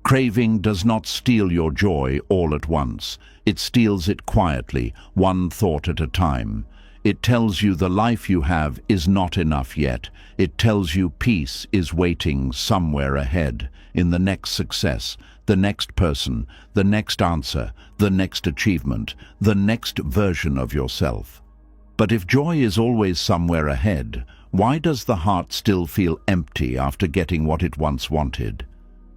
Craving does not steal your joy all at once. It steals it quietly, one thought at a time. It tells you the life you have is not enough yet. It tells you peace is waiting somewhere ahead, in the next success, the next person, the next answer, the next achievement, the next version of yourself. But if joy is always somewhere ahead, why does the heart still feel empty after getting what it once wanted?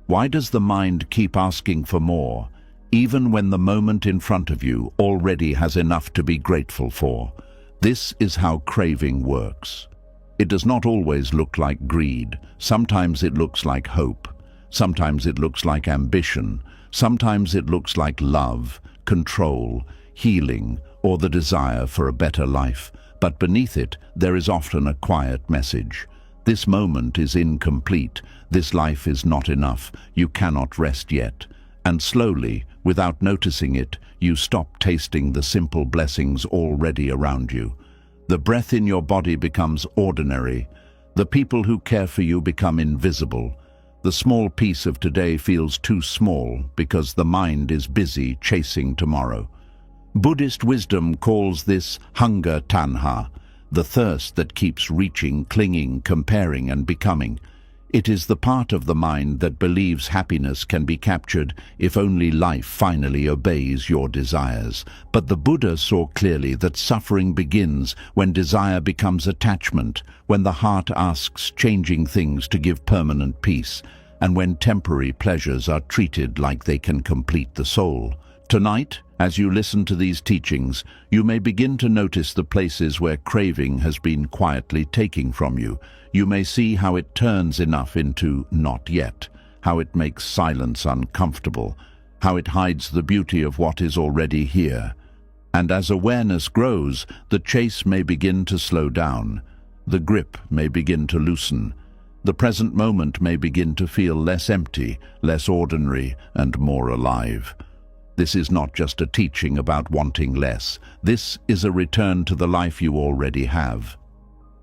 Why does the mind keep asking for more, even when the moment in front of you already has enough to be grateful for? This is how craving works. It does not always look like greed. Sometimes it looks like hope. Sometimes it looks like ambition. Sometimes it looks like love, control, healing, or the desire for a better life. But beneath it, there is often a quiet message. This moment is incomplete. This life is not enough. You cannot rest yet. And slowly, without noticing it, you stop tasting the simple blessings already around you. The breath in your body becomes ordinary. The people who care for you become invisible. The small piece of today feels too small because the mind is busy chasing tomorrow. Buddhist wisdom calls this hunger tanha, the thirst that keeps reaching, clinging, comparing, and becoming. It is the part of the mind that believes happiness can be captured if only life finally obeys your desires. But the Buddha saw clearly that suffering begins when desire becomes attachment, when the heart asks changing things to give permanent peace, and when temporary pleasures are treated like they can complete the soul. Tonight, as you listen to these teachings, you may begin to notice the places where craving has been quietly taking from you. You may see how it turns enough into not yet, how it makes silence uncomfortable, how it hides the beauty of what is already here. And as awareness grows, the chase may begin to slow down. The grip may begin to loosen. The present moment may begin to feel less empty, less ordinary, and more alive. This is not just a teaching about wanting less. This is a return to the life you already have.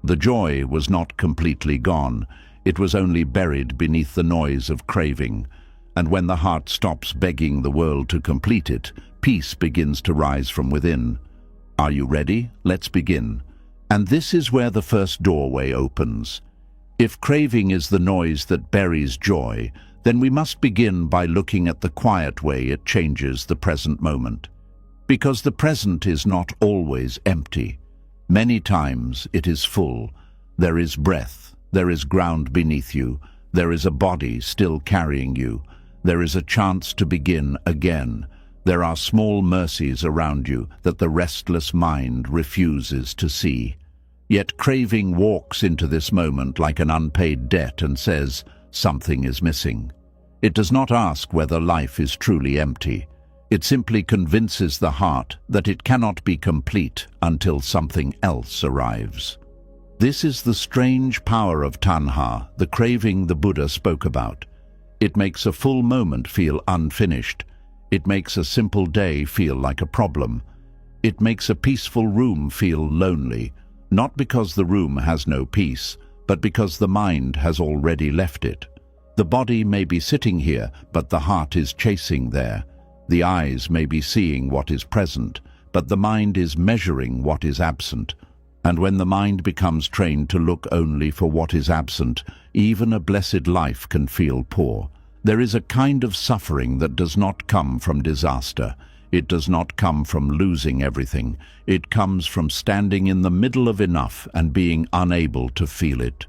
The joy was not completely gone. It was only buried beneath the noise of craving. And when the heart stops begging the world to complete it, peace begins to rise from within. Are you ready? Let's begin. And this is where the first doorway opens. If craving is the noise that buries joy, then we must begin by looking at the quiet way it changes the present moment. Because the present is not always empty. Many times it is full. There is breath, there is ground beneath you, there is a body still carrying you, there is a chance to begin again. There are small mercies around you that the restless mind refuses to see. Yet craving walks into this moment like an unpaid debt and says, something is missing. It does not ask whether life is truly empty. It simply convinces the heart that it cannot be complete until something else arrives. This is the strange power of tanha, the craving the Buddha spoke about. It makes a full moment feel unfinished. It makes a simple day feel like a problem. It makes a peaceful room feel lonely, not because the room has no peace, but because the mind has already left it. The body may be sitting here, but the heart is chasing there. The eyes may be seeing what is present, but the mind is measuring what is absent. And when the mind becomes trained to look only for what is absent, even a blessed life can feel poor. There is a kind of suffering that does not come from disaster. It does not come from losing everything. It comes from standing in the middle of enough and being unable to feel it.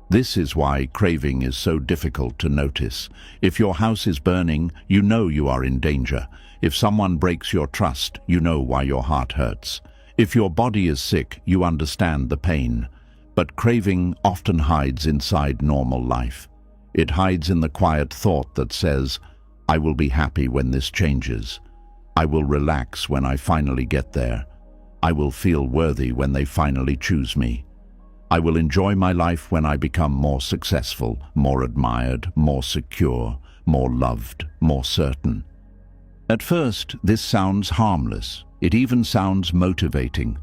This is why craving is so difficult to notice. If your house is burning, you know you are in danger. If someone breaks your trust, you know why your heart hurts. If your body is sick, you understand the pain. But craving often hides inside normal life. It hides in the quiet thought that says, I will be happy when this changes. I will relax when I finally get there. I will feel worthy when they finally choose me. I will enjoy my life when I become more successful, more admired, more secure, more loved, more certain. At first, this sounds harmless. It even sounds motivating.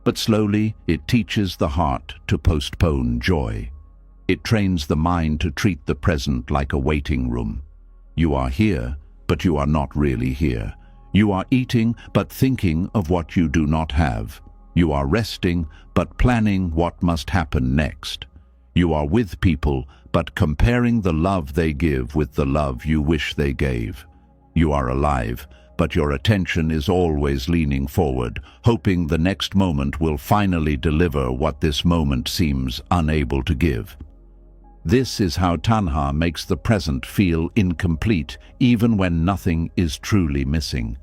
But slowly, it teaches the heart to postpone joy. It trains the mind to treat the present like a waiting room. You are here, but you are not really here. You are eating, but thinking of what you do not have. You are resting, but planning what must happen next. You are with people, but comparing the love they give with the love you wish they gave. You are alive, but your attention is always leaning forward, hoping the next moment will finally deliver what this moment seems unable to give. This is how tanha makes the present feel incomplete, even when nothing is truly missing.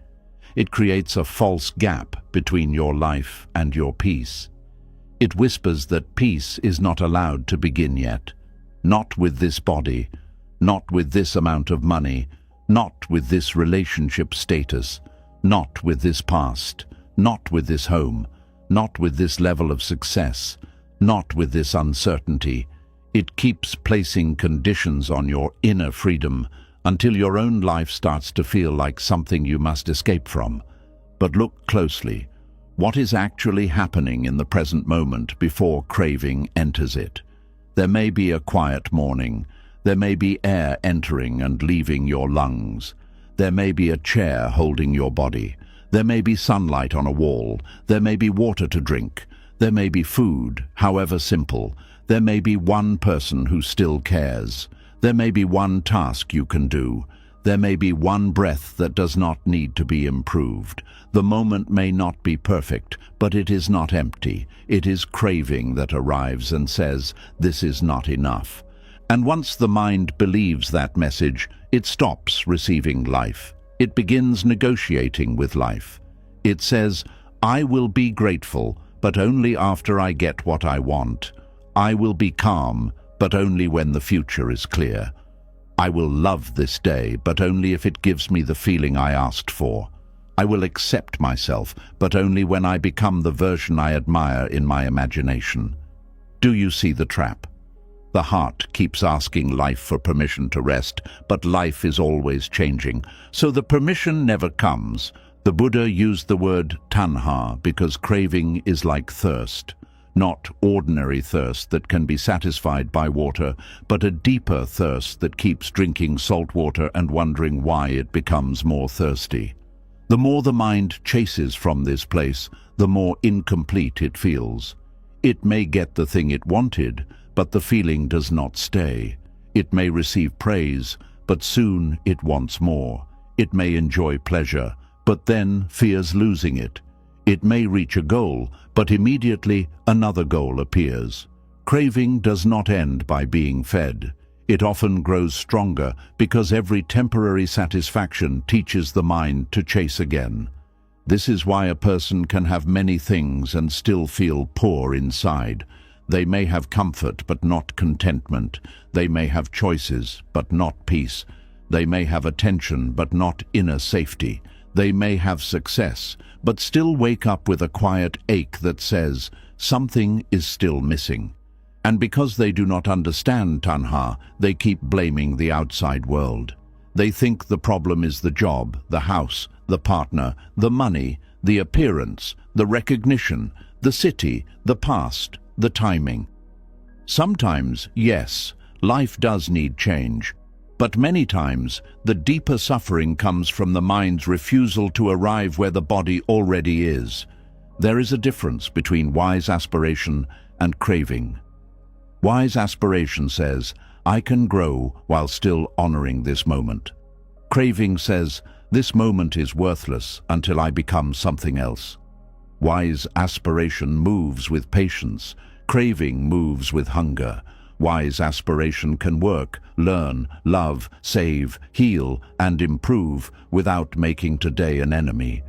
It creates a false gap between your life and your peace. It whispers that peace is not allowed to begin yet. Not with this body, not with this amount of money, not with this relationship status, not with this past, not with this home, not with this level of success, not with this uncertainty. It keeps placing conditions on your inner freedom until your own life starts to feel like something you must escape from. But look closely. What is actually happening in the present moment before craving enters it? There may be a quiet morning. There may be air entering and leaving your lungs. There may be a chair holding your body. There may be sunlight on a wall. There may be water to drink. There may be food, however simple. There may be one person who still cares. There may be one task you can do. There may be one breath that does not need to be improved. The moment may not be perfect, but it is not empty. It is craving that arrives and says, "This is not enough." And once the mind believes that message, it stops receiving life. It begins negotiating with life. It says, "I will be grateful, but only after I get what I want. I will be calm, but only when the future is clear. I will love this day, but only if it gives me the feeling I asked for. I will accept myself, but only when I become the version I admire in my imagination." Do you see the trap? The heart keeps asking life for permission to rest, but life is always changing, so the permission never comes. The Buddha used the word tanha because craving is like thirst. Not ordinary thirst that can be satisfied by water, but a deeper thirst that keeps drinking salt water and wondering why it becomes more thirsty. The more the mind chases from this place, the more incomplete it feels. It may get the thing it wanted, but the feeling does not stay. It may receive praise, but soon it wants more. It may enjoy pleasure, but then fears losing it. It may reach a goal, but immediately another goal appears. Craving does not end by being fed. It often grows stronger because every temporary satisfaction teaches the mind to chase again. This is why a person can have many things and still feel poor inside. They may have comfort but not contentment. They may have choices but not peace. They may have attention but not inner safety. They may have success but still wake up with a quiet ache that says something is still missing. And because they do not understand tanha, they keep blaming the outside world. They think the problem is the job, the house, the partner, the money, the appearance, the recognition, the city, the past, the timing. Sometimes, yes, life does need change, but many times the deeper suffering comes from the mind's refusal to arrive where the body already is. There is a difference between wise aspiration and craving. Wise aspiration says, "I can grow while still honoring this moment." Craving says, "This moment is worthless until I become something else." Wise aspiration moves with patience. Craving moves with hunger. Wise aspiration can work, learn, love, save, heal, and improve without making today an enemy.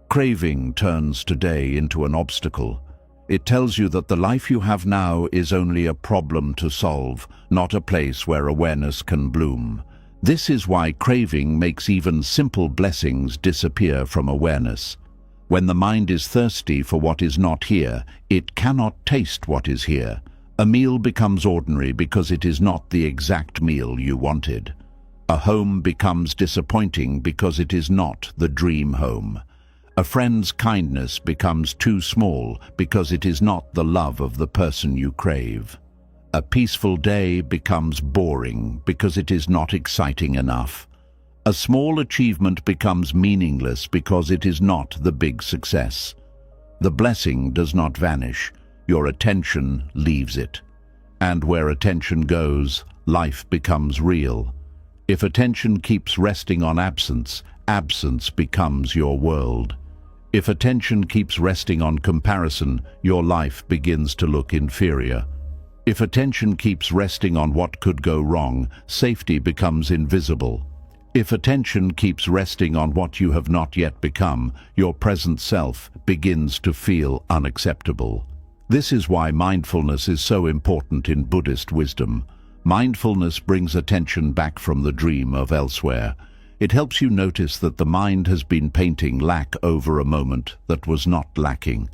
Craving turns today into an obstacle. It tells you that the life you have now is only a problem to solve, not a place where awareness can bloom. This is why craving makes even simple blessings disappear from awareness. When the mind is thirsty for what is not here, it cannot taste what is here. A meal becomes ordinary because it is not the exact meal you wanted. A home becomes disappointing because it is not the dream home. A friend's kindness becomes too small because it is not the love of the person you crave. A peaceful day becomes boring because it is not exciting enough. A small achievement becomes meaningless because it is not the big success. The blessing does not vanish, your attention leaves it. And where attention goes, life becomes real. If attention keeps resting on absence, absence becomes your world. If attention keeps resting on comparison, your life begins to look inferior. If attention keeps resting on what could go wrong, safety becomes invisible. If attention keeps resting on what you have not yet become, your present self begins to feel unacceptable. This is why mindfulness is so important in Buddhist wisdom. Mindfulness brings attention back from the dream of elsewhere. It helps you notice that the mind has been painting lack over a moment that was not lacking.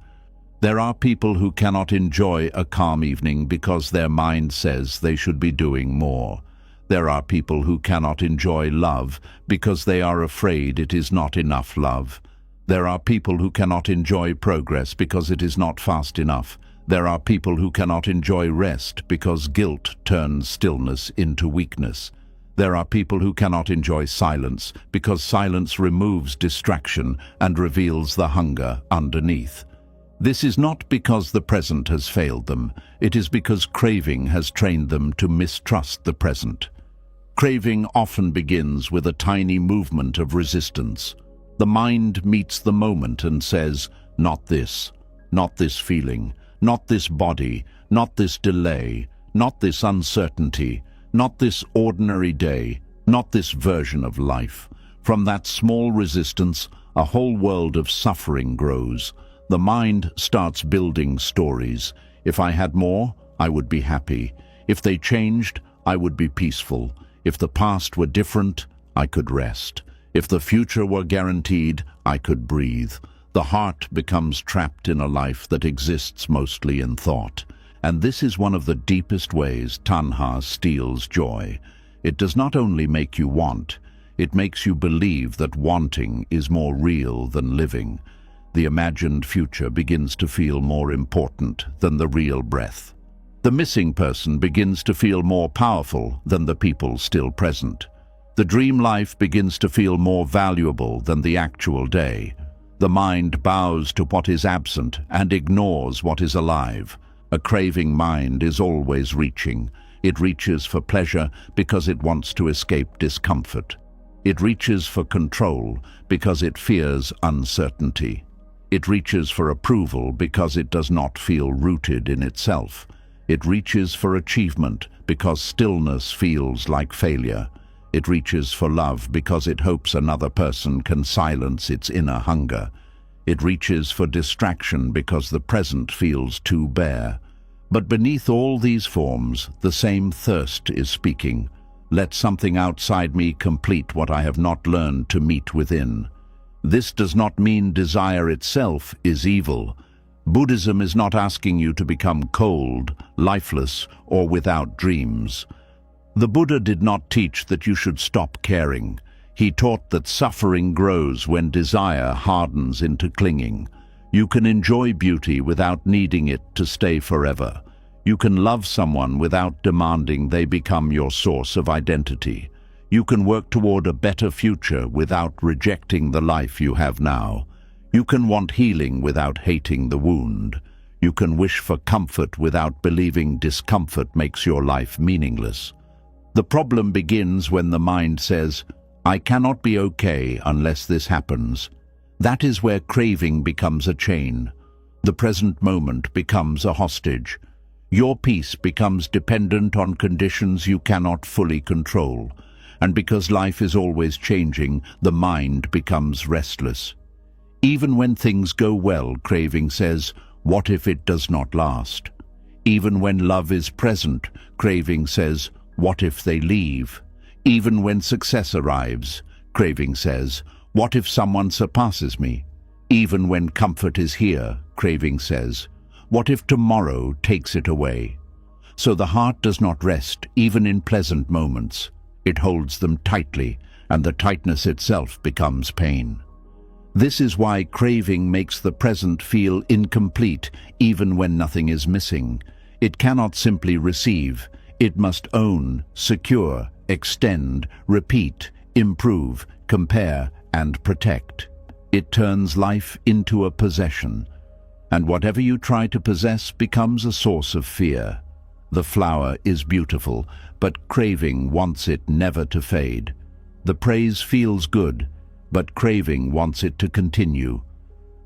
There are people who cannot enjoy a calm evening because their mind says they should be doing more. There are people who cannot enjoy love because they are afraid it is not enough love. There are people who cannot enjoy progress because it is not fast enough. There are people who cannot enjoy rest because guilt turns stillness into weakness. There are people who cannot enjoy silence because silence removes distraction and reveals the hunger underneath. This is not because the present has failed them. It is because craving has trained them to mistrust the present. Craving often begins with a tiny movement of resistance. The mind meets the moment and says, not this feeling, not this body, not this delay, not this uncertainty, not this ordinary day, not this version of life. From that small resistance, a whole world of suffering grows. The mind starts building stories. If I had more, I would be happy. If they changed, I would be peaceful. If the past were different, I could rest. If the future were guaranteed, I could breathe. The heart becomes trapped in a life that exists mostly in thought. And this is one of the deepest ways tanha steals joy. It does not only make you want, it makes you believe that wanting is more real than living. The imagined future begins to feel more important than the real breath. The missing person begins to feel more powerful than the people still present. The dream life begins to feel more valuable than the actual day. The mind bows to what is absent and ignores what is alive. A craving mind is always reaching. It reaches for pleasure because it wants to escape discomfort. It reaches for control because it fears uncertainty. It reaches for approval because it does not feel rooted in itself. It reaches for achievement because stillness feels like failure. It reaches for love because it hopes another person can silence its inner hunger. It reaches for distraction because the present feels too bare. But beneath all these forms, the same thirst is speaking. Let something outside me complete what I have not learned to meet within. This does not mean desire itself is evil. Buddhism is not asking you to become cold, lifeless, or without dreams. The Buddha did not teach that you should stop caring. He taught that suffering grows when desire hardens into clinging. You can enjoy beauty without needing it to stay forever. You can love someone without demanding they become your source of identity. You can work toward a better future without rejecting the life you have now. You can want healing without hating the wound. You can wish for comfort without believing discomfort makes your life meaningless. The problem begins when the mind says, I cannot be okay unless this happens. That is where craving becomes a chain. The present moment becomes a hostage. Your peace becomes dependent on conditions you cannot fully control. And because life is always changing, the mind becomes restless. Even when things go well, craving says, what if it does not last? Even when love is present, craving says, what if they leave? Even when success arrives, craving says, what if someone surpasses me? Even when comfort is here, craving says, what if tomorrow takes it away? So the heart does not rest, even in pleasant moments. It holds them tightly, and the tightness itself becomes pain. This is why craving makes the present feel incomplete, even when nothing is missing. It cannot simply receive. It must own, secure, extend, repeat, improve, compare, and protect. It turns life into a possession, and whatever you try to possess becomes a source of fear. The flower is beautiful, but craving wants it never to fade. The praise feels good, but craving wants it to continue.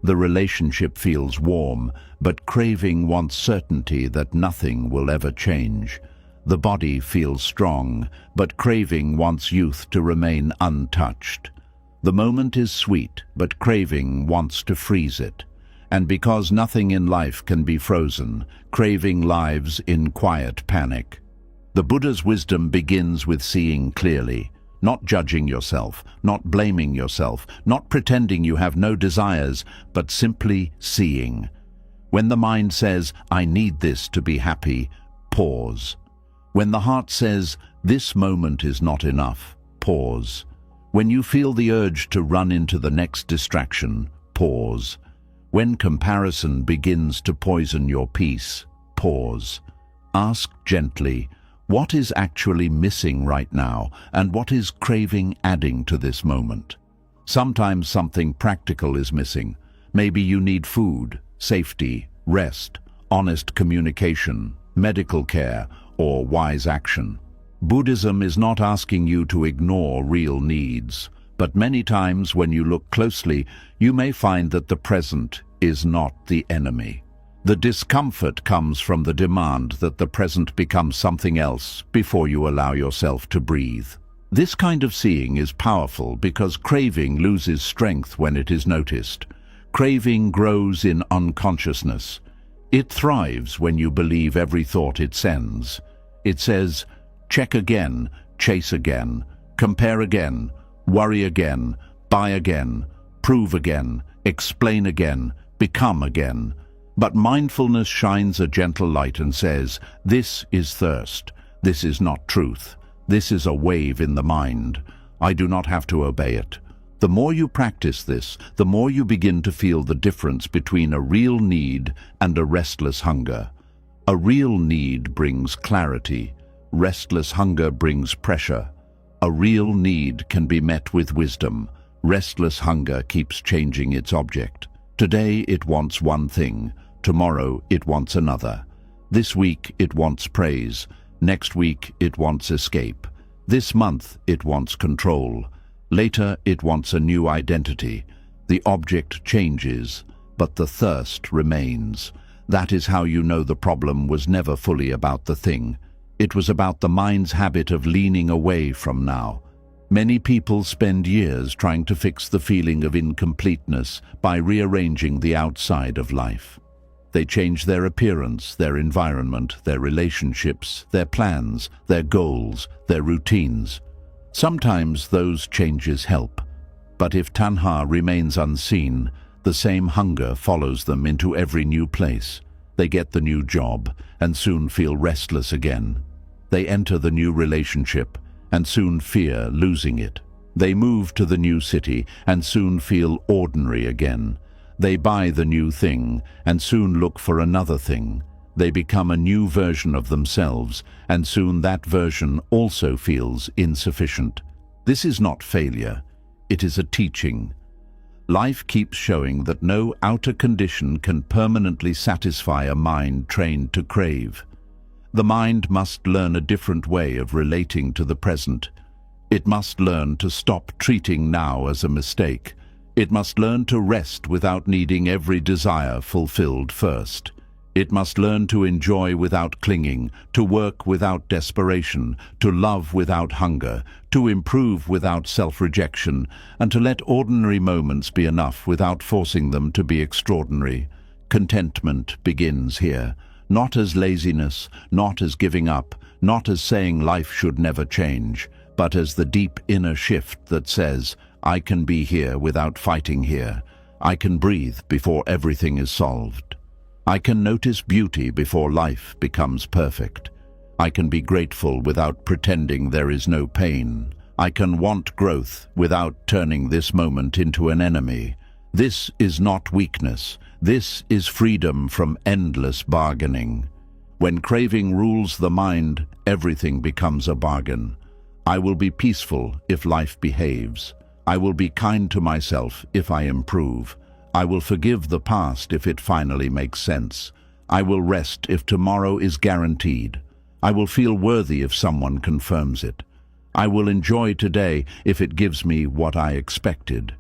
The relationship feels warm, but craving wants certainty that nothing will ever change. The body feels strong, but craving wants youth to remain untouched. The moment is sweet, but craving wants to freeze it. And because nothing in life can be frozen, craving lives in quiet panic. The Buddha's wisdom begins with seeing clearly, not judging yourself, not blaming yourself, not pretending you have no desires, but simply seeing. When the mind says, "I need this to be happy," pause. When the heart says, "This moment is not enough," pause. When you feel the urge to run into the next distraction, pause. When comparison begins to poison your peace, pause. Ask gently, what is actually missing right now, and what is craving adding to this moment? Sometimes something practical is missing. Maybe you need food, safety, rest, honest communication, medical care, or wise action. Buddhism is not asking you to ignore real needs, but many times when you look closely, you may find that the present is not the enemy. The discomfort comes from the demand that the present becomes something else before you allow yourself to breathe. This kind of seeing is powerful because craving loses strength when it is noticed. Craving grows in unconsciousness. It thrives when you believe every thought it sends. It says, check again, chase again, compare again, worry again, buy again, prove again, explain again, become again. But mindfulness shines a gentle light and says, this is thirst. This is not truth. This is a wave in the mind. I do not have to obey it. The more you practice this, the more you begin to feel the difference between a real need and a restless hunger. A real need brings clarity. Restless hunger brings pressure. A real need can be met with wisdom. Restless hunger keeps changing its object. Today it wants one thing. Tomorrow it wants another. This week it wants praise. Next week it wants escape. This month it wants control. Later it wants a new identity. The object changes, but the thirst remains. That is how you know the problem was never fully about the thing. It was about the mind's habit of leaning away from now. Many people spend years trying to fix the feeling of incompleteness by rearranging the outside of life. They change their appearance, their environment, their relationships, their plans, their goals, their routines. Sometimes those changes help, but if tanha remains unseen, the same hunger follows them into every new place. They get the new job and soon feel restless again. They enter the new relationship and soon fear losing it. They move to the new city and soon feel ordinary again. They buy the new thing and soon look for another thing. They become a new version of themselves, and soon that version also feels insufficient. This is not failure, it is a teaching. Life keeps showing that no outer condition can permanently satisfy a mind trained to crave. The mind must learn a different way of relating to the present. It must learn to stop treating now as a mistake. It must learn to rest without needing every desire fulfilled first. It must learn to enjoy without clinging, to work without desperation, to love without hunger, to improve without self-rejection, and to let ordinary moments be enough without forcing them to be extraordinary. Contentment begins here, not as laziness, not as giving up, not as saying life should never change, but as the deep inner shift that says, I can be here without fighting here. I can breathe before everything is solved. I can notice beauty before life becomes perfect. I can be grateful without pretending there is no pain. I can want growth without turning this moment into an enemy. This is not weakness. This is freedom from endless bargaining. When craving rules the mind, everything becomes a bargain. I will be peaceful if life behaves. I will be kind to myself if I improve. I will forgive the past if it finally makes sense. I will rest if tomorrow is guaranteed. I will feel worthy if someone confirms it. I will enjoy today if it gives me what I expected.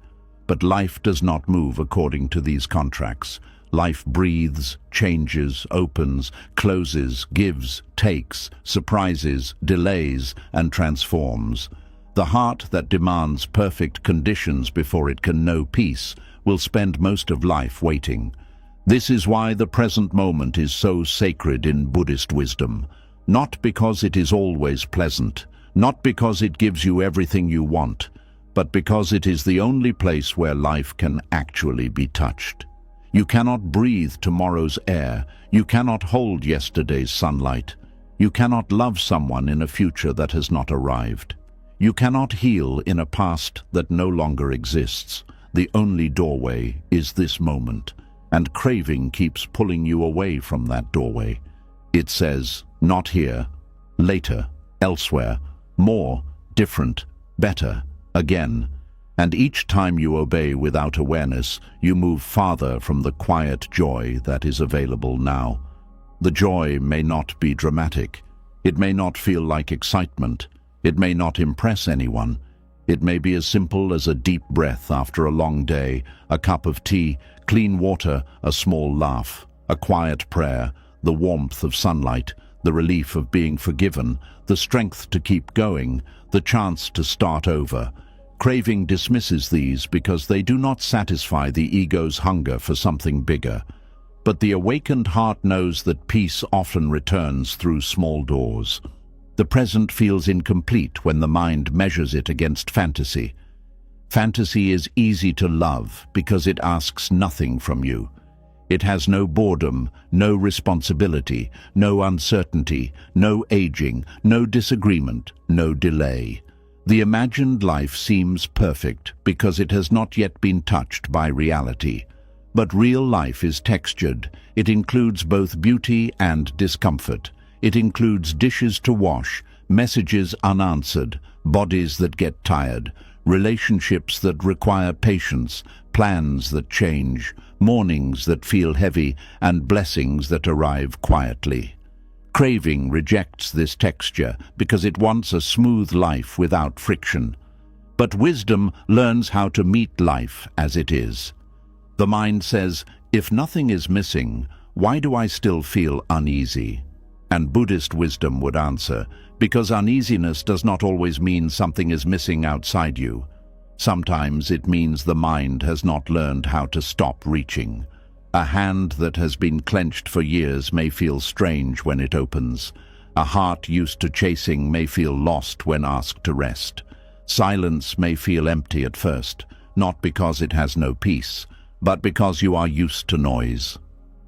But life does not move according to these contracts. Life breathes, changes, opens, closes, gives, takes, surprises, delays, and transforms. The heart that demands perfect conditions before it can know peace will spend most of life waiting. This is why the present moment is so sacred in Buddhist wisdom. Not because it is always pleasant, not because it gives you everything you want, but because it is the only place where life can actually be touched. You cannot breathe tomorrow's air. You cannot hold yesterday's sunlight. You cannot love someone in a future that has not arrived. You cannot heal in a past that no longer exists. The only doorway is this moment, and craving keeps pulling you away from that doorway. It says, not here, later, elsewhere, more, different, better, again. And each time you obey without awareness, you move farther from the quiet joy that is available now. The joy may not be dramatic. It may not feel like excitement. It may not impress anyone. It may be as simple as a deep breath after a long day, a cup of tea, clean water, a small laugh, a quiet prayer, the warmth of sunlight, the relief of being forgiven, the strength to keep going, the chance to start over. Craving dismisses these because they do not satisfy the ego's hunger for something bigger. But the awakened heart knows that peace often returns through small doors. The present feels incomplete when the mind measures it against fantasy. Fantasy is easy to love because it asks nothing from you. It has no boredom, no responsibility, no uncertainty, no aging, no disagreement, no delay. The imagined life seems perfect because it has not yet been touched by reality. But real life is textured. It includes both beauty and discomfort. It includes dishes to wash, messages unanswered, bodies that get tired, relationships that require patience, plans that change, mornings that feel heavy, and blessings that arrive quietly. Craving rejects this texture because it wants a smooth life without friction. But wisdom learns how to meet life as it is. The mind says, if nothing is missing, why do I still feel uneasy? And Buddhist wisdom would answer, because uneasiness does not always mean something is missing outside you. Sometimes it means the mind has not learned how to stop reaching. A hand that has been clenched for years may feel strange when it opens. A heart used to chasing may feel lost when asked to rest. Silence may feel empty at first, not because it has no peace, but because you are used to noise.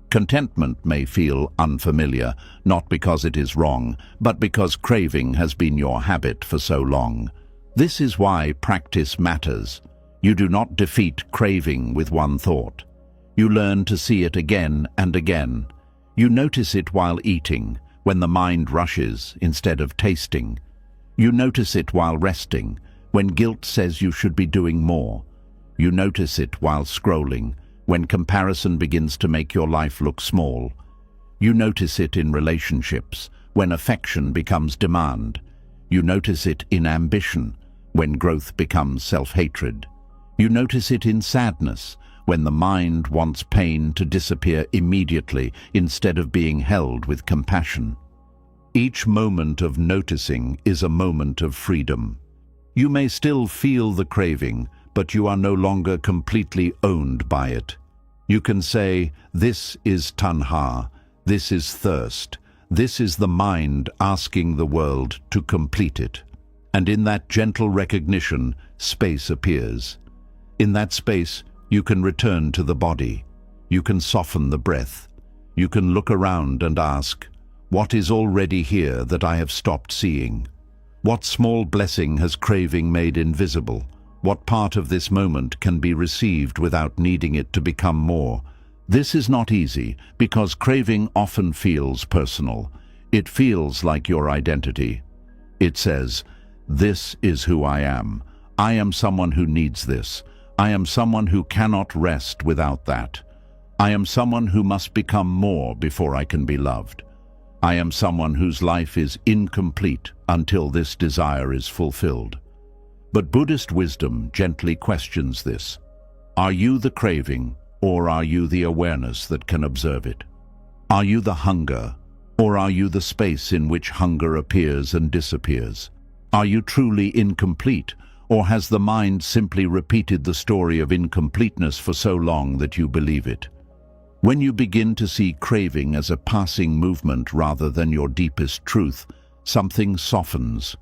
Contentment may feel unfamiliar, not because it is wrong, but because craving has been your habit for so long. This is why practice matters. You do not defeat craving with one thought. You learn to see it again and again. You notice it while eating, when the mind rushes instead of tasting. You notice it while resting, when guilt says you should be doing more. You notice it while scrolling, when comparison begins to make your life look small. You notice it in relationships, when affection becomes demand. You notice it in ambition, when growth becomes self-hatred. You notice it in sadness, when the mind wants pain to disappear immediately instead of being held with compassion. Each moment of noticing is a moment of freedom. You may still feel the craving, but you are no longer completely owned by it. You can say, this is tanha, this is thirst, this is the mind asking the world to complete it. And in that gentle recognition, space appears. In that space, you can return to the body. You can soften the breath. You can look around and ask, what is already here that I have stopped seeing? What small blessing has craving made invisible? What part of this moment can be received without needing it to become more? This is not easy because craving often feels personal. It feels like your identity. It says, This is who I am. I am someone who needs this. I am someone who cannot rest without that. I am someone who must become more before I can be loved. I am someone whose life is incomplete until this desire is fulfilled. But Buddhist wisdom gently questions this. Are you the craving, or are you the awareness that can observe it? Are you the hunger, or are you the space in which hunger appears and disappears? Are you truly incomplete, or has the mind simply repeated the story of incompleteness for so long that you believe it? When you begin to see craving as a passing movement rather than your deepest truth, something softens.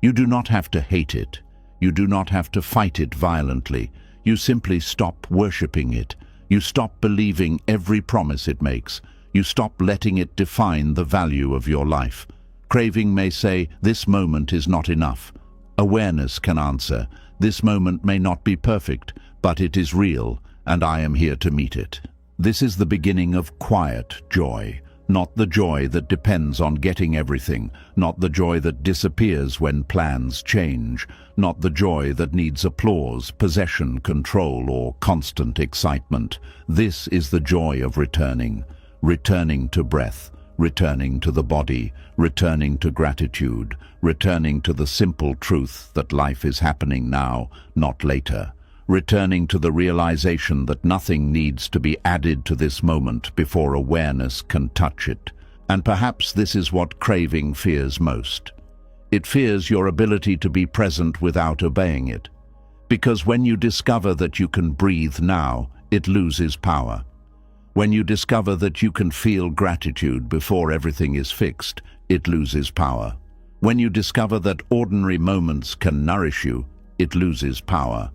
You do not have to hate it. You do not have to fight it violently. You simply stop worshipping it. You stop believing every promise it makes. You stop letting it define the value of your life. Craving may say, "This moment is not enough." Awareness can answer, "This moment may not be perfect, but it is real, and I am here to meet it." This is the beginning of quiet joy, not the joy that depends on getting everything, not the joy that disappears when plans change, not the joy that needs applause, possession, control, or constant excitement. This is the joy of returning to breath, returning to the body, returning to gratitude, returning to the simple truth that life is happening now, not later. Returning to the realization that nothing needs to be added to this moment before awareness can touch it. And perhaps this is what craving fears most. It fears your ability to be present without obeying it. Because when you discover that you can breathe now, it loses power. When you discover that you can feel gratitude before everything is fixed, it loses power. When you discover that ordinary moments can nourish you, it loses power.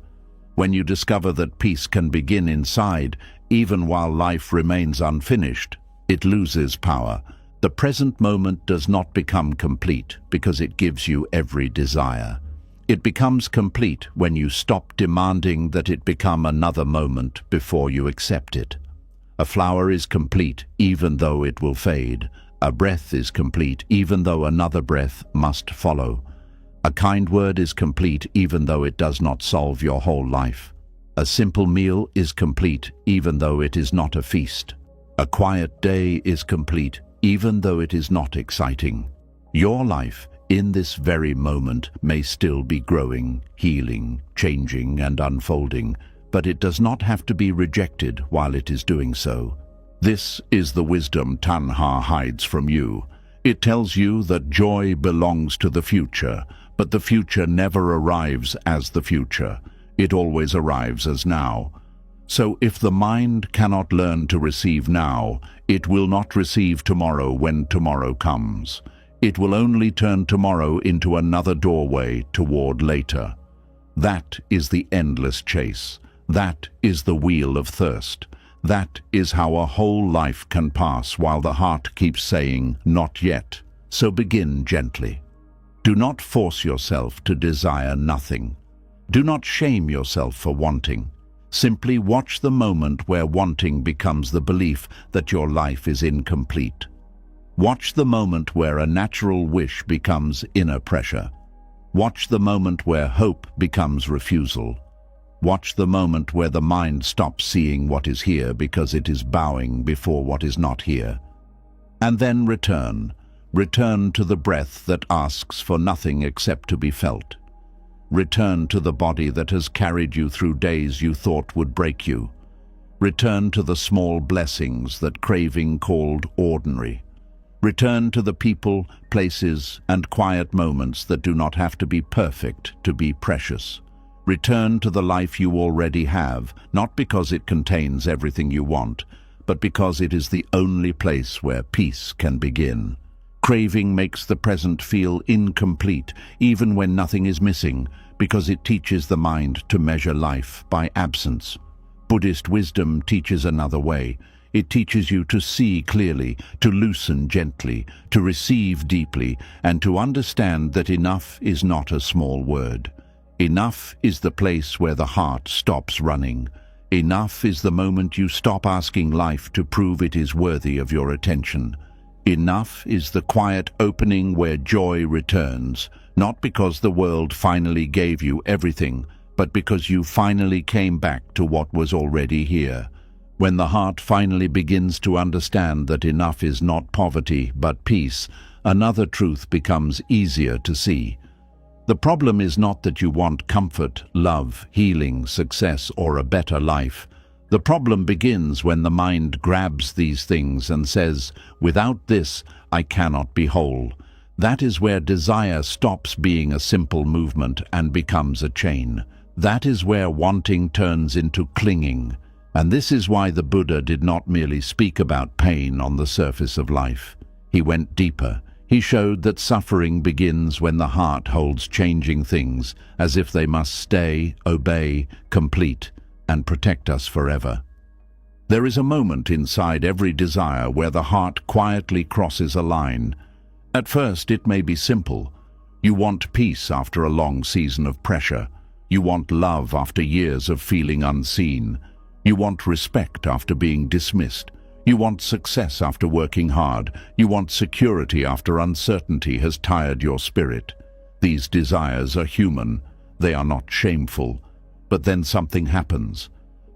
When you discover that peace can begin inside, even while life remains unfinished, it loses power. The present moment does not become complete because it gives you every desire. It becomes complete when you stop demanding that it become another moment before you accept it. A flower is complete even though it will fade. A breath is complete even though another breath must follow. A kind word is complete even though it does not solve your whole life. A simple meal is complete even though it is not a feast. A quiet day is complete even though it is not exciting. Your life in this very moment may still be growing, healing, changing, and unfolding, but it does not have to be rejected while it is doing so. This is the wisdom Tanha hides from you. It tells you that joy belongs to the future, but the future never arrives as the future. It always arrives as now. So if the mind cannot learn to receive now, it will not receive tomorrow when tomorrow comes. It will only turn tomorrow into another doorway toward later. That is the endless chase. That is the wheel of thirst. That is how a whole life can pass while the heart keeps saying, "Not yet." So begin gently. Do not force yourself to desire nothing. Do not shame yourself for wanting. Simply watch the moment where wanting becomes the belief that your life is incomplete. Watch the moment where a natural wish becomes inner pressure. Watch the moment where hope becomes refusal. Watch the moment where the mind stops seeing what is here because it is bowing before what is not here. And then return. Return to the breath that asks for nothing except to be felt. Return to the body that has carried you through days you thought would break you. Return to the small blessings that craving called ordinary. Return to the people, places, and quiet moments that do not have to be perfect to be precious. Return to the life you already have, not because it contains everything you want, but because it is the only place where peace can begin. Craving makes the present feel incomplete, even when nothing is missing, because it teaches the mind to measure life by absence. Buddhist wisdom teaches another way. It teaches you to see clearly, to loosen gently, to receive deeply, and to understand that enough is not a small word. Enough is the place where the heart stops running. Enough is the moment you stop asking life to prove it is worthy of your attention. Enough is the quiet opening where joy returns, not because the world finally gave you everything, but because you finally came back to what was already here. When the heart finally begins to understand that enough is not poverty but peace, another truth becomes easier to see. The problem is not that you want comfort, love, healing, success, or a better life. The problem begins when the mind grabs these things and says, "Without this, I cannot be whole." That is where desire stops being a simple movement and becomes a chain. That is where wanting turns into clinging. And this is why the Buddha did not merely speak about pain on the surface of life. He went deeper. He showed that suffering begins when the heart holds changing things as if they must stay, obey, complete, and protect us forever. There is a moment inside every desire where the heart quietly crosses a line. At first, it may be simple. You want peace after a long season of pressure. You want love after years of feeling unseen. You want respect after being dismissed. You want success after working hard. You want security after uncertainty has tired your spirit. These desires are human. They are not shameful. But then something happens.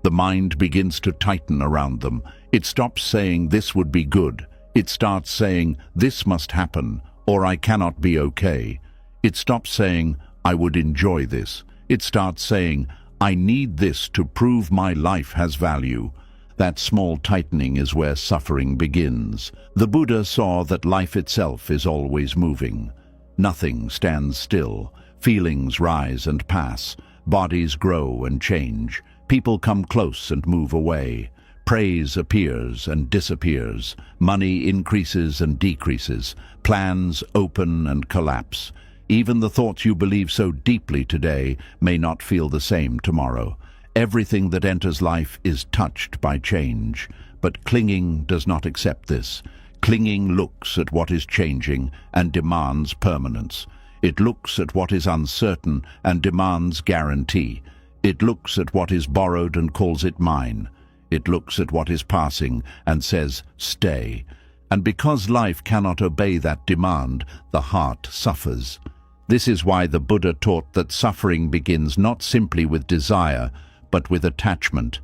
The mind begins to tighten around them. It stops saying, "This would be good." It starts saying, "This must happen," or "I cannot be okay." It stops saying, "I would enjoy this." It starts saying, "I need this to prove my life has value." That small tightening is where suffering begins. The Buddha saw that life itself is always moving. Nothing stands still. Feelings rise and pass. Bodies grow and change. People come close and move away. Praise appears and disappears. Money increases and decreases. Plans open and collapse. Even the thoughts you believe so deeply today may not feel the same tomorrow. Everything that enters life is touched by change, but clinging does not accept this. Clinging looks at what is changing and demands permanence. It looks at what is uncertain and demands guarantee. It looks at what is borrowed and calls it mine. It looks at what is passing and says, "Stay." And because life cannot obey that demand, the heart suffers. This is why the Buddha taught that suffering begins not simply with desire, but with attachment.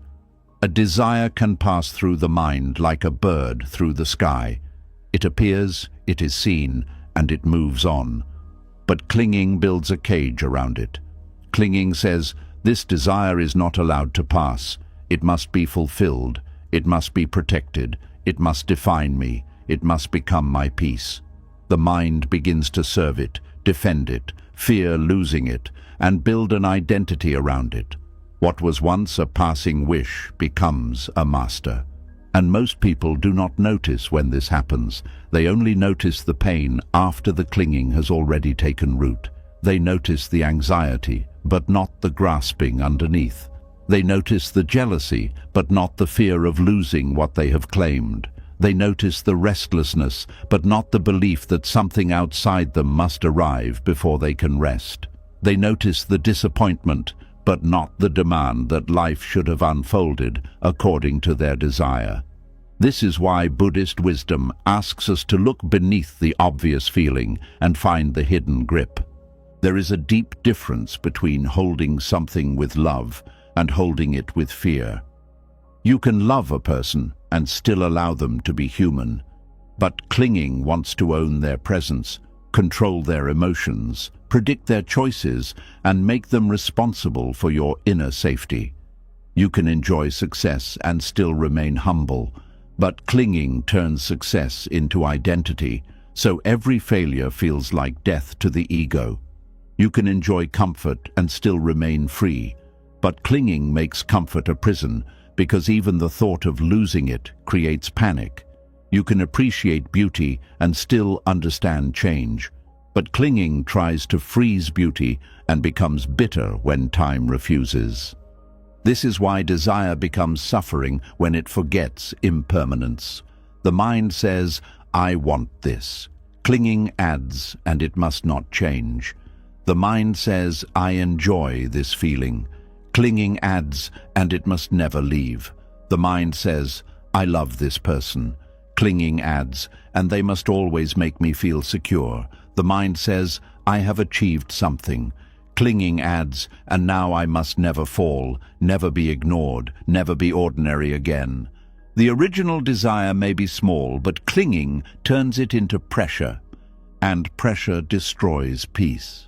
A desire can pass through the mind like a bird through the sky. It appears, it is seen, and it moves on. But clinging builds a cage around it. Clinging says, "This desire is not allowed to pass. It must be fulfilled. It must be protected. It must define me. It must become my peace." The mind begins to serve it, defend it, fear losing it, and build an identity around it. What was once a passing wish becomes a master. And most people do not notice when this happens. They only notice the pain after the clinging has already taken root. They notice the anxiety, but not the grasping underneath. They notice the jealousy, but not the fear of losing what they have claimed. They notice the restlessness, but not the belief that something outside them must arrive before they can rest. They notice the disappointment, but not the demand that life should have unfolded according to their desire. This is why Buddhist wisdom asks us to look beneath the obvious feeling and find the hidden grip. There is a deep difference between holding something with love and holding it with fear. You can love a person and still allow them to be human, but clinging wants to own their presence, control their emotions, predict their choices, and make them responsible for your inner safety. You can enjoy success and still remain humble, but clinging turns success into identity, so every failure feels like death to the ego. You can enjoy comfort and still remain free, but clinging makes comfort a prison, because even the thought of losing it creates panic. You can appreciate beauty and still understand change, but clinging tries to freeze beauty and becomes bitter when time refuses. This is why desire becomes suffering when it forgets impermanence. The mind says, "I want this." Clinging adds, and it must not change. The mind says, "I enjoy this feeling." Clinging adds, and it must never leave. The mind says, "I love this person." Clinging adds, and they must always make me feel secure. The mind says, I have achieved something. Clinging adds, and now I must never fall, never be ignored, never be ordinary again. The original desire may be small, but clinging turns it into pressure, and pressure destroys peace.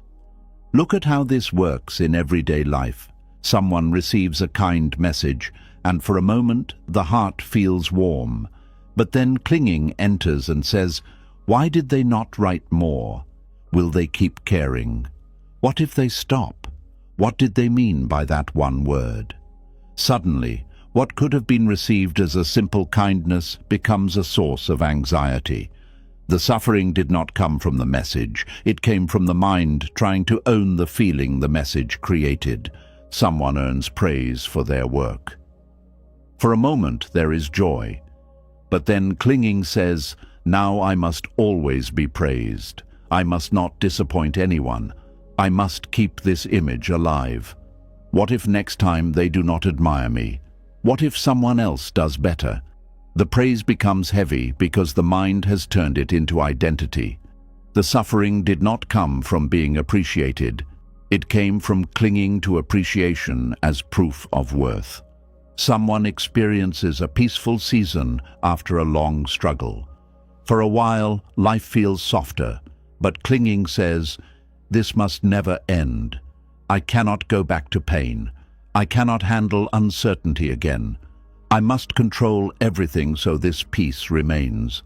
Look at how this works in everyday life. Someone receives a kind message, and for a moment the heart feels warm. But then clinging enters and says, why did they not write more? Will they keep caring? What if they stop? What did they mean by that one word? Suddenly, what could have been received as a simple kindness becomes a source of anxiety. The suffering did not come from the message. It came from the mind trying to own the feeling the message created. Someone earns praise for their work. For a moment there is joy. But then clinging says, now I must always be praised. I must not disappoint anyone. I must keep this image alive. What if next time they do not admire me? What if someone else does better? The praise becomes heavy because the mind has turned it into identity. The suffering did not come from being appreciated. It came from clinging to appreciation as proof of worth. Someone experiences a peaceful season after a long struggle. For a while, life feels softer, but clinging says, this must never end. I cannot go back to pain. I cannot handle uncertainty again. I must control everything so this peace remains.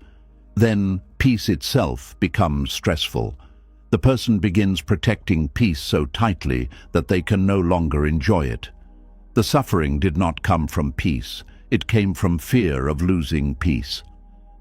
Then peace itself becomes stressful. The person begins protecting peace so tightly that they can no longer enjoy it. The suffering did not come from peace. It came from fear of losing peace.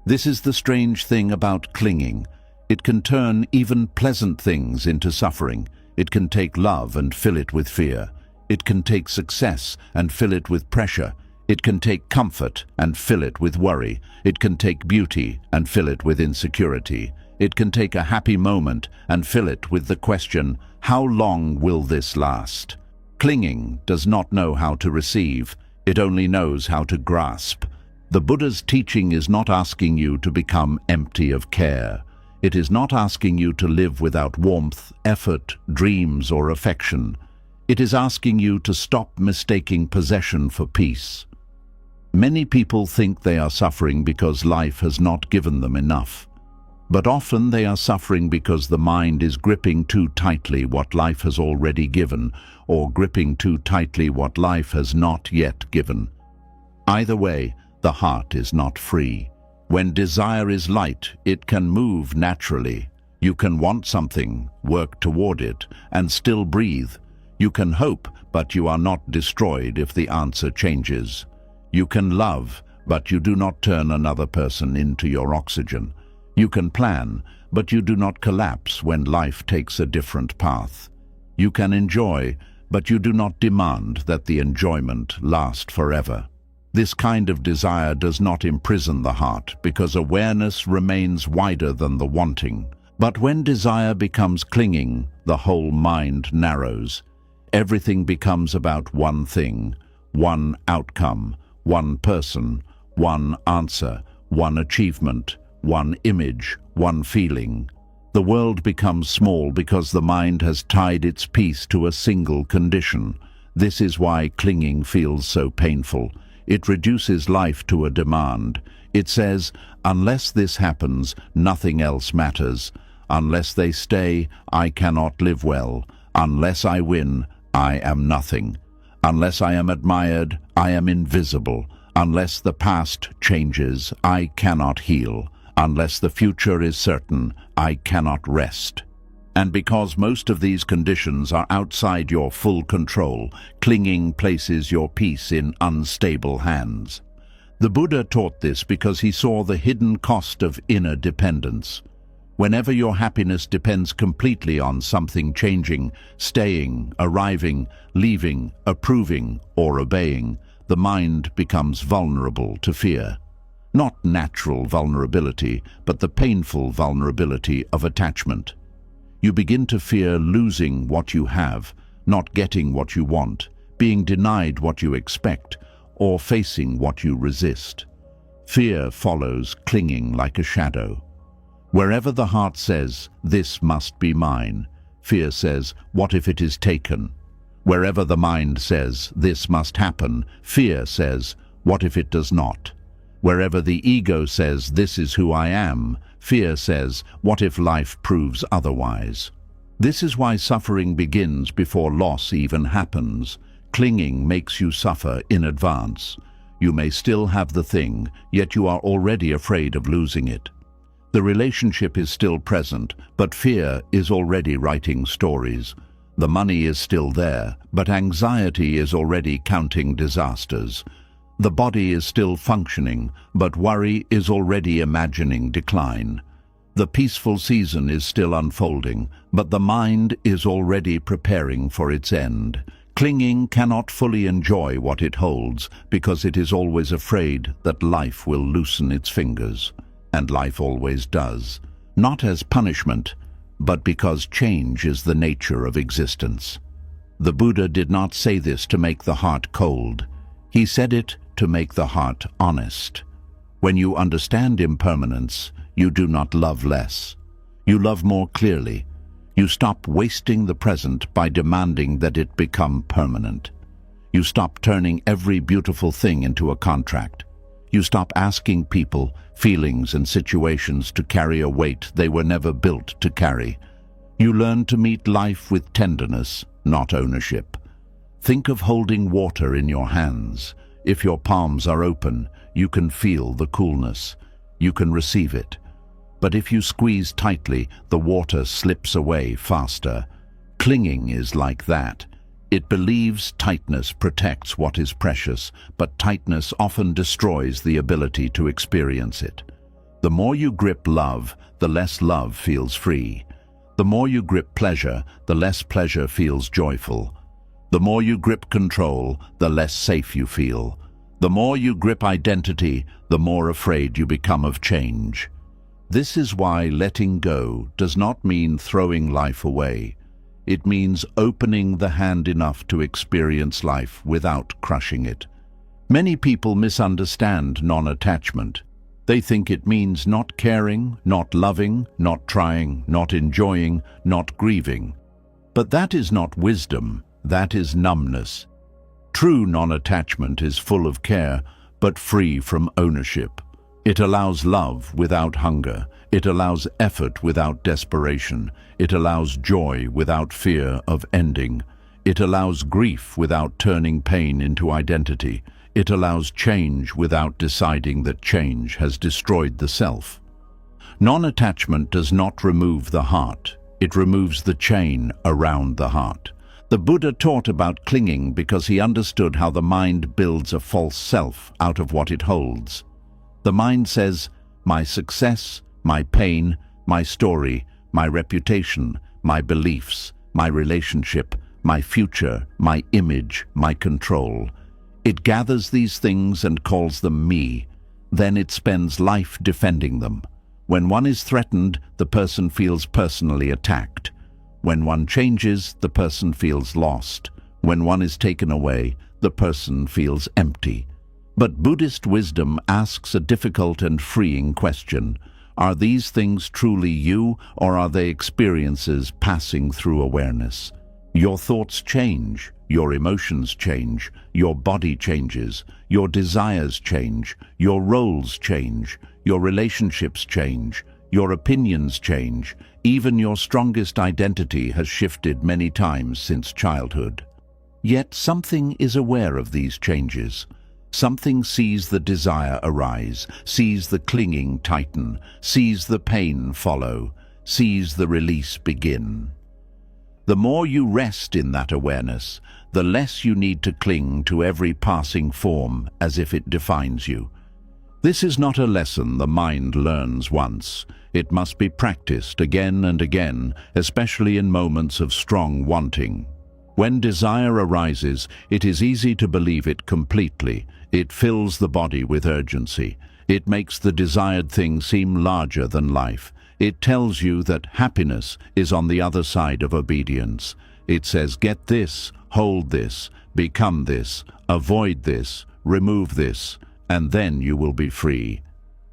This is the strange thing about clinging. It can turn even pleasant things into suffering. It can take love and fill it with fear. It can take success and fill it with pressure. It can take comfort and fill it with worry. It can take beauty and fill it with insecurity. It can take a happy moment and fill it with the question, how long will this last? Clinging does not know how to receive. It only knows how to grasp. The Buddha's teaching is not asking you to become empty of care. It is not asking you to live without warmth, effort, dreams, or affection. It is asking you to stop mistaking possession for peace. Many people think they are suffering because life has not given them enough. But often they are suffering because the mind is gripping too tightly what life has already given, or gripping too tightly what life has not yet given. Either way, the heart is not free. When desire is light, it can move naturally. You can want something, work toward it, and still breathe. You can hope, but you are not destroyed if the answer changes. You can love, but you do not turn another person into your oxygen. You can plan, but you do not collapse when life takes a different path. You can enjoy, but you do not demand that the enjoyment last forever. This kind of desire does not imprison the heart because awareness remains wider than the wanting. But when desire becomes clinging, the whole mind narrows. Everything becomes about one thing, one outcome, one person, one answer, one achievement, one image, one feeling. The world becomes small because the mind has tied its peace to a single condition. This is why clinging feels so painful. It reduces life to a demand. It says, unless this happens, nothing else matters. Unless they stay, I cannot live well. Unless I win, I am nothing. Unless I am admired, I am invisible. Unless the past changes, I cannot heal. Unless the future is certain, I cannot rest. And because most of these conditions are outside your full control, clinging places your peace in unstable hands. The Buddha taught this because he saw the hidden cost of inner dependence. Whenever your happiness depends completely on something changing, staying, arriving, leaving, approving, or obeying, the mind becomes vulnerable to fear. Not natural vulnerability, but the painful vulnerability of attachment. You begin to fear losing what you have, not getting what you want, being denied what you expect, or facing what you resist. Fear follows, clinging like a shadow. Wherever the heart says, "This must be mine," fear says, "What if it is taken?" Wherever the mind says, "This must happen," fear says, "What if it does not?" Wherever the ego says, "This is who I am," fear says, "What if life proves otherwise?" This is why suffering begins before loss even happens. Clinging makes you suffer in advance. You may still have the thing, yet you are already afraid of losing it. The relationship is still present, but fear is already writing stories. The money is still there, but anxiety is already counting disasters. The body is still functioning, but worry is already imagining decline. The peaceful season is still unfolding, but the mind is already preparing for its end. Clinging cannot fully enjoy what it holds because it is always afraid that life will loosen its fingers. And life always does. Not as punishment, but because change is the nature of existence. The Buddha did not say this to make the heart cold. He said it to make the heart honest. When you understand impermanence, you do not love less. You love more clearly. You stop wasting the present by demanding that it become permanent. You stop turning every beautiful thing into a contract. You stop asking people, feelings, and situations to carry a weight they were never built to carry. You learn to meet life with tenderness, not ownership. Think of holding water in your hands. If your palms are open, you can feel the coolness. You can receive it. But if you squeeze tightly, the water slips away faster. Clinging is like that. It believes tightness protects what is precious, but tightness often destroys the ability to experience it. The more you grip love, the less love feels free. The more you grip pleasure, the less pleasure feels joyful. The more you grip control, the less safe you feel. The more you grip identity, the more afraid you become of change. This is why letting go does not mean throwing life away. It means opening the hand enough to experience life without crushing it. Many people misunderstand non-attachment. They think it means not caring, not loving, not trying, not enjoying, not grieving. But that is not wisdom, that is numbness. True non-attachment is full of care, but free from ownership. It allows love without hunger. It allows effort without desperation. It allows joy without fear of ending. It allows grief without turning pain into identity. It allows change without deciding that change has destroyed the self. Non-attachment does not remove the heart. It removes the chain around the heart. The Buddha taught about clinging because he understood how the mind builds a false self out of what it holds. The mind says, "My success, my pain, my story, my reputation, my beliefs, my relationship, my future, my image, my control." It gathers these things and calls them me. Then it spends life defending them. When one is threatened, the person feels personally attacked. When one changes, the person feels lost. When one is taken away, the person feels empty. But Buddhist wisdom asks a difficult and freeing question. Are these things truly you, or are they experiences passing through awareness? Your thoughts change, your emotions change, your body changes, your desires change, your roles change, your relationships change, your opinions change. Even your strongest identity has shifted many times since childhood. Yet something is aware of these changes. Something sees the desire arise, sees the clinging tighten, sees the pain follow, sees the release begin. The more you rest in that awareness, the less you need to cling to every passing form as if it defines you. This is not a lesson the mind learns once. It must be practiced again and again, especially in moments of strong wanting. When desire arises, it is easy to believe it completely. It fills the body with urgency. It makes the desired thing seem larger than life. It tells you that happiness is on the other side of obedience. It says, get this, hold this, become this, avoid this, remove this, and then you will be free.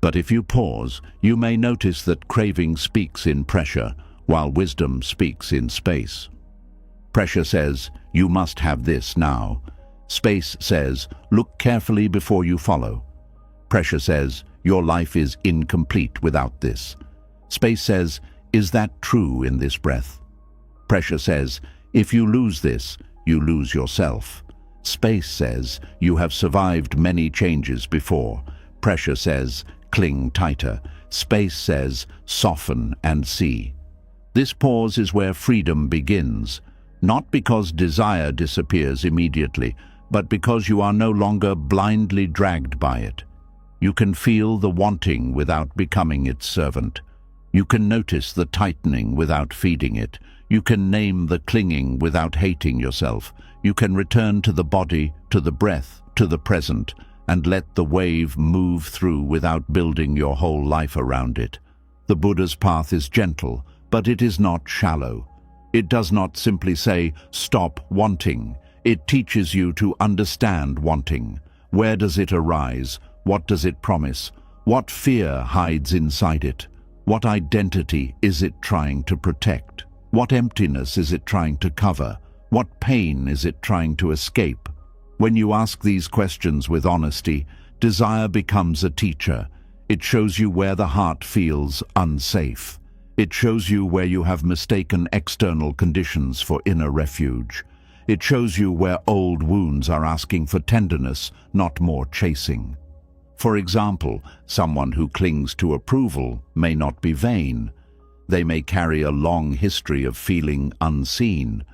But if you pause, you may notice that craving speaks in pressure, while wisdom speaks in space. Pressure says, you must have this now. Space says, look carefully before you follow. Pressure says, your life is incomplete without this. Space says, is that true in this breath? Pressure says, if you lose this, you lose yourself. Space says, you have survived many changes before. Pressure says, cling tighter. Space says, soften and see. This pause is where freedom begins, not because desire disappears immediately, but because you are no longer blindly dragged by it. You can feel the wanting without becoming its servant. You can notice the tightening without feeding it. You can name the clinging without hating yourself. You can return to the body, to the breath, to the present, and let the wave move through without building your whole life around it. The Buddha's path is gentle, but it is not shallow. It does not simply say, stop wanting. It teaches you to understand wanting. Where does it arise? What does it promise? What fear hides inside it? What identity is it trying to protect? What emptiness is it trying to cover? What pain is it trying to escape? When you ask these questions with honesty, desire becomes a teacher. It shows you where the heart feels unsafe. It shows you where you have mistaken external conditions for inner refuge. It shows you where old wounds are asking for tenderness, not more chasing. For example, someone who clings to approval may not be vain. They may carry a long history of feeling unseen.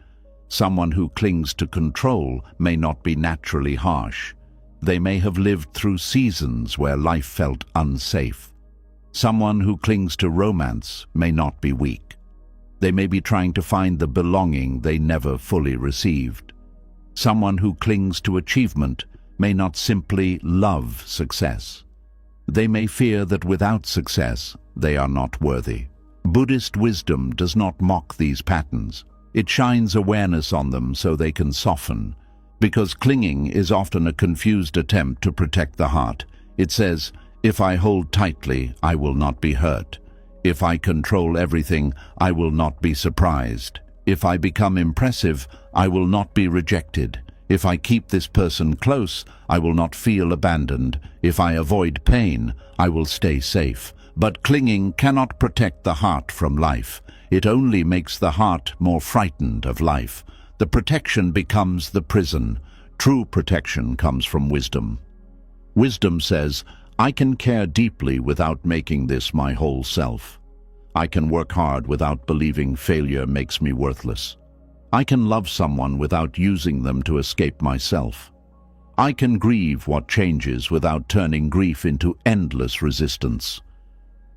Someone who clings to control may not be naturally harsh. They may have lived through seasons where life felt unsafe. Someone who clings to romance may not be weak. They may be trying to find the belonging they never fully received. Someone who clings to achievement may not simply love success. They may fear that without success, they are not worthy. Buddhist wisdom does not mock these patterns. It shines awareness on them so they can soften. Because clinging is often a confused attempt to protect the heart. It says, if I hold tightly, I will not be hurt. If I control everything, I will not be surprised. If I become impressive, I will not be rejected. If I keep this person close, I will not feel abandoned. If I avoid pain, I will stay safe. But clinging cannot protect the heart from life. It only makes the heart more frightened of life. The protection becomes the prison. True protection comes from wisdom. Wisdom says, I can care deeply without making this my whole self. I can work hard without believing failure makes me worthless. I can love someone without using them to escape myself. I can grieve what changes without turning grief into endless resistance.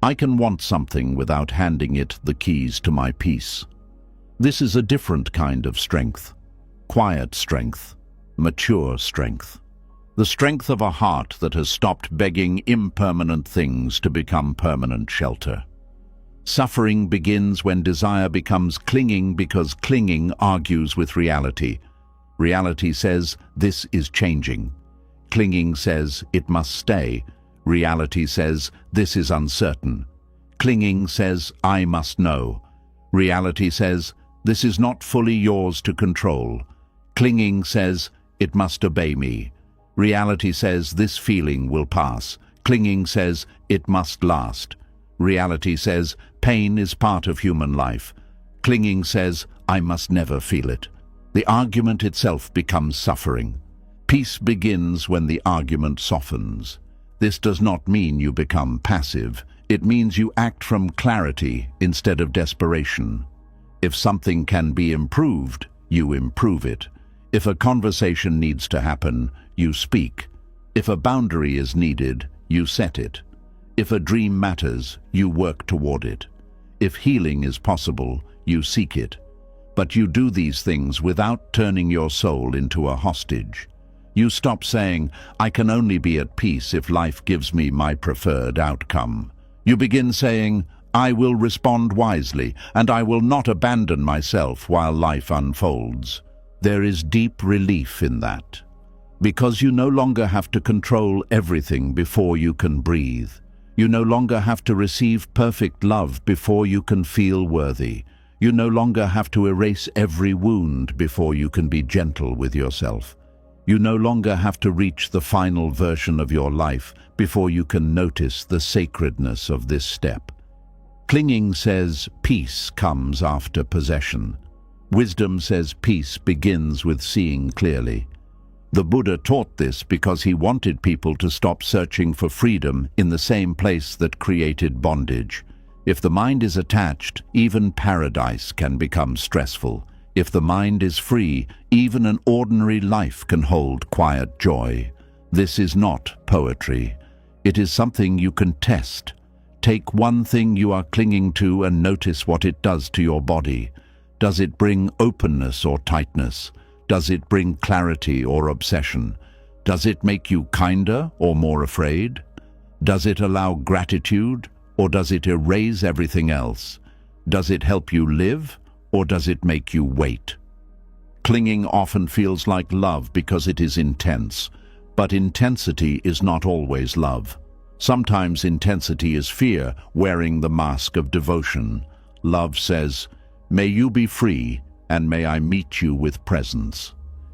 I can want something without handing it the keys to my peace. This is a different kind of strength. Quiet strength. Mature strength. The strength of a heart that has stopped begging impermanent things to become permanent shelter. Suffering begins when desire becomes clinging because clinging argues with reality. Reality says, this is changing. Clinging says, it must stay. Reality says, this is uncertain. Clinging says, I must know. Reality says, this is not fully yours to control. Clinging says, it must obey me. Reality says, this feeling will pass. Clinging says, it must last. Reality says, pain is part of human life. Clinging says, I must never feel it. The argument itself becomes suffering. Peace begins when the argument softens. This does not mean you become passive. It means you act from clarity instead of desperation. If something can be improved, you improve it. If a conversation needs to happen, you speak. If a boundary is needed, you set it. If a dream matters, you work toward it. If healing is possible, you seek it. But you do these things without turning your soul into a hostage. You stop saying, I can only be at peace if life gives me my preferred outcome. You begin saying, I will respond wisely, and I will not abandon myself while life unfolds. There is deep relief in that. Because you no longer have to control everything before you can breathe. You no longer have to receive perfect love before you can feel worthy. You no longer have to erase every wound before you can be gentle with yourself. You no longer have to reach the final version of your life before you can notice the sacredness of this step. Clinging says peace comes after possession. Wisdom says peace begins with seeing clearly. The Buddha taught this because he wanted people to stop searching for freedom in the same place that created bondage. If the mind is attached, even paradise can become stressful. If the mind is free, even an ordinary life can hold quiet joy. This is not poetry. It is something you can test. Take one thing you are clinging to and notice what it does to your body. Does it bring openness or tightness? Does it bring clarity or obsession? Does it make you kinder or more afraid? Does it allow gratitude or does it erase everything else? Does it help you live or does it make you wait? Clinging often feels like love because it is intense, but intensity is not always love. Sometimes intensity is fear wearing the mask of devotion. Love says, "May you be free, and may I meet you with presence."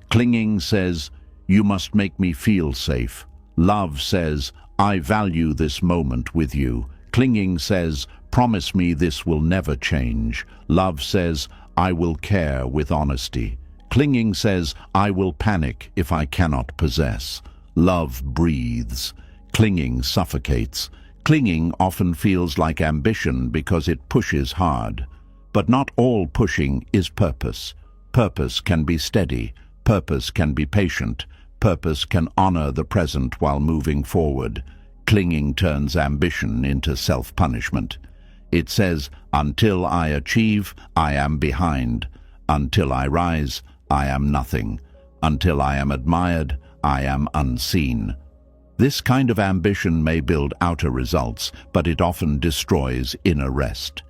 Clinging says, "You must make me feel safe." Love says, "I value this moment with you." Clinging says, "Promise me this will never change." Love says, "I will care with honesty." Clinging says, "I will panic if I cannot possess." Love breathes. Clinging suffocates. Clinging often feels like ambition because it pushes hard. But not all pushing is purpose. Purpose can be steady. Purpose can be patient. Purpose can honor the present while moving forward. Clinging turns ambition into self-punishment. It says, "Until I achieve, I am behind. Until I rise, I am nothing. Until I am admired, I am unseen." This kind of ambition may build outer results, but it often destroys inner rest.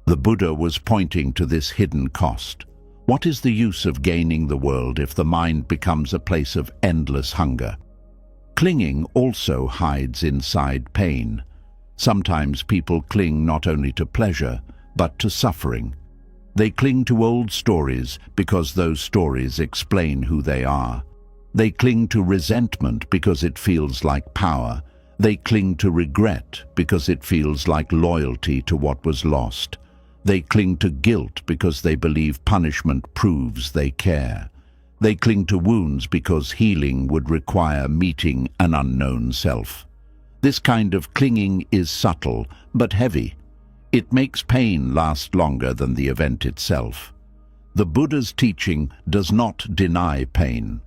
The Buddha was pointing to this hidden cost. What is the use of gaining the world if the mind becomes a place of endless hunger? Clinging also hides inside pain. Sometimes people cling not only to pleasure, but to suffering. They cling to old stories because those stories explain who they are. They cling to resentment because it feels like power. They cling to regret because it feels like loyalty to what was lost. They cling to guilt because they believe punishment proves they care. They cling to wounds because healing would require meeting an unknown self. This kind of clinging is subtle but heavy. It makes pain last longer than the event itself. The Buddha's teaching does not deny pain.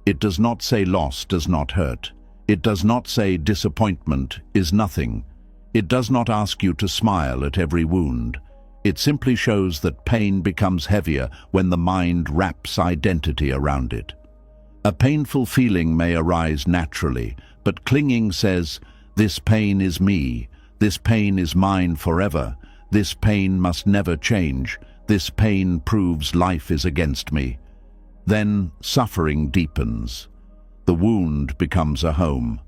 It does not say loss does not hurt. It does not say disappointment is nothing. It does not ask you to smile at every wound. It simply shows that pain becomes heavier when the mind wraps identity around it. A painful feeling may arise naturally, but clinging says, "This pain is me. This pain is mine forever. This pain must never change. This pain proves life is against me." Then suffering deepens. The wound becomes a home.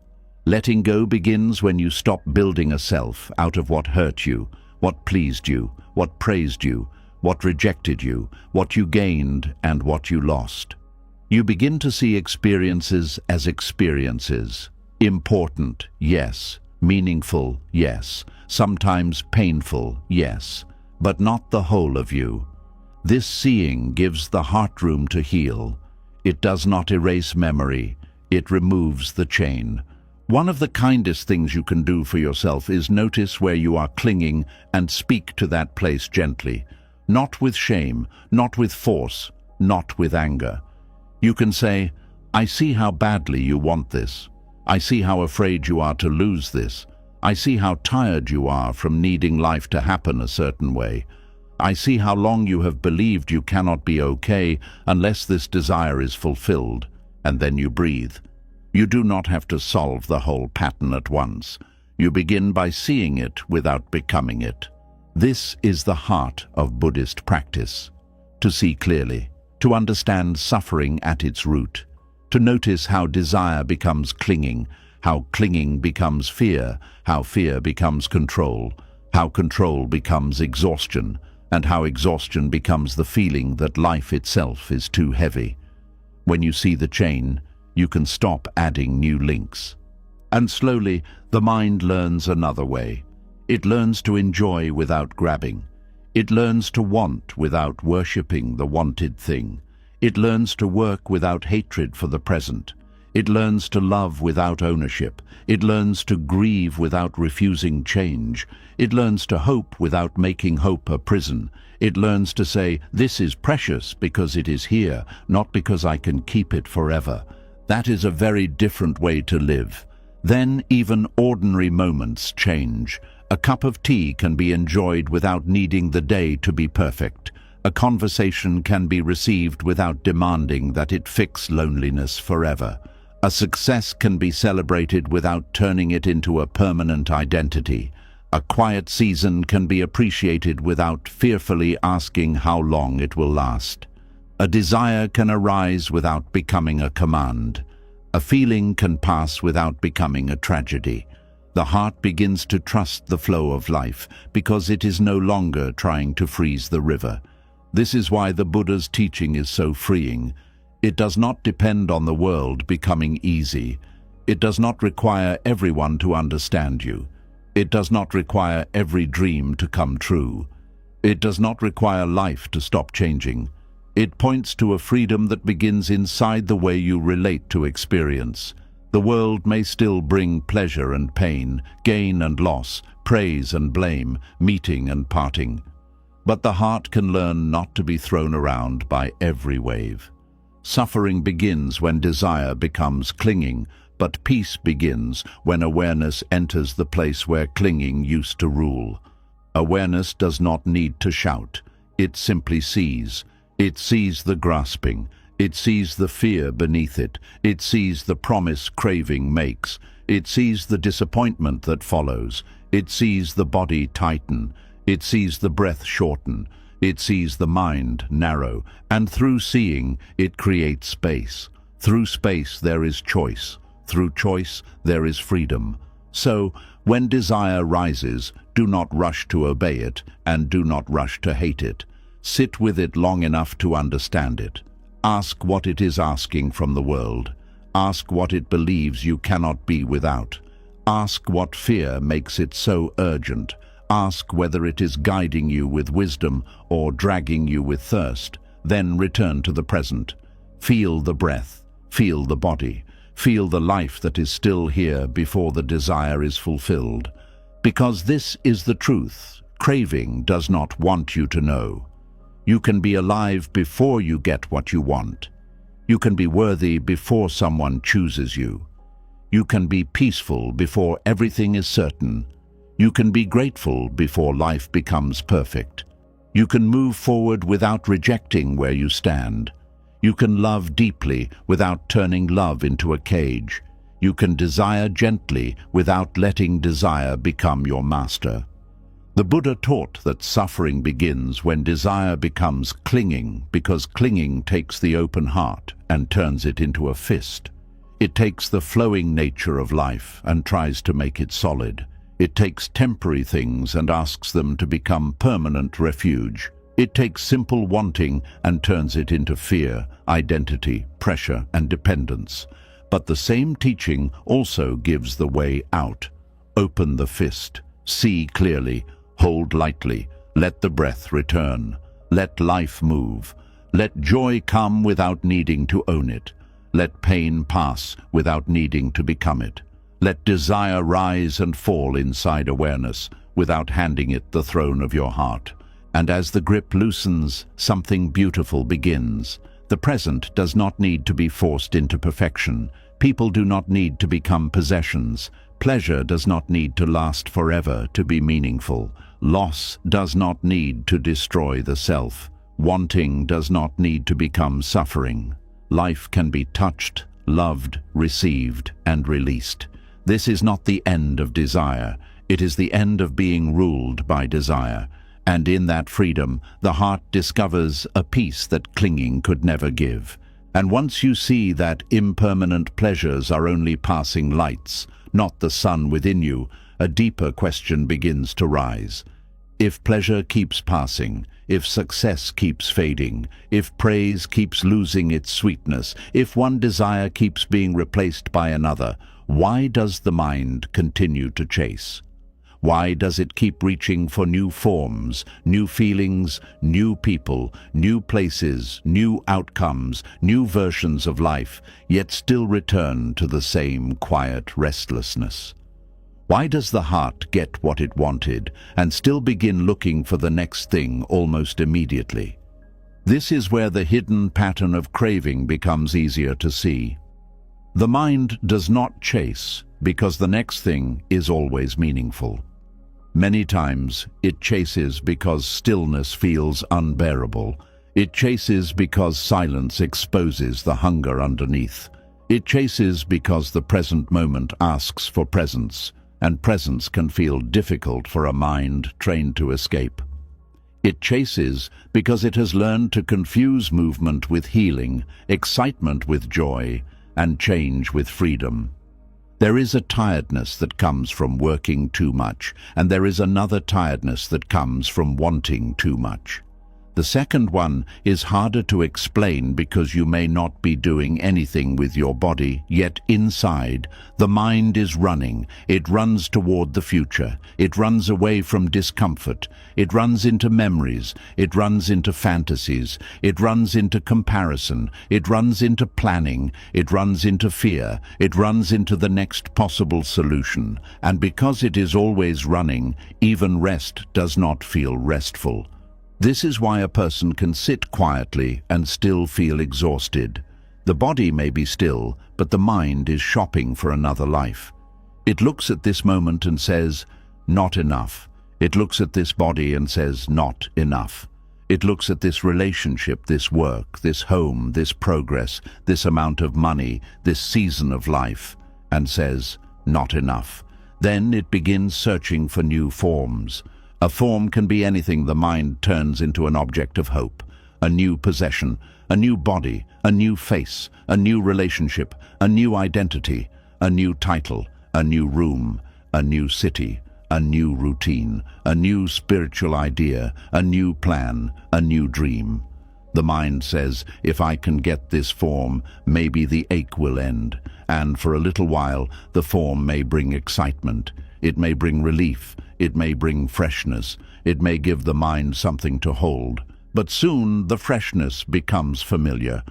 Letting go begins when you stop building a self out of what hurt you, what pleased you, what praised you, what rejected you, what you gained and what you lost. You begin to see experiences as experiences. Important, yes. Meaningful, yes. Sometimes painful, yes. But not the whole of you. This seeing gives the heart room to heal. It does not erase memory. It removes the chain. One of the kindest things you can do for yourself is notice where you are clinging and speak to that place gently. Not with shame, not with force, not with anger. You can say, "I see how badly you want this. I see how afraid you are to lose this. I see how tired you are from needing life to happen a certain way. I see how long you have believed you cannot be okay unless this desire is fulfilled." And then you breathe. You do not have to solve the whole pattern at once. You begin by seeing it without becoming it. This is the heart of Buddhist practice. To see clearly, to understand suffering at its root. to notice how desire becomes clinging, how clinging becomes fear, how fear becomes control, how control becomes exhaustion, and how exhaustion becomes the feeling that life itself is too heavy. When you see the chain, you can stop adding new links. And slowly, the mind learns another way. It learns to enjoy without grabbing. It learns to want without worshipping the wanted thing. It learns to work without hatred for the present. It learns to love without ownership. It learns to grieve without refusing change. It learns to hope without making hope a prison. It learns to say, "This is precious because it is here, not because I can keep it forever." That is a very different way to live. Then even ordinary moments change. A cup of tea can be enjoyed without needing the day to be perfect. A conversation can be received without demanding that it fix loneliness forever. A success can be celebrated without turning it into a permanent identity. A quiet season can be appreciated without fearfully asking how long it will last. A desire can arise without becoming a command. A feeling can pass without becoming a tragedy. The heart begins to trust the flow of life because it is no longer trying to freeze the river. This is why the Buddha's teaching is so freeing. It does not depend on the world becoming easy. It does not require everyone to understand you. It does not require every dream to come true. It does not require life to stop changing. It points to a freedom that begins inside the way you relate to experience. The world may still bring pleasure and pain, gain and loss, praise and blame, meeting and parting. But the heart can learn not to be thrown around by every wave. Suffering begins when desire becomes clinging, but peace begins when awareness enters the place where clinging used to rule. Awareness does not need to shout. It simply sees. It sees the grasping. It sees the fear beneath it. It sees the promise craving makes. It sees the disappointment that follows. It sees the body tighten. It sees the breath shorten. It sees the mind narrow. And through seeing, it creates space. Through space there is choice. Through choice there is freedom. So, when desire rises, do not rush to obey it, and do not rush to hate it. Sit with it long enough to understand it. Ask what it is asking from the world. Ask what it believes you cannot be without. Ask what fear makes it so urgent. Ask whether it is guiding you with wisdom or dragging you with thirst. Then return to the present. Feel the breath. Feel the body. Feel the life that is still here before the desire is fulfilled. Because this is the truth. Craving does not want you to know. You can be alive before you get what you want. You can be worthy before someone chooses you. You can be peaceful before everything is certain. You can be grateful before life becomes perfect. You can move forward without rejecting where you stand. You can love deeply without turning love into a cage. You can desire gently without letting desire become your master. The Buddha taught that suffering begins when desire becomes clinging, because clinging takes the open heart and turns it into a fist. It takes the flowing nature of life and tries to make it solid. It takes temporary things and asks them to become permanent refuge. It takes simple wanting and turns it into fear, identity, pressure, and dependence. But the same teaching also gives the way out. Open the fist. See clearly. Hold lightly. Let the breath return. Let life move. Let joy come without needing to own it. Let pain pass without needing to become it. Let desire rise and fall inside awareness without handing it the throne of your heart. And as the grip loosens, something beautiful begins. The present does not need to be forced into perfection. People do not need to become possessions. Pleasure does not need to last forever to be meaningful. Loss does not need to destroy the self. Wanting does not need to become suffering. Life can be touched, loved, received, and released. This is not the end of desire. It is the end of being ruled by desire. And in that freedom, the heart discovers a peace that clinging could never give. And once you see that impermanent pleasures are only passing lights, not the sun within you, a deeper question begins to rise. If pleasure keeps passing, if success keeps fading, if praise keeps losing its sweetness, if one desire keeps being replaced by another, why does the mind continue to chase? Why does it keep reaching for new forms, new feelings, new people, new places, new outcomes, new versions of life, yet still return to the same quiet restlessness? Why does the heart get what it wanted and still begin looking for the next thing almost immediately? This is where the hidden pattern of craving becomes easier to see. The mind does not chase because the next thing is always meaningful. Many times it chases because stillness feels unbearable. It chases because silence exposes the hunger underneath. It chases because the present moment asks for presence, and presence can feel difficult for a mind trained to escape. It chases because it has learned to confuse movement with healing, excitement with joy, and change with freedom. There is a tiredness that comes from working too much, and there is another tiredness that comes from wanting too much. The second one is harder to explain because you may not be doing anything with your body, yet inside, the mind is running. It runs toward the future. It runs away from discomfort. It runs into memories. It runs into fantasies. It runs into comparison. It runs into planning. It runs into fear. It runs into the next possible solution. And because it is always running, even rest does not feel restful. This is why a person can sit quietly and still feel exhausted. The body may be still, but the mind is shopping for another life. It looks at this moment and says, not enough. It looks at this body and says, not enough. It looks at this relationship, this work, this home, this progress, this amount of money, this season of life, and says, not enough. Then it begins searching for new forms. A form can be anything the mind turns into an object of hope, a new possession, a new body, a new face, a new relationship, a new identity, a new title, a new room, a new city, a new routine, a new spiritual idea, a new plan, a new dream. The mind says, if I can get this form, maybe the ache will end, and for a little while the form may bring excitement, it may bring relief, it may bring freshness, it may give the mind something to hold. But soon the freshness becomes familiar.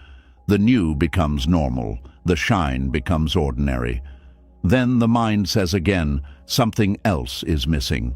The new becomes normal. The shine becomes ordinary. Then the mind says again, something else is missing.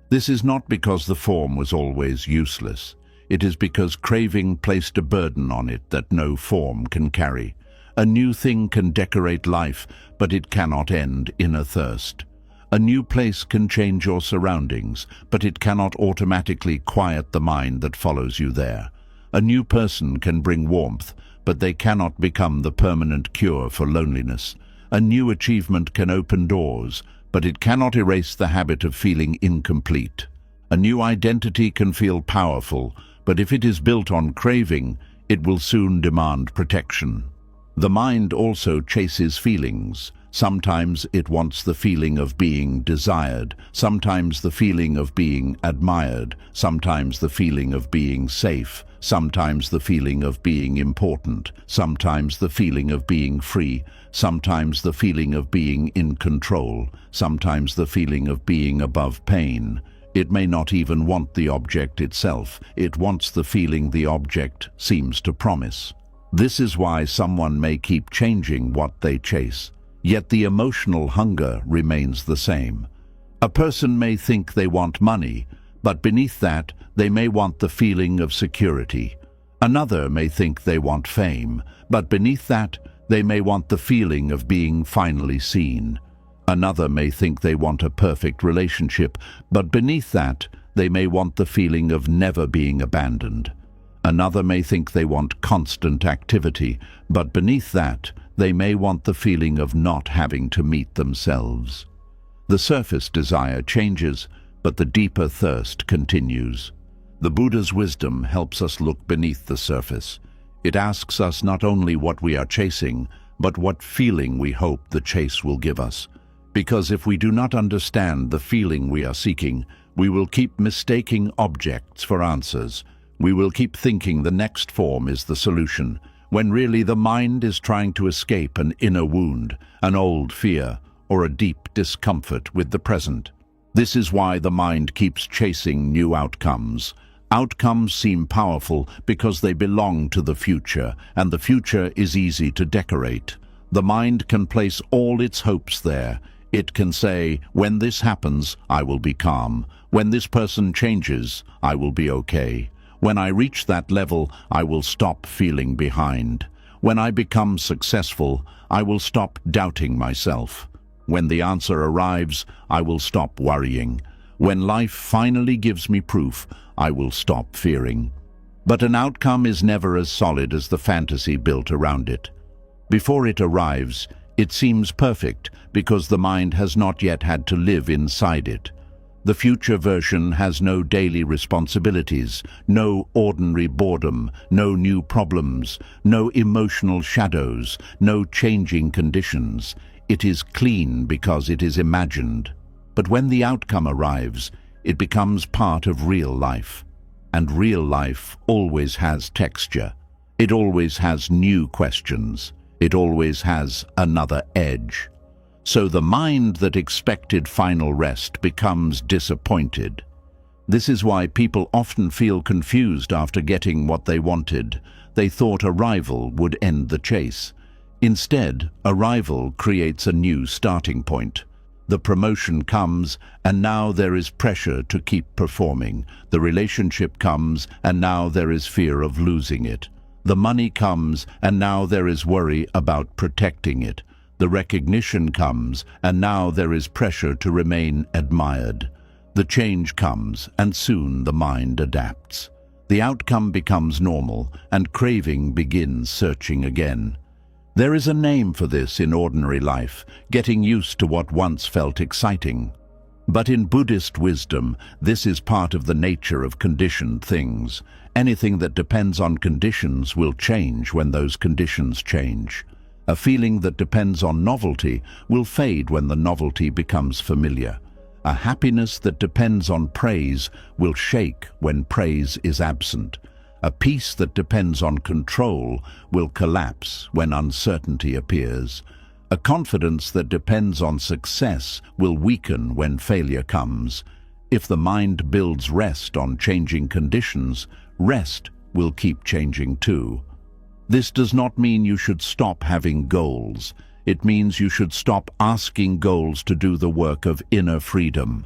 This is not because the form was always useless. It is because craving placed a burden on it that no form can carry. A new thing can decorate life, but it cannot end inner thirst. A new place can change your surroundings, but it cannot automatically quiet the mind that follows you there. A new person can bring warmth, but they cannot become the permanent cure for loneliness. A new achievement can open doors, but it cannot erase the habit of feeling incomplete. A new identity can feel powerful, but if it is built on craving, it will soon demand protection. The mind also chases feelings. Sometimes it wants the feeling of being desired, sometimes the feeling of being admired, sometimes the feeling of being safe, sometimes the feeling of being important, sometimes the feeling of being free, sometimes the feeling of being in control, sometimes the feeling of being above pain. It may not even want the object itself, it wants the feeling the object seems to promise. This is why someone may keep changing what they chase. Yet the emotional hunger remains the same. A person may think they want money, but beneath that, they may want the feeling of security. Another may think they want fame, but beneath that, they may want the feeling of being finally seen. Another may think they want a perfect relationship, but beneath that, they may want the feeling of never being abandoned. Another may think they want constant activity, but beneath that, they may want the feeling of not having to meet themselves. The surface desire changes, but the deeper thirst continues. The Buddha's wisdom helps us look beneath the surface. It asks us not only what we are chasing, but what feeling we hope the chase will give us. Because if we do not understand the feeling we are seeking, we will keep mistaking objects for answers. We will keep thinking the next form is the solution, when really the mind is trying to escape an inner wound, an old fear, or a deep discomfort with the present. This is why the mind keeps chasing new outcomes. Outcomes seem powerful because they belong to the future, and the future is easy to decorate. The mind can place all its hopes there. It can say, when this happens, I will be calm. When this person changes, I will be okay. When I reach that level, I will stop feeling behind. When I become successful, I will stop doubting myself. When the answer arrives, I will stop worrying. When life finally gives me proof, I will stop fearing. But an outcome is never as solid as the fantasy built around it. Before it arrives, it seems perfect because the mind has not yet had to live inside it. The future version has no daily responsibilities, no ordinary boredom, no new problems, no emotional shadows, no changing conditions. It is clean because it is imagined. But when the outcome arrives, it becomes part of real life. And real life always has texture. It always has new questions. It always has another edge. So the mind that expected final rest becomes disappointed. This is why people often feel confused after getting what they wanted. They thought arrival would end the chase. Instead, arrival creates a new starting point. The promotion comes, and now there is pressure to keep performing. The relationship comes, and now there is fear of losing it. The money comes, and now there is worry about protecting it. The recognition comes, and now there is pressure to remain admired. The change comes, and soon the mind adapts. The outcome becomes normal, and craving begins searching again. There is a name for this in ordinary life, getting used to what once felt exciting. But in Buddhist wisdom, this is part of the nature of conditioned things. Anything that depends on conditions will change when those conditions change. A feeling that depends on novelty will fade when the novelty becomes familiar. A happiness that depends on praise will shake when praise is absent. A peace that depends on control will collapse when uncertainty appears. A confidence that depends on success will weaken when failure comes. If the mind builds rest on changing conditions, rest will keep changing too. This does not mean you should stop having goals. It means you should stop asking goals to do the work of inner freedom.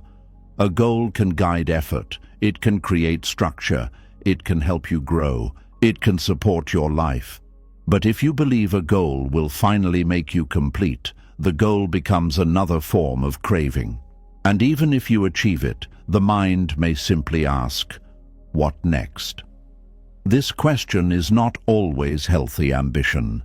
A goal can guide effort. It can create structure. It can help you grow. It can support your life. But if you believe a goal will finally make you complete, the goal becomes another form of craving. And even if you achieve it, the mind may simply ask, what next? This question is not always healthy ambition.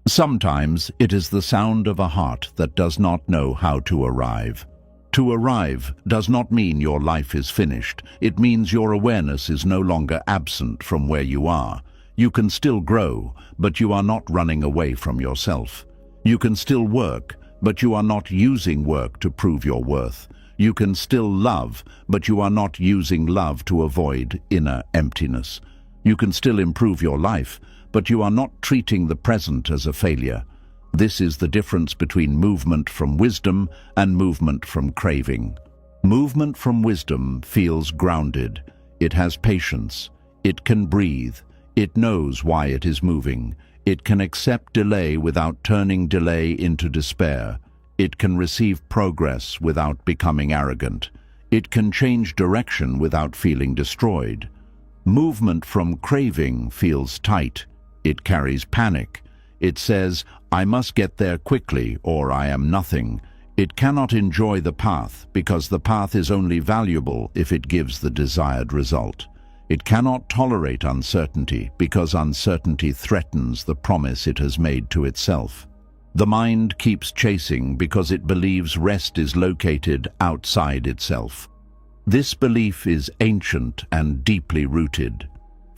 Sometimes it is the sound of a heart that does not know how to arrive. To arrive does not mean your life is finished. It means your awareness is no longer absent from where you are. You can still grow, but you are not running away from yourself. You can still work, but you are not using work to prove your worth. You can still love, but you are not using love to avoid inner emptiness. You can still improve your life, but you are not treating the present as a failure. This is the difference between movement from wisdom and movement from craving. Movement from wisdom feels grounded. It has patience. It can breathe. It knows why it is moving. It can accept delay without turning delay into despair. It can receive progress without becoming arrogant. It can change direction without feeling destroyed. Movement from craving feels tight. It carries panic. It says, I must get there quickly or I am nothing. It cannot enjoy the path because the path is only valuable if it gives the desired result. It cannot tolerate uncertainty because uncertainty threatens the promise it has made to itself. The mind keeps chasing because it believes rest is located outside itself. This belief is ancient and deeply rooted.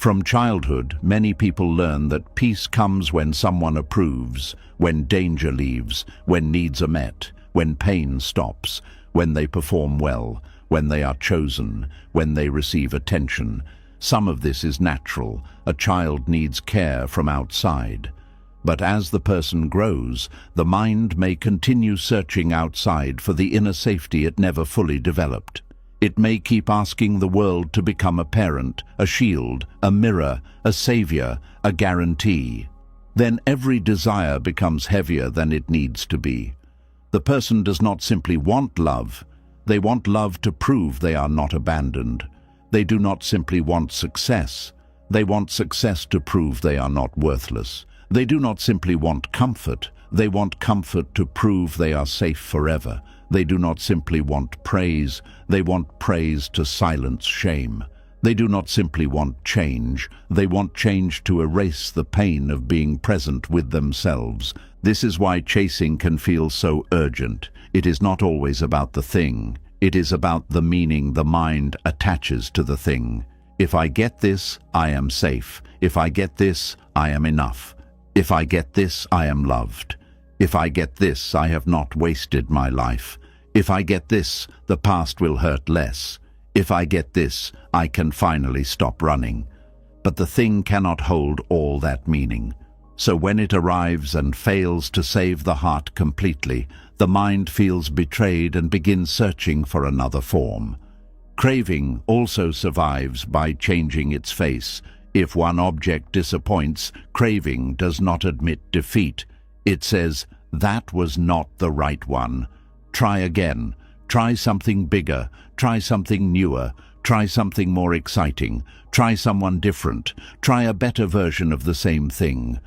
From childhood, many people learn that peace comes when someone approves, when danger leaves, when needs are met, when pain stops, when they perform well, when they are chosen, when they receive attention. Some of this is natural. A child needs care from outside. But as the person grows, the mind may continue searching outside for the inner safety it never fully developed. It may keep asking the world to become a parent, a shield, a mirror, a savior, a guarantee. Then every desire becomes heavier than it needs to be. The person does not simply want love. They want love to prove they are not abandoned. They do not simply want success. They want success to prove they are not worthless. They do not simply want comfort. They want comfort to prove they are safe forever. They do not simply want praise. They want praise to silence shame. They do not simply want change. They want change to erase the pain of being present with themselves. This is why chasing can feel so urgent. It is not always about the thing. It is about the meaning the mind attaches to the thing. If I get this, I am safe. If I get this, I am enough. If I get this, I am loved. If I get this, I have not wasted my life. If I get this, the past will hurt less. If I get this, I can finally stop running. But the thing cannot hold all that meaning. So when it arrives and fails to save the heart completely, the mind feels betrayed and begins searching for another form. Craving also survives by changing its face. If one object disappoints, craving does not admit defeat. It says, "That was not the right one. Try again. Try something bigger. Try something newer. Try something more exciting. Try someone different. Try a better version of the same thing."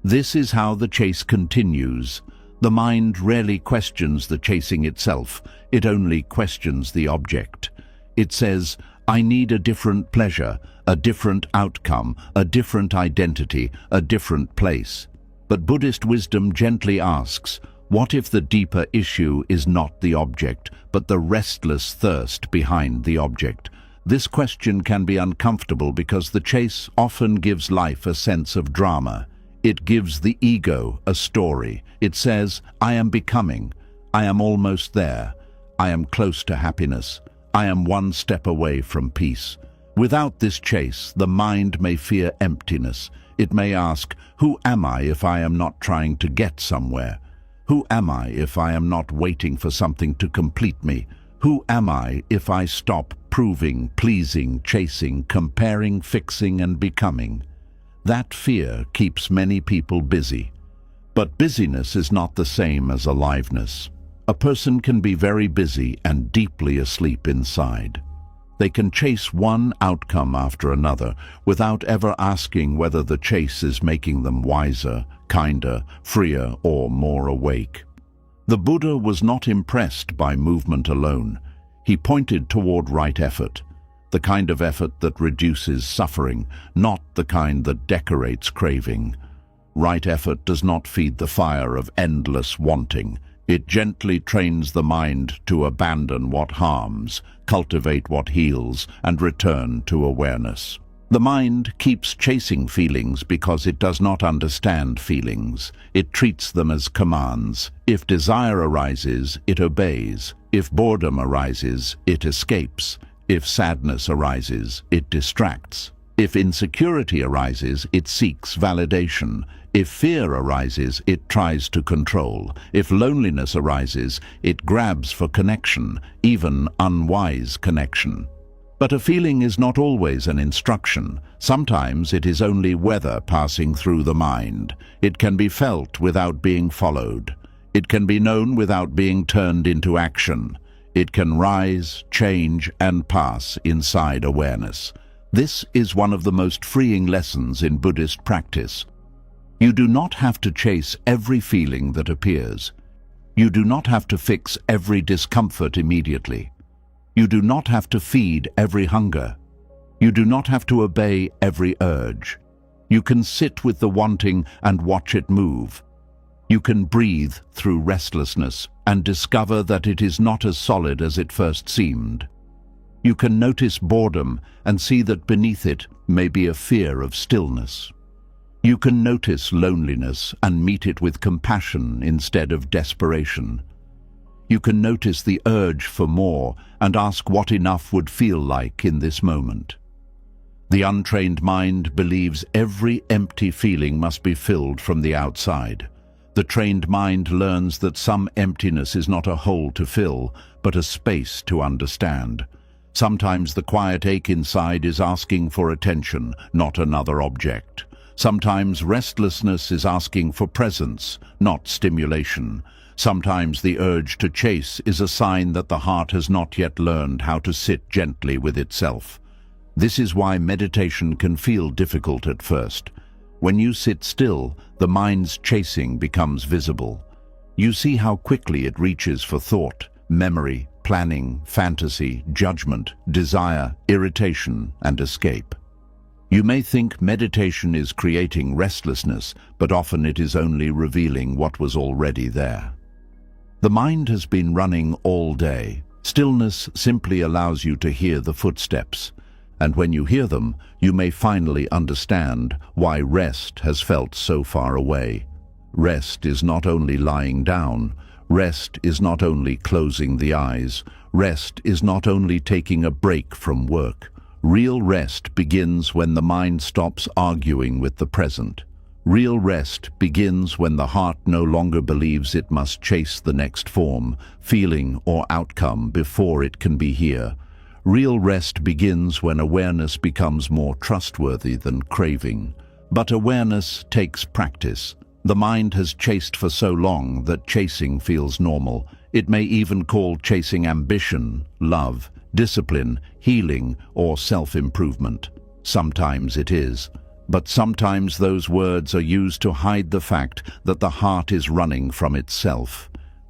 This is how the chase continues. The mind rarely questions the chasing itself. It only questions the object. It says, "I need a different pleasure, a different outcome, a different identity, a different place." But Buddhist wisdom gently asks, what if the deeper issue is not the object, but the restless thirst behind the object? This question can be uncomfortable because the chase often gives life a sense of drama. It gives the ego a story. It says, "I am becoming. I am almost there. I am close to happiness. I am one step away from peace." Without this chase, the mind may fear emptiness. It may ask, who am I if I am not trying to get somewhere? Who am I if I am not waiting for something to complete me? Who am I if I stop proving, pleasing, chasing, comparing, fixing, and becoming? That fear keeps many people busy. But busyness is not the same as aliveness. A person can be very busy and deeply asleep inside. They can chase one outcome after another without ever asking whether the chase is making them wiser, kinder, freer, or more awake. The Buddha was not impressed by movement alone. He pointed toward right effort, the kind of effort that reduces suffering, not the kind that decorates craving. Right effort does not feed the fire of endless wanting. It gently trains the mind to abandon what harms, cultivate what heals, and return to awareness. The mind keeps chasing feelings because it does not understand feelings. It treats them as commands. If desire arises, it obeys. If boredom arises, it escapes. If sadness arises, it distracts. If insecurity arises, it seeks validation. If fear arises, it tries to control. If loneliness arises, it grabs for connection, even unwise connection. But a feeling is not always an instruction. Sometimes it is only weather passing through the mind. It can be felt without being followed. It can be known without being turned into action. It can rise, change, and pass inside awareness. This is one of the most freeing lessons in Buddhist practice. You do not have to chase every feeling that appears. You do not have to fix every discomfort immediately. You do not have to feed every hunger. You do not have to obey every urge. You can sit with the wanting and watch it move. You can breathe through restlessness and discover that it is not as solid as it first seemed. You can notice boredom and see that beneath it may be a fear of stillness. You can notice loneliness and meet it with compassion instead of desperation. You can notice the urge for more and ask what enough would feel like in this moment. The untrained mind believes every empty feeling must be filled from the outside. The trained mind learns that some emptiness is not a hole to fill, but a space to understand. Sometimes the quiet ache inside is asking for attention, not another object. Sometimes restlessness is asking for presence, not stimulation. Sometimes the urge to chase is a sign that the heart has not yet learned how to sit gently with itself. This is why meditation can feel difficult at first. When you sit still, the mind's chasing becomes visible. You see how quickly it reaches for thought, memory, planning, fantasy, judgment, desire, irritation, and escape. You may think meditation is creating restlessness, but often it is only revealing what was already there. The mind has been running all day. Stillness simply allows you to hear the footsteps. And when you hear them, you may finally understand why rest has felt so far away. Rest is not only lying down. Rest is not only closing the eyes. Rest is not only taking a break from work. Real rest begins when the mind stops arguing with the present. Real rest begins when the heart no longer believes it must chase the next form, feeling, or outcome before it can be here. Real rest begins when awareness becomes more trustworthy than craving. But awareness takes practice. The mind has chased for so long that chasing feels normal. It may even call chasing ambition, love, discipline, healing, or self-improvement. Sometimes it is. But sometimes those words are used to hide the fact that the heart is running from itself.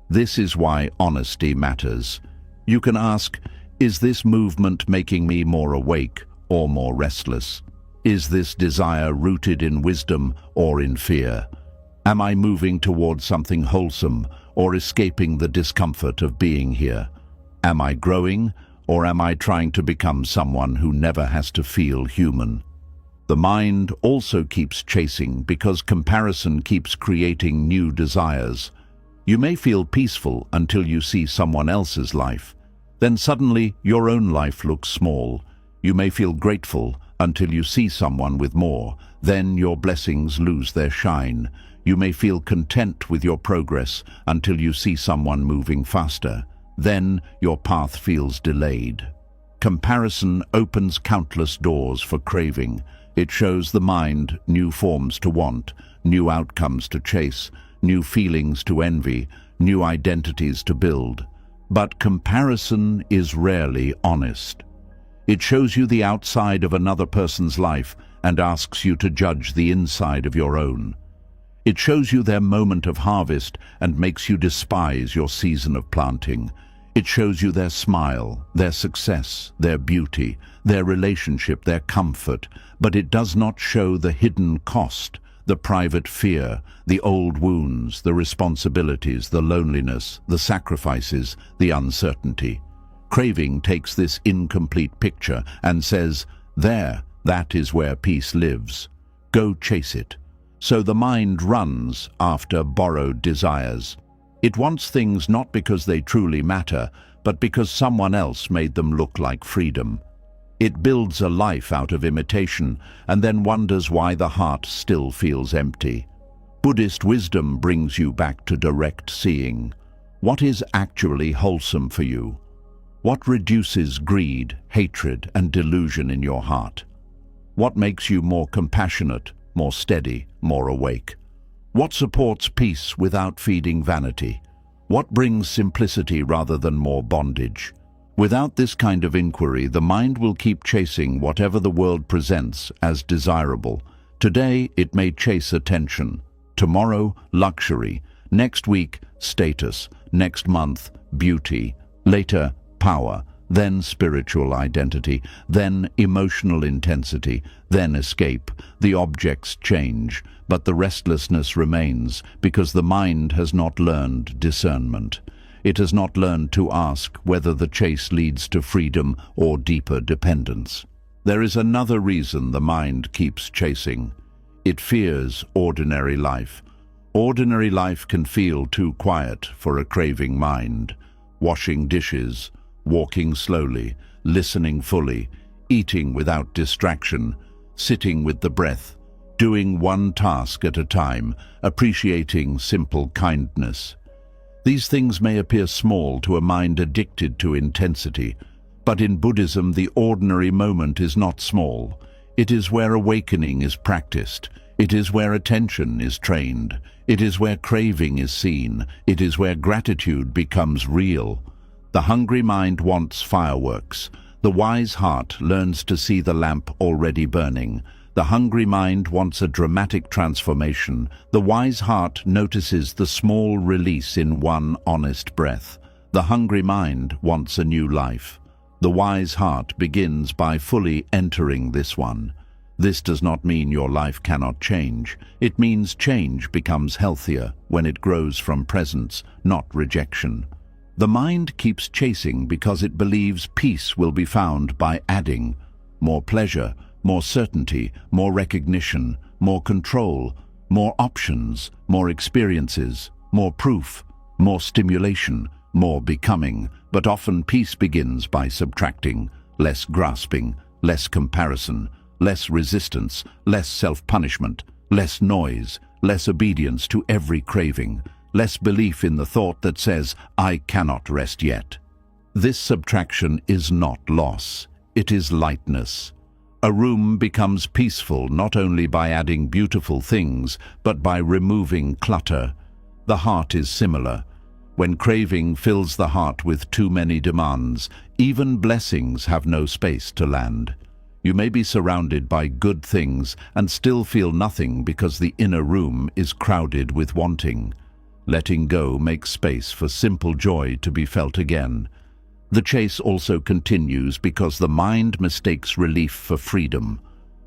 This is why honesty matters. You can ask, is this movement making me more awake or more restless? Is this desire rooted in wisdom or in fear? Am I moving towards something wholesome or escaping the discomfort of being here? Am I growing or am I trying to become someone who never has to feel human? The mind also keeps chasing because comparison keeps creating new desires. You may feel peaceful until you see someone else's life. Then suddenly your own life looks small. You may feel grateful until you see someone with more. Then your blessings lose their shine. You may feel content with your progress until you see someone moving faster. Then your path feels delayed. Comparison opens countless doors for craving. It shows the mind new forms to want, new outcomes to chase, new feelings to envy, new identities to build. But comparison is rarely honest. It shows you the outside of another person's life and asks you to judge the inside of your own. It shows you their moment of harvest and makes you despise your season of planting. It shows you their smile, their success, their beauty, their relationship, their comfort, but it does not show the hidden cost, the private fear, the old wounds, the responsibilities, the loneliness, the sacrifices, the uncertainty. Craving takes this incomplete picture and says, "There, that is where peace lives. Go chase it." So the mind runs after borrowed desires. It wants things not because they truly matter, but because someone else made them look like freedom. It builds a life out of imitation and then wonders why the heart still feels empty. Buddhist wisdom brings you back to direct seeing. What is actually wholesome for you? What reduces greed, hatred, and delusion in your heart? What makes you more compassionate, more steady, more awake? What supports peace without feeding vanity? What brings simplicity rather than more bondage? Without this kind of inquiry, the mind will keep chasing whatever the world presents as desirable. Today, it may chase attention. Tomorrow, luxury. Next week, status. Next month, beauty. Later, power. Then spiritual identity. Then emotional intensity. Then escape. The objects change, but the restlessness remains because the mind has not learned discernment. It has not learned to ask whether the chase leads to freedom or deeper dependence. There is another reason the mind keeps chasing. It fears ordinary life. Ordinary life can feel too quiet for a craving mind. Washing dishes, walking slowly, listening fully, eating without distraction, sitting with the breath, doing one task at a time, appreciating simple kindness. These things may appear small to a mind addicted to intensity, but in Buddhism the ordinary moment is not small. It is where awakening is practiced. It is where attention is trained. It is where craving is seen. It is where gratitude becomes real. The hungry mind wants fireworks. The wise heart learns to see the lamp already burning. The hungry mind wants a dramatic transformation. The wise heart notices the small release in one honest breath. The hungry mind wants a new life. The wise heart begins by fully entering this one. This does not mean your life cannot change. It means change becomes healthier when it grows from presence, not rejection. The mind keeps chasing because it believes peace will be found by adding more pleasure, more certainty, more recognition, more control, more options, more experiences, more proof, more stimulation, more becoming. But often peace begins by subtracting, less grasping, less comparison, less resistance, less self-punishment, less noise, less obedience to every craving, less belief in the thought that says, "I cannot rest yet." This subtraction is not loss, it is lightness. A room becomes peaceful not only by adding beautiful things, but by removing clutter. The heart is similar. When craving fills the heart with too many demands, even blessings have no space to land. You may be surrounded by good things and still feel nothing because the inner room is crowded with wanting. Letting go makes space for simple joy to be felt again. The chase also continues because the mind mistakes relief for freedom.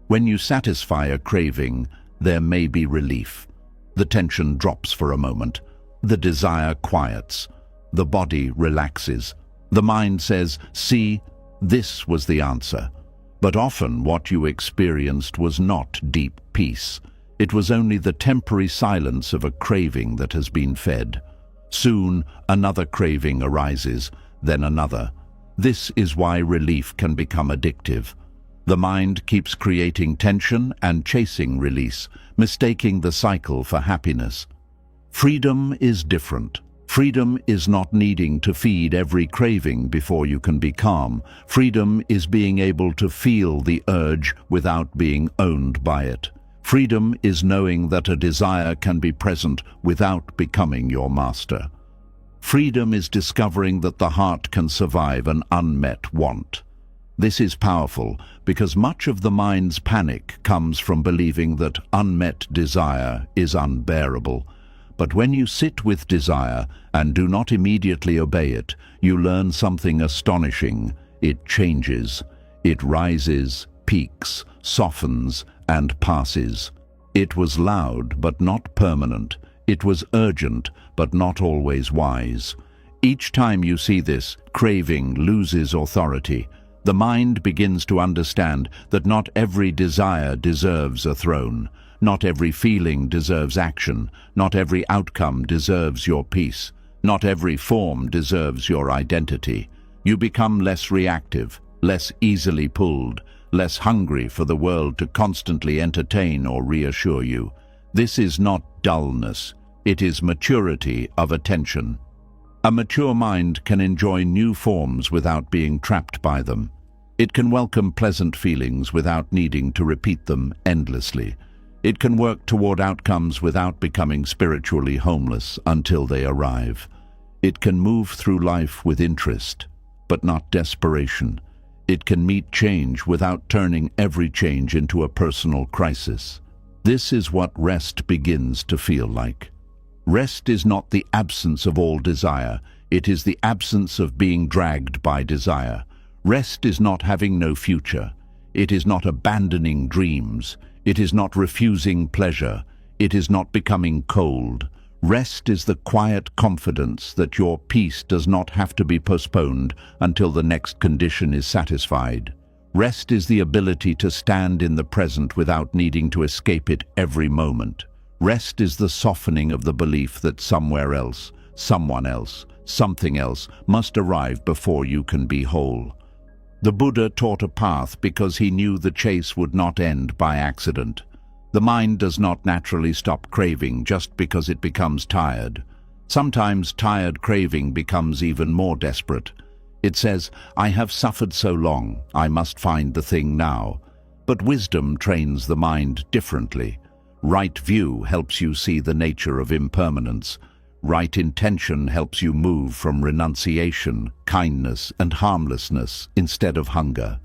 When you satisfy a craving, there may be relief. The tension drops for a moment. The desire quiets. The body relaxes. The mind says, "See, this was the answer." But often what you experienced was not deep peace. It was only the temporary silence of a craving that has been fed. Soon another craving arises, then another. This is why relief can become addictive. The mind keeps creating tension and chasing release, mistaking the cycle for happiness. Freedom is different. Freedom is not needing to feed every craving before you can be calm. Freedom is being able to feel the urge without being owned by it. Freedom is knowing that a desire can be present without becoming your master. Freedom is discovering that the heart can survive an unmet want. This is powerful because much of the mind's panic comes from believing that unmet desire is unbearable. But when you sit with desire and do not immediately obey it, you learn something astonishing. It changes. It rises, peaks, softens, and passes. It was loud but not permanent. It was urgent but not always wise. Each time you see this, craving loses authority. The mind begins to understand that not every desire deserves a throne. Not every feeling deserves action. Not every outcome deserves your peace. Not every form deserves your identity. You become less reactive, less easily pulled, less hungry for the world to constantly entertain or reassure you. This is not dullness. It is maturity of attention. A mature mind can enjoy new forms without being trapped by them. It can welcome pleasant feelings without needing to repeat them endlessly. It can work toward outcomes without becoming spiritually homeless until they arrive. It can move through life with interest, but not desperation. It can meet change without turning every change into a personal crisis. This is what rest begins to feel like. Rest is not the absence of all desire. It is the absence of being dragged by desire. Rest is not having no future. It is not abandoning dreams. It is not refusing pleasure. It is not becoming cold. Rest is the quiet confidence that your peace does not have to be postponed until the next condition is satisfied. Rest is the ability to stand in the present without needing to escape it every moment. Rest is the softening of the belief that somewhere else, someone else, something else must arrive before you can be whole. The Buddha taught a path because he knew the chase would not end by accident. The mind does not naturally stop craving just because it becomes tired. Sometimes tired craving becomes even more desperate. It says, "I have suffered so long, I must find the thing now." But wisdom trains the mind differently. Right view helps you see the nature of impermanence. Right intention helps you move from renunciation, kindness, and harmlessness instead of hunger.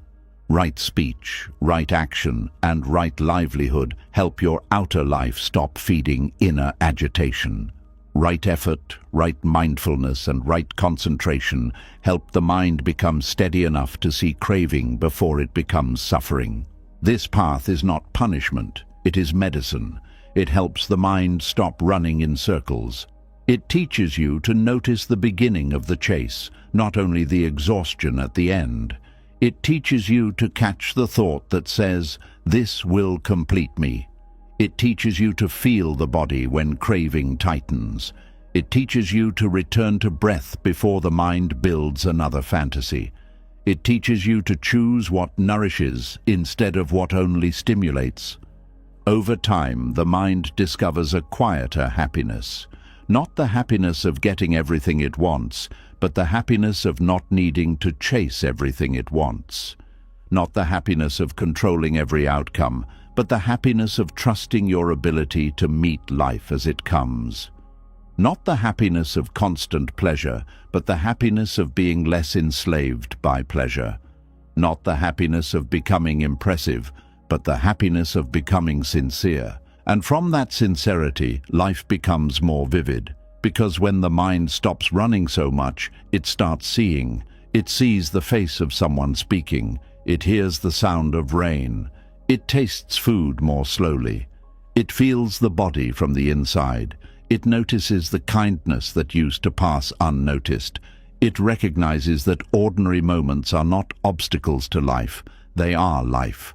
Right speech, right action, and right livelihood help your outer life stop feeding inner agitation. Right effort, right mindfulness, and right concentration help the mind become steady enough to see craving before it becomes suffering. This path is not punishment, it is medicine. It helps the mind stop running in circles. It teaches you to notice the beginning of the chase, not only the exhaustion at the end. It teaches you to catch the thought that says, "This will complete me." It teaches you to feel the body when craving tightens. It teaches you to return to breath before the mind builds another fantasy. It teaches you to choose what nourishes instead of what only stimulates. Over time, the mind discovers a quieter happiness. Not the happiness of getting everything it wants, but the happiness of not needing to chase everything it wants. Not the happiness of controlling every outcome, but the happiness of trusting your ability to meet life as it comes. Not the happiness of constant pleasure, but the happiness of being less enslaved by pleasure. Not the happiness of becoming impressive, but the happiness of becoming sincere. And from that sincerity, life becomes more vivid. Because when the mind stops running so much, it starts seeing. It sees the face of someone speaking. It hears the sound of rain. It tastes food more slowly. It feels the body from the inside. It notices the kindness that used to pass unnoticed. It recognizes that ordinary moments are not obstacles to life. They are life.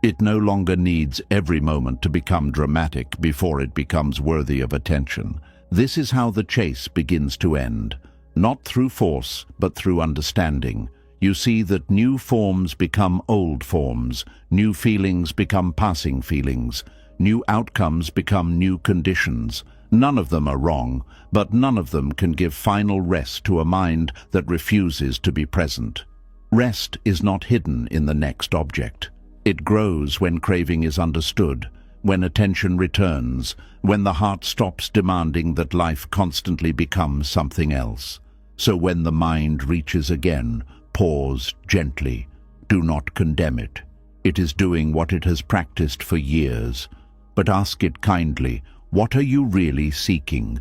It no longer needs every moment to become dramatic before it becomes worthy of attention. This is how the chase begins to end. Not through force, but through understanding. You see that new forms become old forms. New feelings become passing feelings. New outcomes become new conditions. None of them are wrong, but none of them can give final rest to a mind that refuses to be present. Rest is not hidden in the next object. It grows when craving is understood, when attention returns, when the heart stops demanding that life constantly becomes something else. So when the mind reaches again, pause gently. Do not condemn it. It is doing what it has practiced for years. But ask it kindly, what are you really seeking?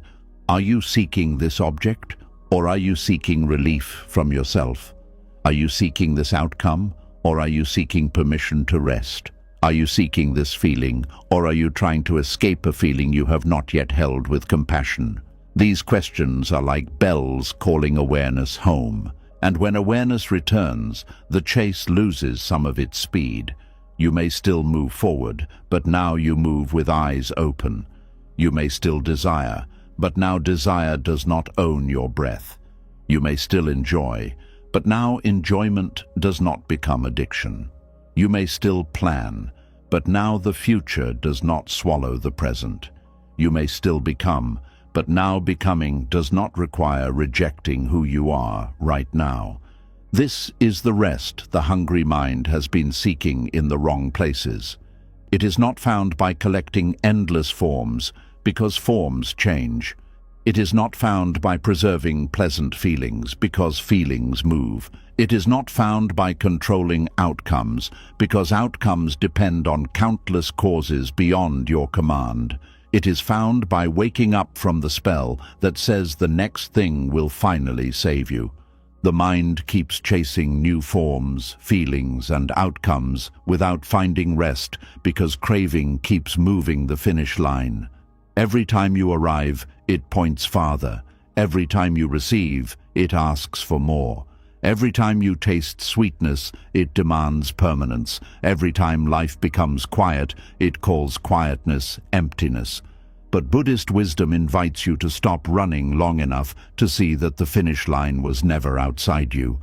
Are you seeking this object, or are you seeking relief from yourself? Are you seeking this outcome, or are you seeking permission to rest? Are you seeking this feeling, or are you trying to escape a feeling you have not yet held with compassion? These questions are like bells calling awareness home. And when awareness returns, the chase loses some of its speed. You may still move forward, but now you move with eyes open. You may still desire, but now desire does not own your breath. You may still enjoy, but now enjoyment does not become addiction. You may still plan, but now the future does not swallow the present. You may still become, but now becoming does not require rejecting who you are right now. This is the rest the hungry mind has been seeking in the wrong places. It is not found by collecting endless forms, because forms change. It is not found by preserving pleasant feelings, because feelings move. It is not found by controlling outcomes, because outcomes depend on countless causes beyond your command. It is found by waking up from the spell that says the next thing will finally save you. The mind keeps chasing new forms, feelings, and outcomes without finding rest because craving keeps moving the finish line. Every time you arrive, it points farther. Every time you receive, it asks for more. Every time you taste sweetness, it demands permanence. Every time life becomes quiet, it calls quietness emptiness. But Buddhist wisdom invites you to stop running long enough to see that the finish line was never outside you.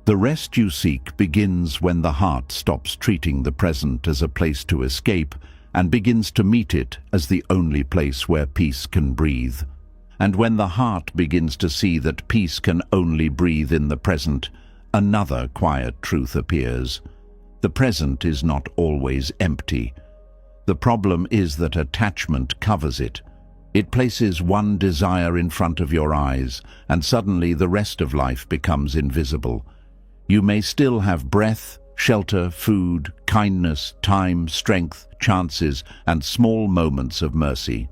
The rest you seek begins when the heart stops treating the present as a place to escape and begins to meet it as the only place where peace can breathe. And when the heart begins to see that peace can only breathe in the present, another quiet truth appears. The present is not always empty. The problem is that attachment covers it. It places one desire in front of your eyes, and suddenly the rest of life becomes invisible. You may still have breath, shelter, food, kindness, time, strength, chances, and small moments of mercy.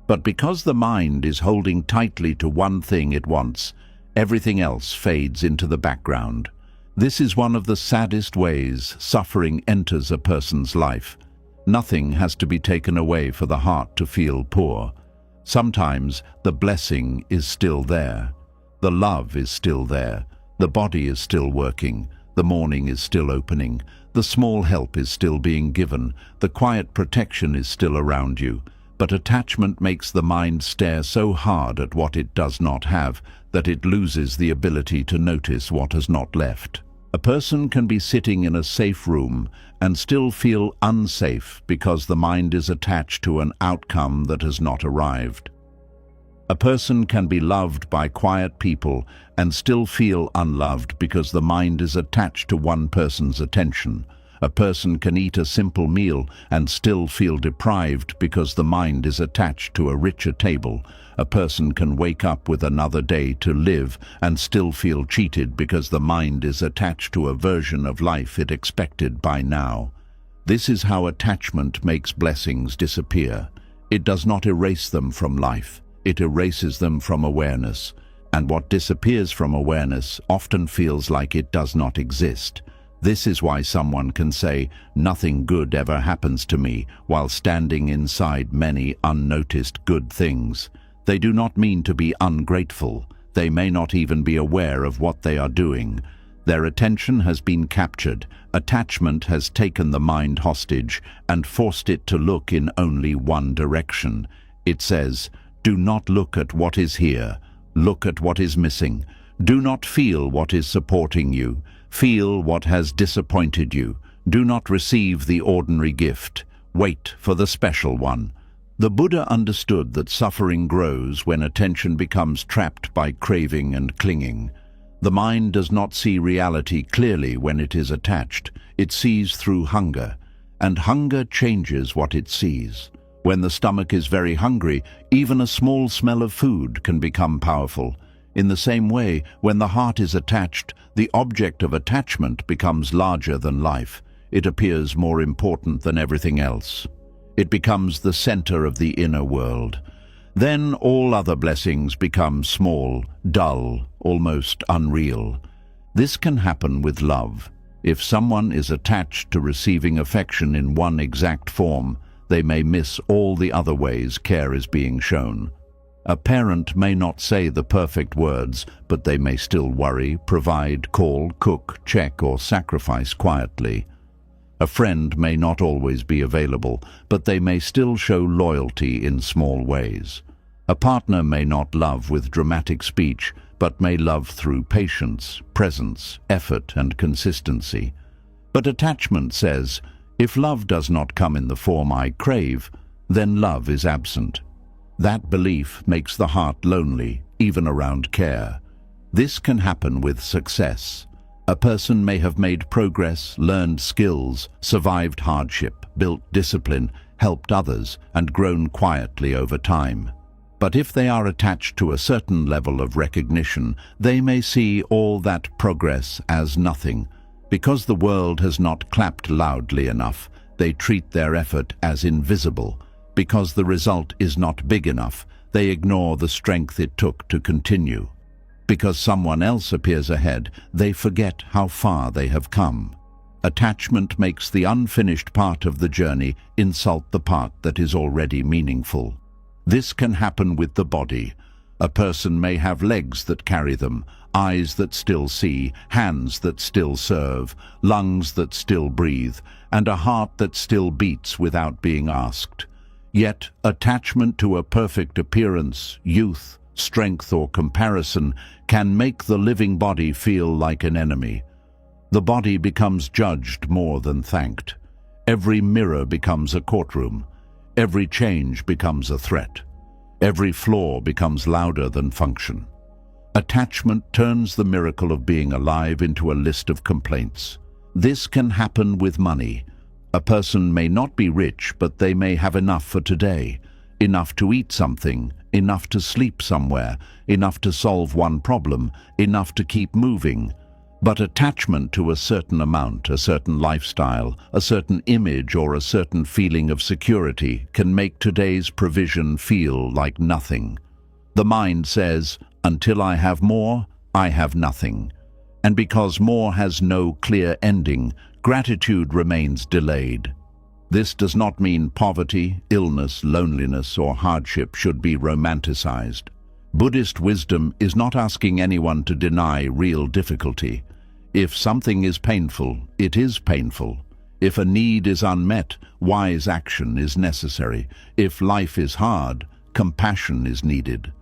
But because the mind is holding tightly to one thing it wants, everything else fades into the background. This is one of the saddest ways suffering enters a person's life. Nothing has to be taken away for the heart to feel poor. Sometimes the blessing is still there. The love is still there. The body is still working. The morning is still opening. The small help is still being given. The quiet protection is still around you. But attachment makes the mind stare so hard at what it does not have that it loses the ability to notice what has not left. A person can be sitting in a safe room and still feel unsafe because the mind is attached to an outcome that has not arrived. A person can be loved by quiet people and still feel unloved because the mind is attached to one person's attention. A person can eat a simple meal and still feel deprived because the mind is attached to a richer table. A person can wake up with another day to live and still feel cheated because the mind is attached to a version of life it expected by now. This is how attachment makes blessings disappear. It does not erase them from life. It erases them from awareness. And what disappears from awareness often feels like it does not exist. This is why someone can say, "Nothing good ever happens to me," while standing inside many unnoticed good things. They do not mean to be ungrateful. They may not even be aware of what they are doing. Their attention has been captured. Attachment has taken the mind hostage and forced it to look in only one direction. It says, "Do not look at what is here. Look at what is missing. Do not feel what is supporting you. Feel what has disappointed you. Do not receive the ordinary gift. Wait for the special one." The Buddha understood that suffering grows when attention becomes trapped by craving and clinging. The mind does not see reality clearly when it is attached. It sees through hunger, and hunger changes what it sees. When the stomach is very hungry, even a small smell of food can become powerful. In the same way, when the heart is attached, the object of attachment becomes larger than life. It appears more important than everything else. It becomes the center of the inner world. Then all other blessings become small, dull, almost unreal. This can happen with love. If someone is attached to receiving affection in one exact form, they may miss all the other ways care is being shown. A parent may not say the perfect words, but they may still worry, provide, call, cook, check, or sacrifice quietly. A friend may not always be available, but they may still show loyalty in small ways. A partner may not love with dramatic speech, but may love through patience, presence, effort, and consistency. But attachment says, if love does not come in the form I crave, then love is absent. That belief makes the heart lonely, even around care. This can happen with success. A person may have made progress, learned skills, survived hardship, built discipline, helped others, and grown quietly over time. But if they are attached to a certain level of recognition, they may see all that progress as nothing. Because the world has not clapped loudly enough, they treat their effort as invisible. Because the result is not big enough, they ignore the strength it took to continue. Because someone else appears ahead, they forget how far they have come. Attachment makes the unfinished part of the journey insult the part that is already meaningful. This can happen with the body. A person may have legs that carry them, eyes that still see, hands that still serve, lungs that still breathe, and a heart that still beats without being asked. Yet, attachment to a perfect appearance, youth, strength, or comparison can make the living body feel like an enemy. The body becomes judged more than thanked. Every mirror becomes a courtroom. Every change becomes a threat. Every flaw becomes louder than function. Attachment turns the miracle of being alive into a list of complaints. This can happen with money. A person may not be rich, but they may have enough for today, enough to eat something, enough to sleep somewhere, enough to solve one problem, enough to keep moving. But attachment to a certain amount, a certain lifestyle, a certain image, or a certain feeling of security can make today's provision feel like nothing. The mind says, until I have more, I have nothing. And because more has no clear ending, gratitude remains delayed. This does not mean poverty, illness, loneliness, or hardship should be romanticized. Buddhist wisdom is not asking anyone to deny real difficulty. If something is painful, it is painful. If a need is unmet, wise action is necessary. If life is hard, compassion is needed.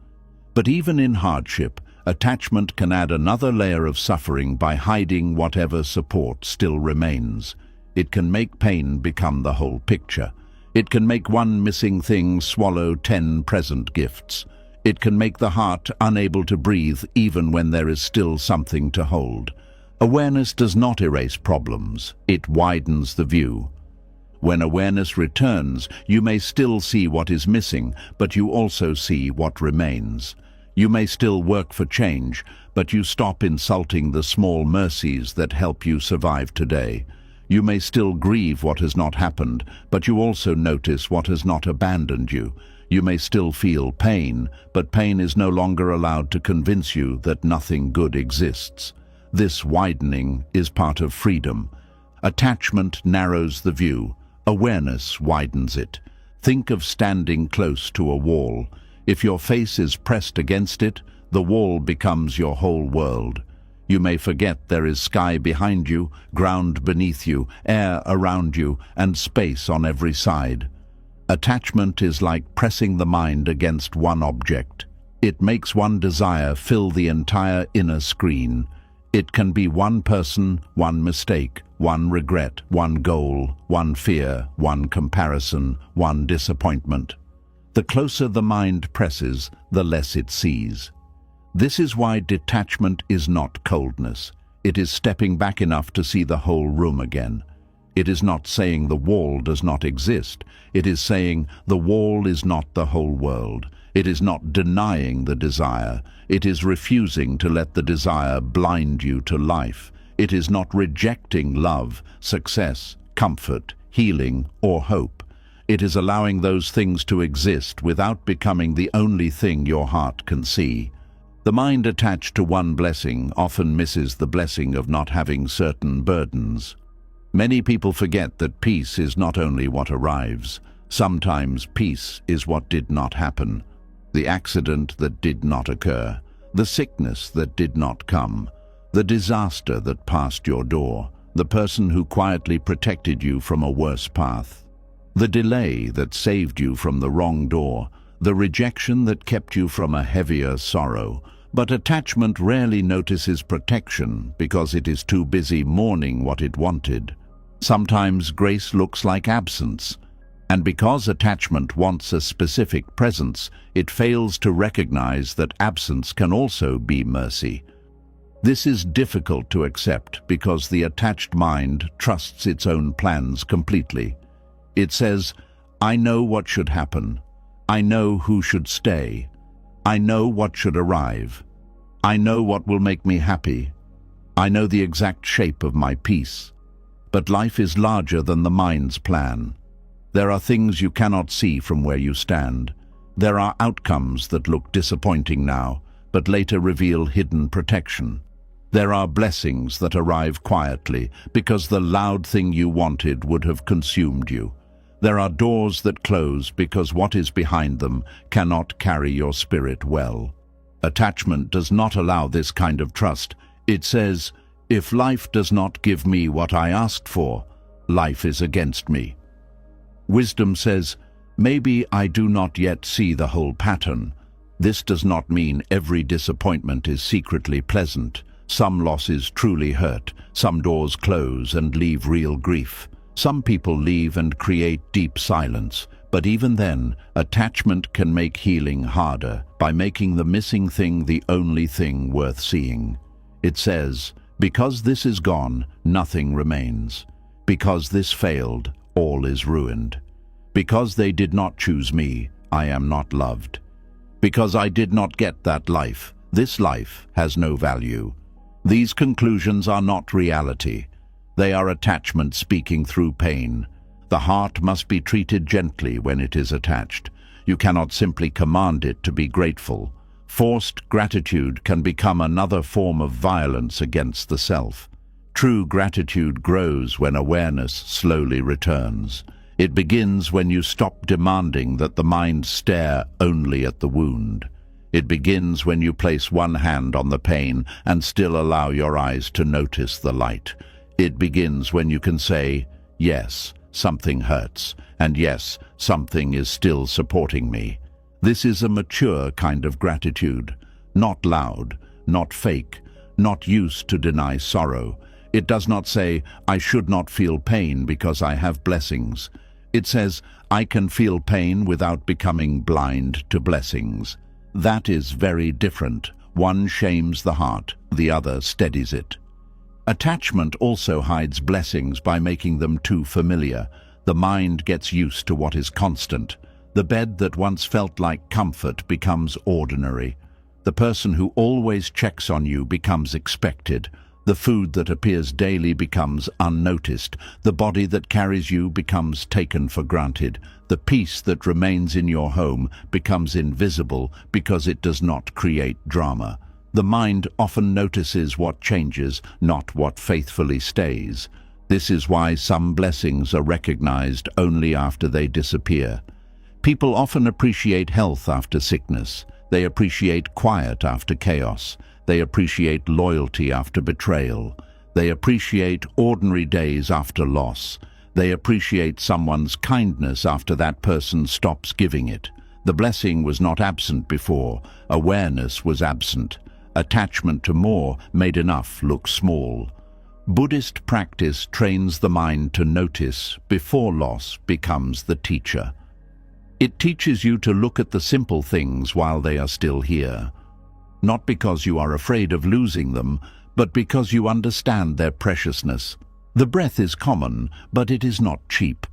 But even in hardship, attachment can add another layer of suffering by hiding whatever support still remains. It can make pain become the whole picture. It can make one missing thing swallow 10 present gifts. It can make the heart unable to breathe even when there is still something to hold. Awareness does not erase problems, it widens the view. When awareness returns, you may still see what is missing, but you also see what remains. You may still work for change, but you stop insulting the small mercies that help you survive today. You may still grieve what has not happened, but you also notice what has not abandoned you. You may still feel pain, but pain is no longer allowed to convince you that nothing good exists. This widening is part of freedom. Attachment narrows the view. Awareness widens it. Think of standing close to a wall. If your face is pressed against it, the wall becomes your whole world. You may forget there is sky behind you, ground beneath you, air around you, and space on every side. Attachment is like pressing the mind against one object. It makes one desire fill the entire inner screen. It can be one person, one mistake, one regret, one goal, one fear, one comparison, one disappointment. The closer the mind presses, the less it sees. This is why detachment is not coldness. It is stepping back enough to see the whole room again. It is not saying the wall does not exist. It is saying the wall is not the whole world. It is not denying the desire. It is refusing to let the desire blind you to life. It is not rejecting love, success, comfort, healing, or hope. It is allowing those things to exist without becoming the only thing your heart can see. The mind attached to one blessing often misses the blessing of not having certain burdens. Many people forget that peace is not only what arrives. Sometimes peace is what did not happen. The accident that did not occur, the sickness that did not come, the disaster that passed your door, the person who quietly protected you from a worse path, the delay that saved you from the wrong door, the rejection that kept you from a heavier sorrow. But attachment rarely notices protection because it is too busy mourning what it wanted. Sometimes grace looks like absence. And because attachment wants a specific presence, it fails to recognize that absence can also be mercy. This is difficult to accept because the attached mind trusts its own plans completely. It says, I know what should happen. I know who should stay. I know what should arrive. I know what will make me happy. I know the exact shape of my peace. But life is larger than the mind's plan. There are things you cannot see from where you stand. There are outcomes that look disappointing now, but later reveal hidden protection. There are blessings that arrive quietly because the loud thing you wanted would have consumed you. There are doors that close because what is behind them cannot carry your spirit well. Attachment does not allow this kind of trust. It says, if life does not give me what I asked for, life is against me. Wisdom says, maybe I do not yet see the whole pattern. This does not mean every disappointment is secretly pleasant. Some losses truly hurt, some doors close and leave real grief. Some people leave and create deep silence, but even then, attachment can make healing harder by making the missing thing the only thing worth seeing. It says, because this is gone, nothing remains. Because this failed, all is ruined. Because they did not choose me, I am not loved. Because I did not get that life, this life has no value. These conclusions are not reality. They are attachment speaking through pain. The heart must be treated gently when it is attached. You cannot simply command it to be grateful. Forced gratitude can become another form of violence against the self. True gratitude grows when awareness slowly returns. It begins when you stop demanding that the mind stare only at the wound. It begins when you place one hand on the pain and still allow your eyes to notice the light. It begins when you can say, yes, something hurts, and yes, something is still supporting me. This is a mature kind of gratitude, not loud, not fake, not used to deny sorrow. It does not say, I should not feel pain because I have blessings. It says, I can feel pain without becoming blind to blessings. That is very different. One shames the heart, the other steadies it. Attachment also hides blessings by making them too familiar. The mind gets used to what is constant. The bed that once felt like comfort becomes ordinary. The person who always checks on you becomes expected. The food that appears daily becomes unnoticed. The body that carries you becomes taken for granted. The peace that remains in your home becomes invisible because it does not create drama. The mind often notices what changes, not what faithfully stays. This is why some blessings are recognized only after they disappear. People often appreciate health after sickness. They appreciate quiet after chaos. They appreciate loyalty after betrayal. They appreciate ordinary days after loss. They appreciate someone's kindness after that person stops giving it. The blessing was not absent before. Awareness was absent. Attachment to more made enough look small. Buddhist practice trains the mind to notice before loss becomes the teacher. It teaches you to look at the simple things while they are still here. Not because you are afraid of losing them, but because you understand their preciousness. The breath is common, but it is not cheap.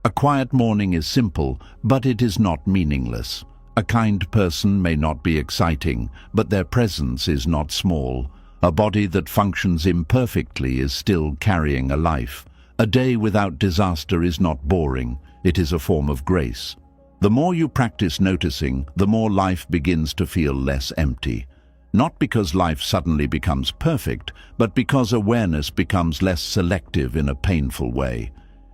A quiet morning is simple, but it is not meaningless. A kind person may not be exciting, but their presence is not small. A body that functions imperfectly is still carrying a life. A day without disaster is not boring, it is a form of grace. The more you practice noticing, the more life begins to feel less empty. Not because life suddenly becomes perfect, but because awareness becomes less selective in a painful way.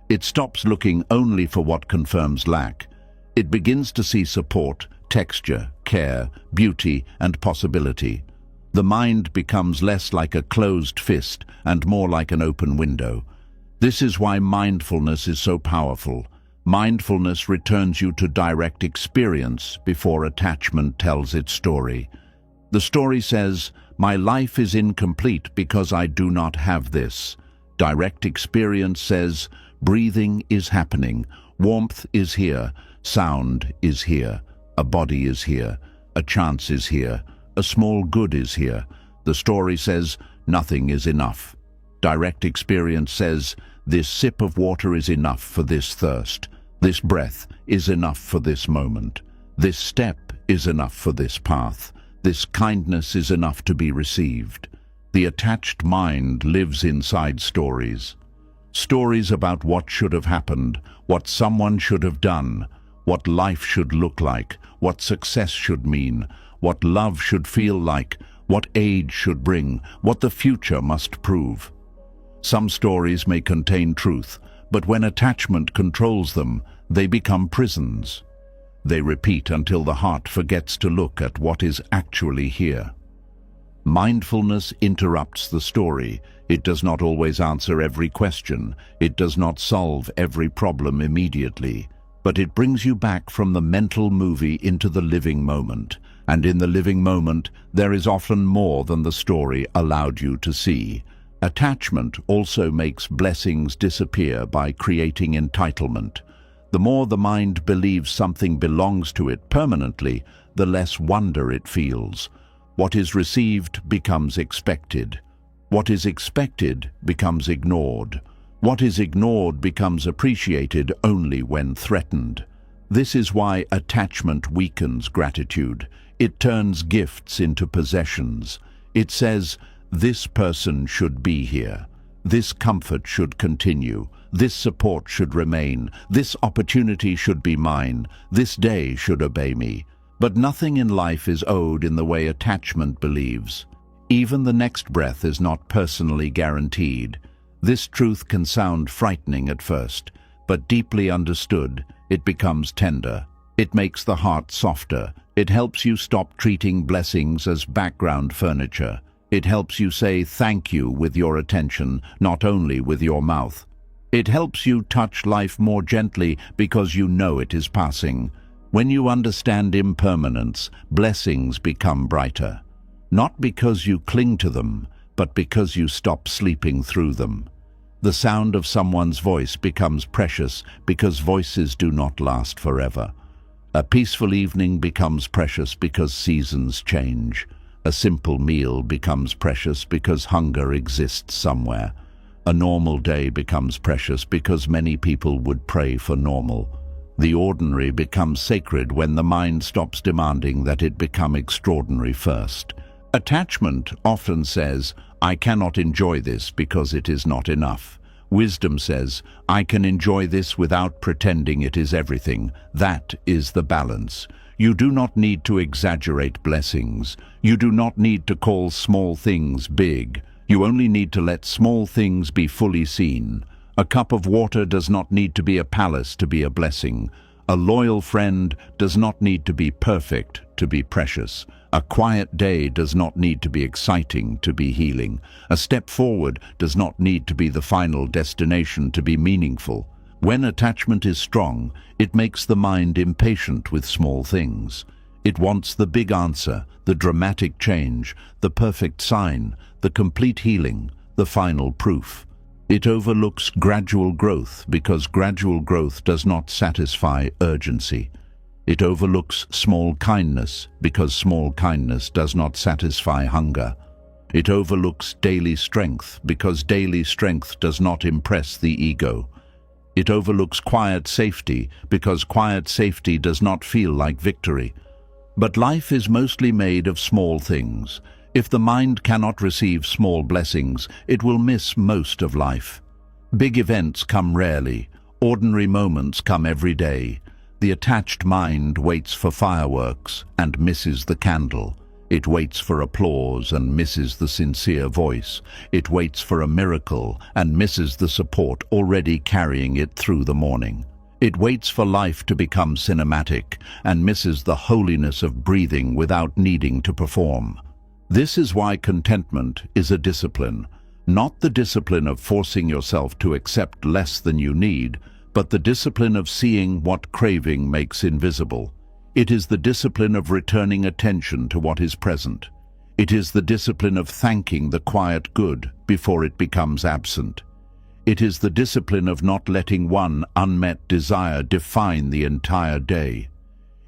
It stops looking only for what confirms lack. It begins to see support, texture, care, beauty, and possibility. The mind becomes less like a closed fist and more like an open window. This is why mindfulness is so powerful. Mindfulness returns you to direct experience before attachment tells its story. The story says, my life is incomplete because I do not have this. Direct experience says, breathing is happening, warmth is here, sound is here, a body is here, a chance is here, a small good is here. The story says, nothing is enough. Direct experience says, this sip of water is enough for this thirst. This breath is enough for this moment. This step is enough for this path. This kindness is enough to be received. The attached mind lives inside stories. Stories about what should have happened, what someone should have done, what life should look like, what success should mean, what love should feel like, what age should bring, what the future must prove. Some stories may contain truth, but when attachment controls them, They become prisons. They repeat until the heart forgets to look at what is actually here. Mindfulness interrupts the story. It does not always answer every question. It does not solve every problem immediately. But it brings you back from the mental movie into the living moment. And in the living moment, there is often more than the story allowed you to see. Attachment also makes blessings disappear by creating entitlement. The more the mind believes something belongs to it permanently, the less wonder it feels. What is received becomes expected. What is expected becomes ignored. What is ignored becomes appreciated only when threatened. This is why attachment weakens gratitude. It turns gifts into possessions. It says, this person should be here. This comfort should continue. This support should remain. This opportunity should be mine. This day should obey me. But nothing in life is owed in the way attachment believes. Even the next breath is not personally guaranteed. This truth can sound frightening at first, but deeply understood, it becomes tender. It makes the heart softer. It helps you stop treating blessings as background furniture. It helps you say thank you with your attention, not only with your mouth. It helps you touch life more gently because you know it is passing. When you understand impermanence, blessings become brighter. Not because you cling to them, but because you stop sleeping through them. The sound of someone's voice becomes precious because voices do not last forever. A peaceful evening becomes precious because seasons change. A simple meal becomes precious because hunger exists somewhere. A normal day becomes precious because many people would pray for normal. The ordinary becomes sacred when the mind stops demanding that it become extraordinary first. Attachment often says, I cannot enjoy this because it is not enough. Wisdom says, I can enjoy this without pretending it is everything. That is the balance. You do not need to exaggerate blessings. You do not need to call small things big. You only need to let small things be fully seen. A cup of water does not need to be a palace to be a blessing. A loyal friend does not need to be perfect to be precious. A quiet day does not need to be exciting to be healing. A step forward does not need to be the final destination to be meaningful. When attachment is strong, it makes the mind impatient with small things. It wants the big answer, the dramatic change, the perfect sign, the complete healing, the final proof. It overlooks gradual growth because gradual growth does not satisfy urgency. It overlooks small kindness because small kindness does not satisfy hunger. It overlooks daily strength because daily strength does not impress the ego. It overlooks quiet safety because quiet safety does not feel like victory. But life is mostly made of small things. If the mind cannot receive small blessings, it will miss most of life. Big events come rarely. Ordinary moments come every day. The attached mind waits for fireworks and misses the candle. It waits for applause and misses the sincere voice. It waits for a miracle and misses the support already carrying it through the morning. It waits for life to become cinematic and misses the holiness of breathing without needing to perform. This is why contentment is a discipline, not the discipline of forcing yourself to accept less than you need, but the discipline of seeing what craving makes invisible. It is the discipline of returning attention to what is present. It is the discipline of thanking the quiet good before it becomes absent. It is the discipline of not letting one unmet desire define the entire day.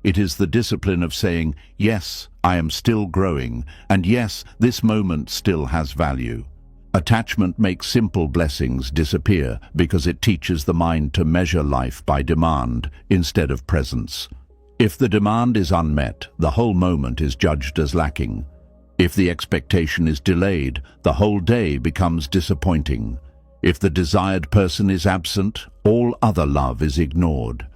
It is the discipline of saying, yes, I am still growing, and yes, this moment still has value. Attachment makes simple blessings disappear because it teaches the mind to measure life by demand instead of presence. If the demand is unmet, the whole moment is judged as lacking. If the expectation is delayed, the whole day becomes disappointing. If the desired person is absent, all other love is ignored.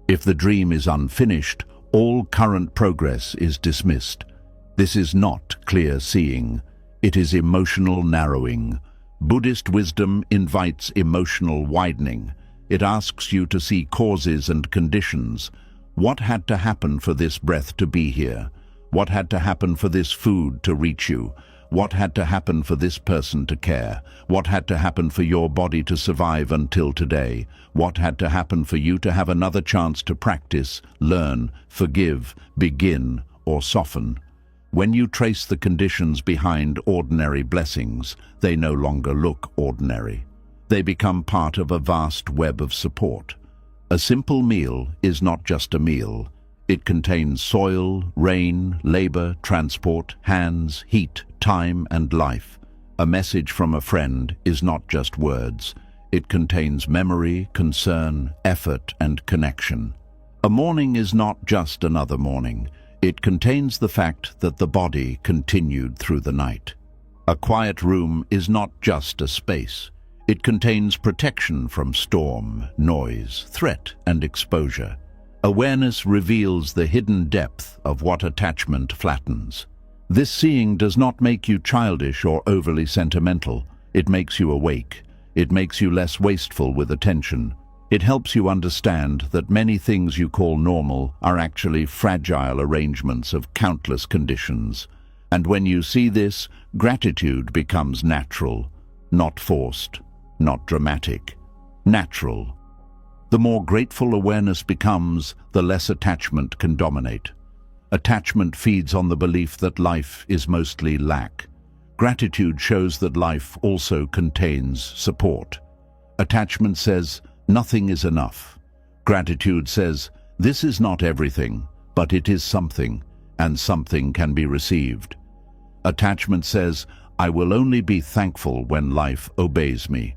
If the dream is unfinished, all current progress is dismissed. This is not clear seeing. It is emotional narrowing. Buddhist wisdom invites emotional widening. It asks you to see causes and conditions. What had to happen for this breath to be here? What had to happen for this food to reach you? What had to happen for this person to care? What had to happen for your body to survive until today? What had to happen for you to have another chance to practice, learn, forgive, begin, or soften? When you trace the conditions behind ordinary blessings, they no longer look ordinary. They become part of a vast web of support. A simple meal is not just a meal. It contains soil, rain, labor, transport, hands, heat, time, and life. A message from a friend is not just words. It contains memory, concern, effort, and connection. A morning is not just another morning. It contains the fact that the body continued through the night. A quiet room is not just a space. It contains protection from storm, noise, threat, and exposure. Awareness reveals the hidden depth of what attachment flattens. This seeing does not make you childish or overly sentimental. It makes you awake. It makes you less wasteful with attention. It helps you understand that many things you call normal are actually fragile arrangements of countless conditions. And when you see this, gratitude becomes natural, not forced, not dramatic. Natural. The more grateful awareness becomes, the less attachment can dominate. Attachment feeds on the belief that life is mostly lack. Gratitude shows that life also contains support. Attachment says, nothing is enough. Gratitude says, this is not everything, but it is something, and something can be received. Attachment says, I will only be thankful when life obeys me.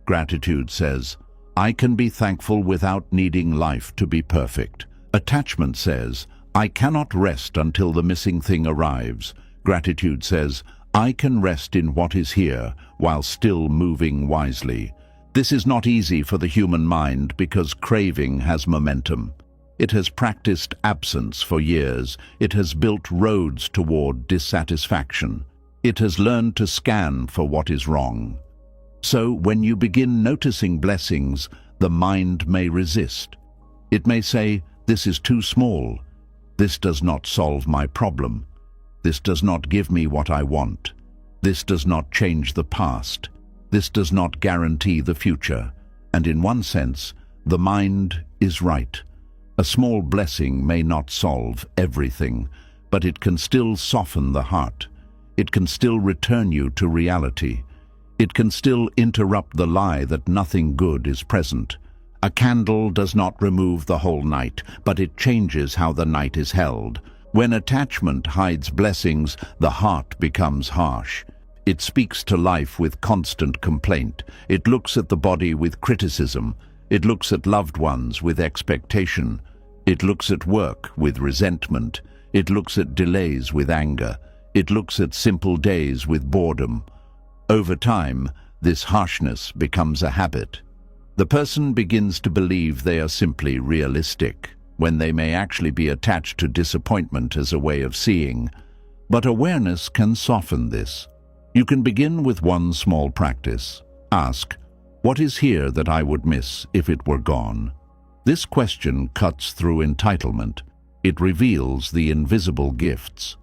Gratitude says, I can be thankful without needing life to be perfect. Attachment says, I cannot rest until the missing thing arrives. Gratitude says, I can rest in what is here while still moving wisely. This is not easy for the human mind because craving has momentum. It has practiced absence for years. It has built roads toward dissatisfaction. It has learned to scan for what is wrong. So when you begin noticing blessings, the mind may resist. It may say, this is too small. This does not solve my problem. This does not give me what I want. This does not change the past. This does not guarantee the future. And in one sense, the mind is right. A small blessing may not solve everything, but it can still soften the heart. It can still return you to reality. It can still interrupt the lie that nothing good is present. A candle does not remove the whole night, but it changes how the night is held. When attachment hides blessings, the heart becomes harsh. It speaks to life with constant complaint. It looks at the body with criticism. It looks at loved ones with expectation. It looks at work with resentment. It looks at delays with anger. It looks at simple days with boredom. Over time, this harshness becomes a habit. The person begins to believe they are simply realistic, when they may actually be attached to disappointment as a way of seeing. But awareness can soften this. You can begin with one small practice. Ask, what is here that I would miss if it were gone? This question cuts through entitlement. It reveals the invisible gifts.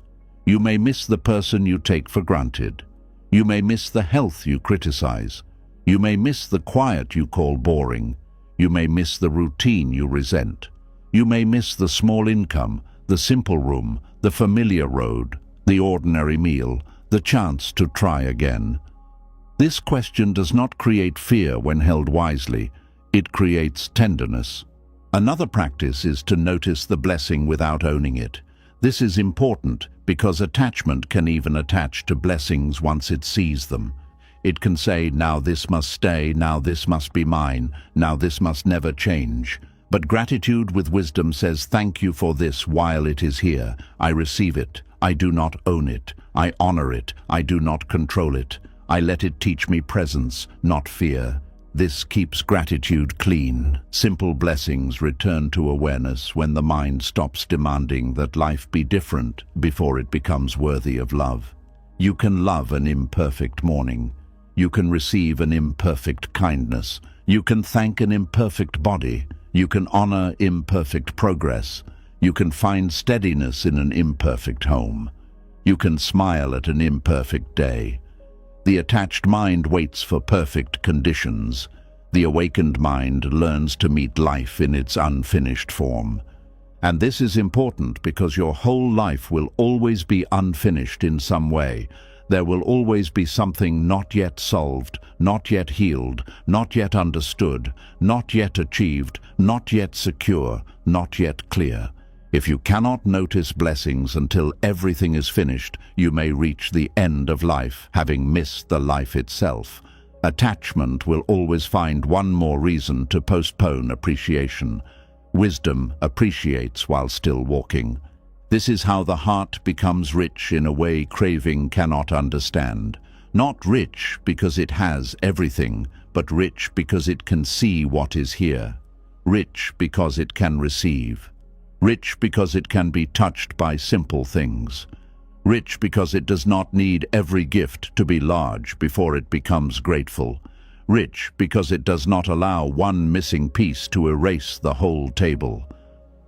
You may miss the person you take for granted. You may miss the health you criticize. You may miss the quiet you call boring. You may miss the routine you resent. You may miss the small income, the simple room, the familiar road, the ordinary meal, the chance to try again. This question does not create fear when held wisely. It creates tenderness. Another practice is to notice the blessing without owning it. This is important because attachment can even attach to blessings once it sees them. It can say, now this must stay, now this must be mine, now this must never change. But gratitude with wisdom says, thank you for this while it is here. I receive it. I do not own it. I honor it. I do not control it. I let it teach me presence, not fear. This keeps gratitude clean. Simple blessings return to awareness when the mind stops demanding that life be different before it becomes worthy of love. You can love an imperfect morning. you can receive an imperfect kindness. You can thank an imperfect body. You can honor imperfect progress. You can find steadiness in an imperfect home. You can smile at an imperfect day. The attached mind waits for perfect conditions. The awakened mind learns to meet life in its unfinished form. And this is important because your whole life will always be unfinished in some way. There will always be something not yet solved, not yet healed, not yet understood, not yet achieved, not yet secure, not yet clear. If you cannot notice blessings until everything is finished, you may reach the end of life, having missed the life itself. Attachment will always find one more reason to postpone appreciation. Wisdom appreciates while still walking. This is how the heart becomes rich in a way craving cannot understand. Not rich because it has everything, but rich because it can see what is here. Rich because it can receive. Rich because it can be touched by simple things. Rich because it does not need every gift to be large before it becomes grateful. Rich because it does not allow one missing piece to erase the whole table.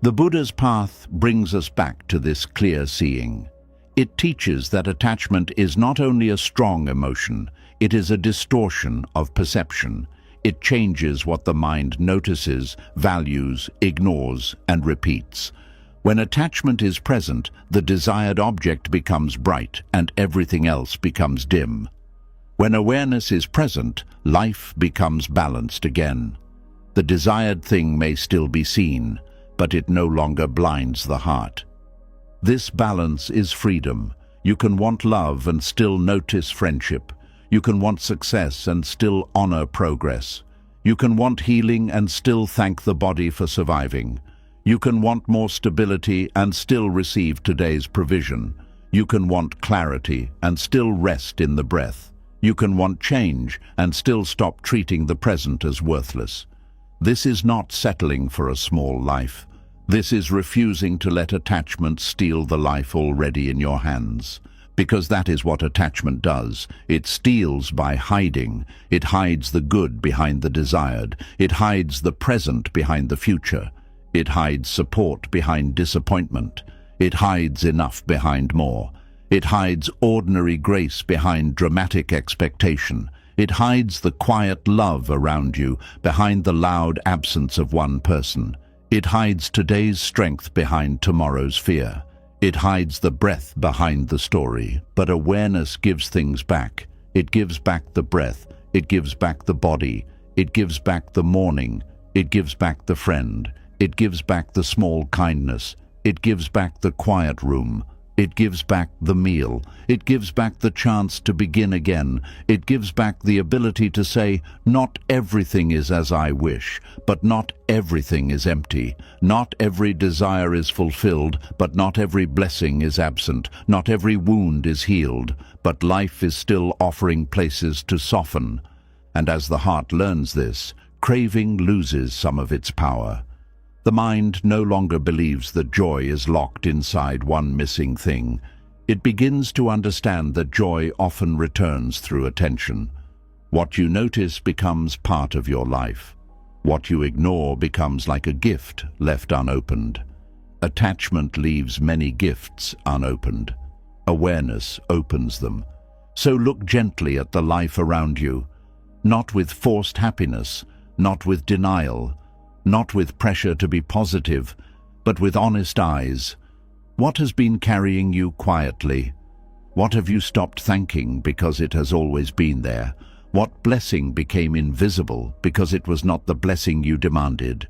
The Buddha's path brings us back to this clear seeing. It teaches that attachment is not only a strong emotion, it is a distortion of perception. It changes what the mind notices, values, ignores, and repeats. When attachment is present, the desired object becomes bright and everything else becomes dim. When awareness is present, life becomes balanced again. The desired thing may still be seen, but it no longer blinds the heart. This balance is freedom. You can want love and still notice friendship. You can want success and still honor progress. You can want healing and still thank the body for surviving. You can want more stability and still receive today's provision. You can want clarity and still rest in the breath. You can want change and still stop treating the present as worthless. This is not settling for a small life. This is refusing to let attachment steal the life already in your hands. Because that is what attachment does. It steals by hiding. It hides the good behind the desired. It hides the present behind the future. It hides support behind disappointment. It hides enough behind more. It hides ordinary grace behind dramatic expectation. It hides the quiet love around you behind the loud absence of one person. It hides today's strength behind tomorrow's fear. It hides the breath behind the story, but awareness gives things back. It gives back the breath. It gives back the body. It gives back the morning. It gives back the friend. It gives back the small kindness. It gives back the quiet room. It gives back the meal. It gives back the chance to begin again. It gives back the ability to say, not everything is as I wish, but not everything is empty. Not every desire is fulfilled, but not every blessing is absent. Not every wound is healed, but life is still offering places to soften. And as the heart learns this, craving loses some of its power. The mind no longer believes that joy is locked inside one missing thing. It begins to understand that joy often returns through attention. What you notice becomes part of your life. What you ignore becomes like a gift left unopened. Attachment leaves many gifts unopened. Awareness opens them. So look gently at the life around you, not with forced happiness, not with denial, not with pressure to be positive, but with honest eyes. What has been carrying you quietly? What have you stopped thanking because it has always been there? What blessing became invisible because it was not the blessing you demanded?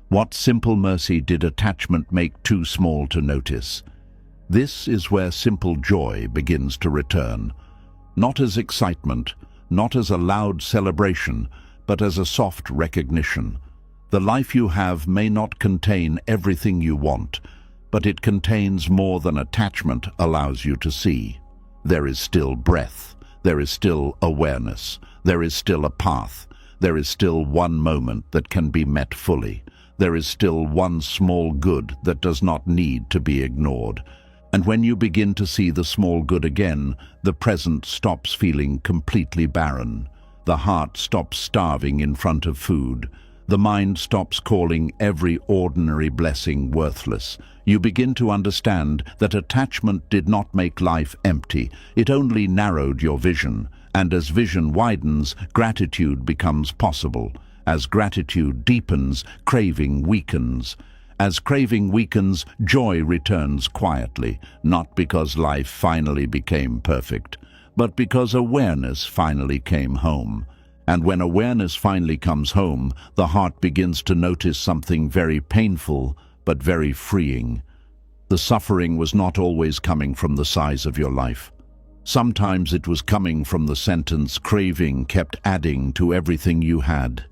What simple mercy did attachment make too small to notice? This is where simple joy begins to return, not as excitement, not as a loud celebration, but as a soft recognition. The life you have may not contain everything you want, but it contains more than attachment allows you to see. There is still breath. There is still awareness. There is still a path. There is still one moment that can be met fully. There is still one small good that does not need to be ignored. And when you begin to see the small good again, the present stops feeling completely barren. The heart stops starving in front of food. The mind stops calling every ordinary blessing worthless. You begin to understand that attachment did not make life empty. It only narrowed your vision. And as vision widens, gratitude becomes possible. As gratitude deepens, craving weakens. As craving weakens, joy returns quietly, not because life finally became perfect, but because awareness finally came home. And when awareness finally comes home, the heart begins to notice something very painful, but very freeing. The suffering was not always coming from the size of your life. Sometimes it was coming from the sentence craving kept adding to everything you had.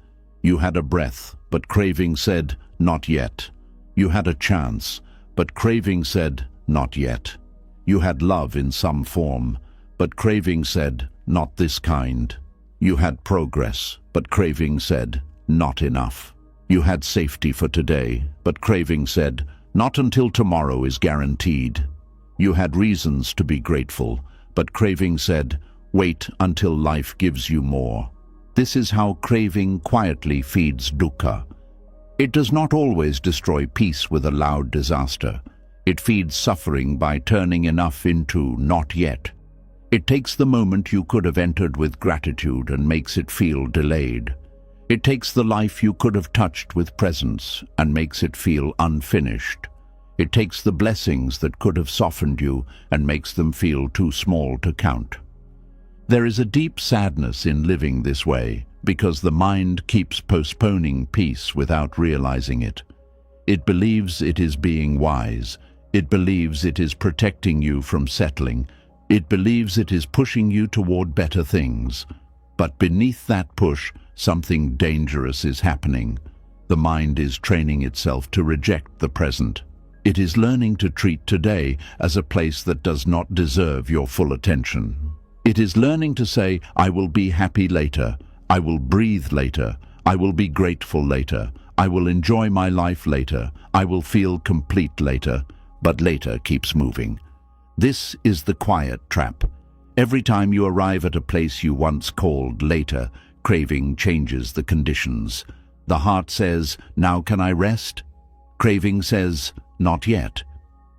You had a breath, but craving said, not yet. You had a chance, but craving said, not yet. You had love in some form, but craving said, not this kind. You had progress, but craving said, not enough. You had safety for today, but craving said, not until tomorrow is guaranteed. You had reasons to be grateful, but craving said, wait until life gives you more. This is how craving quietly feeds dukkha. It does not always destroy peace with a loud disaster. It feeds suffering by turning enough into not yet. It takes the moment you could have entered with gratitude and makes it feel delayed. It takes the life you could have touched with presence and makes it feel unfinished. It takes the blessings that could have softened you and makes them feel too small to count. There is a deep sadness in living this way, because the mind keeps postponing peace without realizing it. It believes it is being wise. It believes it is protecting you from settling. It believes it is pushing you toward better things. But beneath that push, something dangerous is happening. The mind is training itself to reject the present. It is learning to treat today as a place that does not deserve your full attention. It is learning to say, I will be happy later. I will breathe later. I will be grateful later. I will enjoy my life later. I will feel complete later. But later keeps moving. This is the quiet trap. Every time you arrive at a place you once called later, craving changes the conditions. The heart says, now can I rest? Craving says, not yet.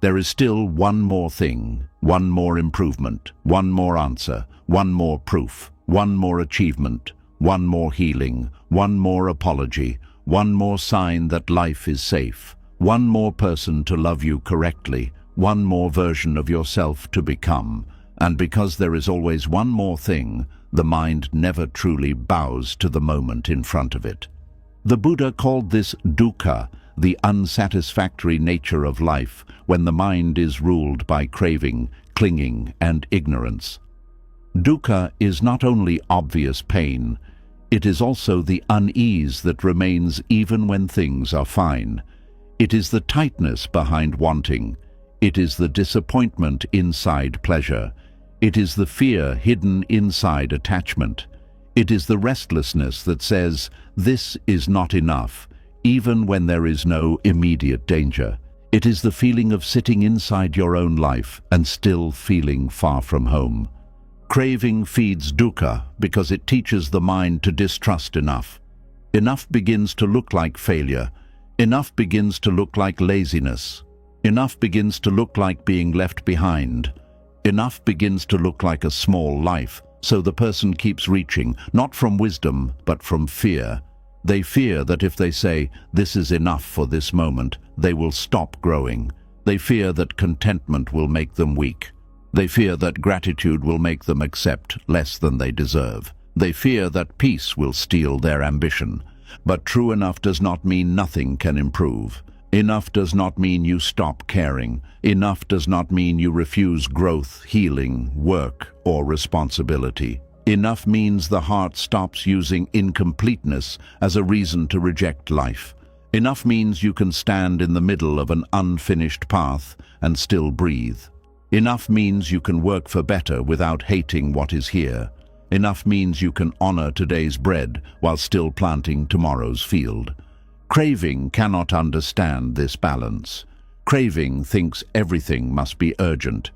There is still one more thing, one more improvement, one more answer, one more proof, one more achievement, one more healing, one more apology, one more sign that life is safe, one more person to love you correctly, one more version of yourself to become. And because there is always one more thing, the mind never truly bows to the moment in front of it. The Buddha called this dukkha, the unsatisfactory nature of life, when the mind is ruled by craving, clinging, and ignorance. Dukkha is not only obvious pain, it is also the unease that remains even when things are fine. It is the tightness behind wanting. It is the disappointment inside pleasure. It is the fear hidden inside attachment. It is the restlessness that says, this is not enough, even when there is no immediate danger. It is the feeling of sitting inside your own life and still feeling far from home. Craving feeds dukkha because it teaches the mind to distrust enough. Enough begins to look like failure. Enough begins to look like laziness. Enough begins to look like being left behind. Enough begins to look like a small life, so the person keeps reaching, not from wisdom, but from fear. They fear that if they say, this is enough for this moment, they will stop growing. They fear that contentment will make them weak. They fear that gratitude will make them accept less than they deserve. They fear that peace will steal their ambition. But true enough does not mean nothing can improve. Enough does not mean you stop caring. Enough does not mean you refuse growth, healing, work, or responsibility. Enough means the heart stops using incompleteness as a reason to reject life. Enough means you can stand in the middle of an unfinished path and still breathe. Enough means you can work for better without hating what is here. Enough means you can honor today's bread while still planting tomorrow's field. Craving cannot understand this balance. Craving thinks everything must be urgent.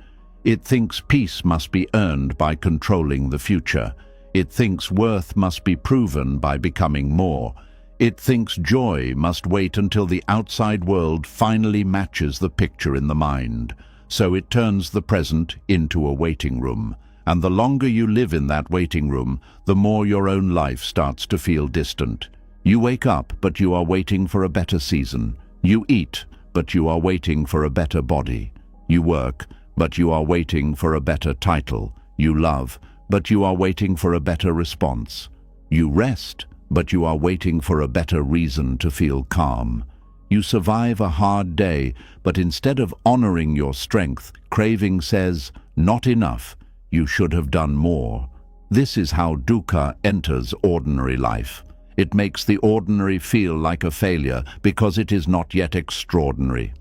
It thinks peace must be earned by controlling the future. It thinks worth must be proven by becoming more. It thinks joy must wait until the outside world finally matches the picture in the mind. So it turns the present into a waiting room. And the longer you live in that waiting room, the more your own life starts to feel distant. You wake up, but you are waiting for a better season. You eat, but you are waiting for a better body. You work, but you are waiting for a better title. You love, but you are waiting for a better response. You rest, but you are waiting for a better reason to feel calm. You survive a hard day, but instead of honoring your strength, craving says, "Not enough. You should have done more." This is how dukkha enters ordinary life. It makes the ordinary feel like a failure because it is not yet extraordinary.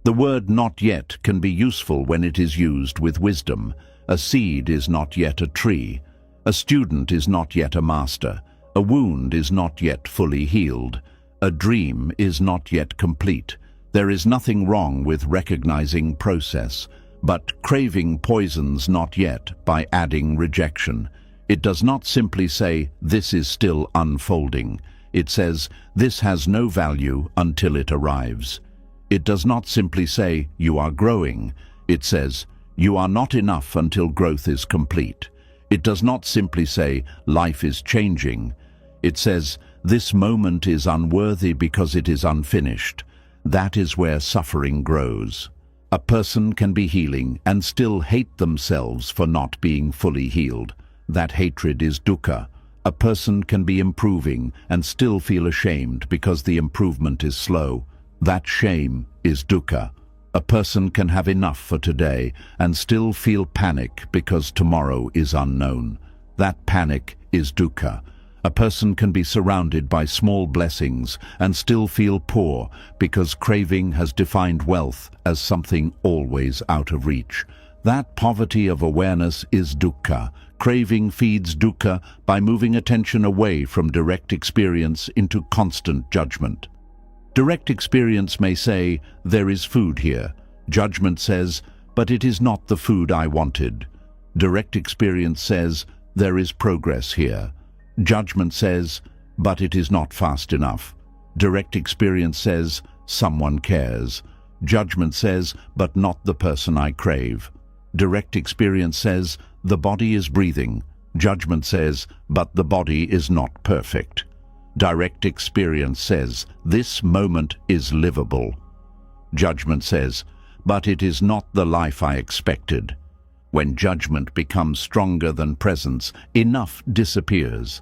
The word "not yet" can be useful when it is used with wisdom. A seed is not yet a tree. A student is not yet a master. A wound is not yet fully healed. A dream is not yet complete. There is nothing wrong with recognizing process, but craving poisons "not yet" by adding rejection. It does not simply say, "This is still unfolding." It says, "This has no value until it arrives." It does not simply say, "You are growing." It says, "You are not enough until growth is complete." It does not simply say, "Life is changing." It says, "This moment is unworthy because it is unfinished." That is where suffering grows. A person can be healing and still hate themselves for not being fully healed. That hatred is dukkha. A person can be improving and still feel ashamed because the improvement is slow. That shame is dukkha. A person can have enough for today and still feel panic because tomorrow is unknown. That panic is dukkha. A person can be surrounded by small blessings and still feel poor because craving has defined wealth as something always out of reach. That poverty of awareness is dukkha. Craving feeds dukkha by moving attention away from direct experience into constant judgment. Direct experience may say, "There is food here." Judgment says, "But it is not the food I wanted." Direct experience says, "There is progress here." Judgment says, "But it is not fast enough." Direct experience says, "Someone cares." Judgment says, "But not the person I crave." Direct experience says, "The body is breathing." Judgment says, "But the body is not perfect." Direct experience says, "This moment is livable." Judgment says, "But it is not the life I expected." When judgment becomes stronger than presence, enough disappears.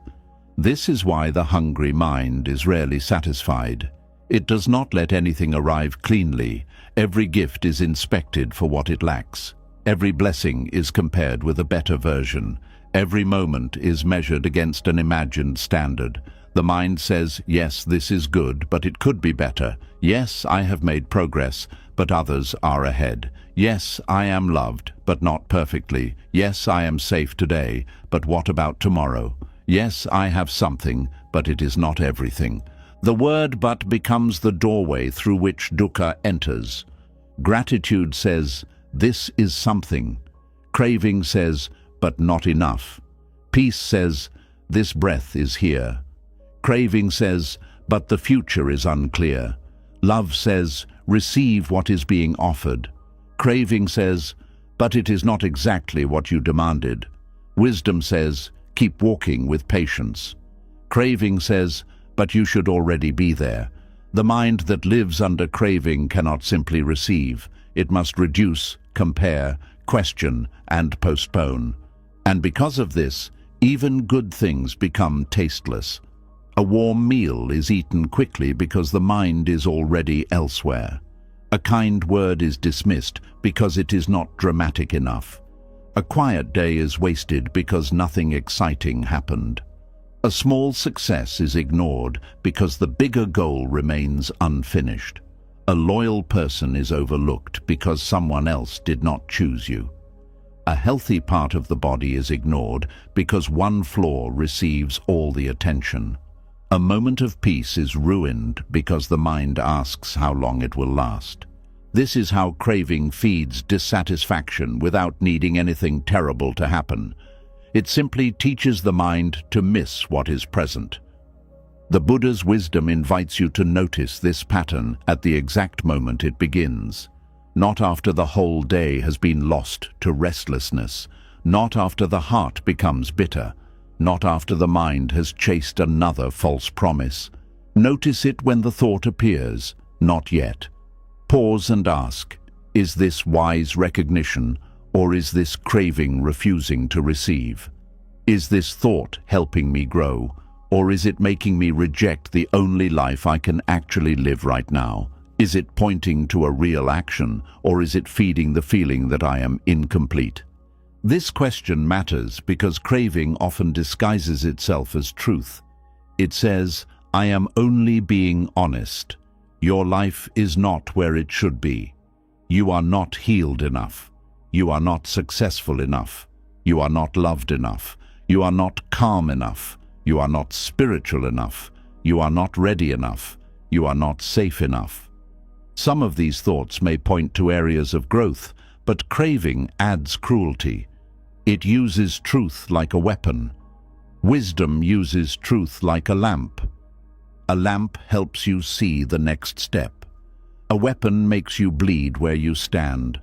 This is why the hungry mind is rarely satisfied. It does not let anything arrive cleanly. Every gift is inspected for what it lacks. Every blessing is compared with a better version. Every moment is measured against an imagined standard. The mind says, "Yes, this is good, but it could be better. Yes, I have made progress, but others are ahead. Yes, I am loved, but not perfectly. Yes, I am safe today, but what about tomorrow? Yes, I have something, but it is not everything." The word "but" becomes the doorway through which dukkha enters. Gratitude says, "This is something." Craving says, "But not enough." Peace says, "This breath is here." Craving says, "But the future is unclear." Love says, "Receive what is being offered." Craving says, "But it is not exactly what you demanded." Wisdom says, "Keep walking with patience." Craving says, "But you should already be there." The mind that lives under craving cannot simply receive. It must reduce, compare, question, and postpone. And because of this, even good things become tasteless. A warm meal is eaten quickly because the mind is already elsewhere. A kind word is dismissed because it is not dramatic enough. A quiet day is wasted because nothing exciting happened. A small success is ignored because the bigger goal remains unfinished. A loyal person is overlooked because someone else did not choose you. A healthy part of the body is ignored because one flaw receives all the attention. A moment of peace is ruined because the mind asks how long it will last. This is how craving feeds dissatisfaction without needing anything terrible to happen. It simply teaches the mind to miss what is present. The Buddha's wisdom invites you to notice this pattern at the exact moment it begins. Not after the whole day has been lost to restlessness, not after the heart becomes bitter, not after the mind has chased another false promise. Notice it when the thought appears, not yet. Pause and ask, is this wise recognition, or is this craving refusing to receive? Is this thought helping me grow, or is it making me reject the only life I can actually live right now? Is it pointing to a real action, or is it feeding the feeling that I am incomplete? This question matters because craving often disguises itself as truth. It says, I am only being honest. Your life is not where it should be. You are not healed enough. You are not successful enough. You are not loved enough. You are not calm enough. You are not spiritual enough. You are not ready enough. You are not safe enough. Some of these thoughts may point to areas of growth, but craving adds cruelty. It uses truth like a weapon. Wisdom uses truth like a lamp. A lamp helps you see the next step. A weapon makes you bleed where you stand.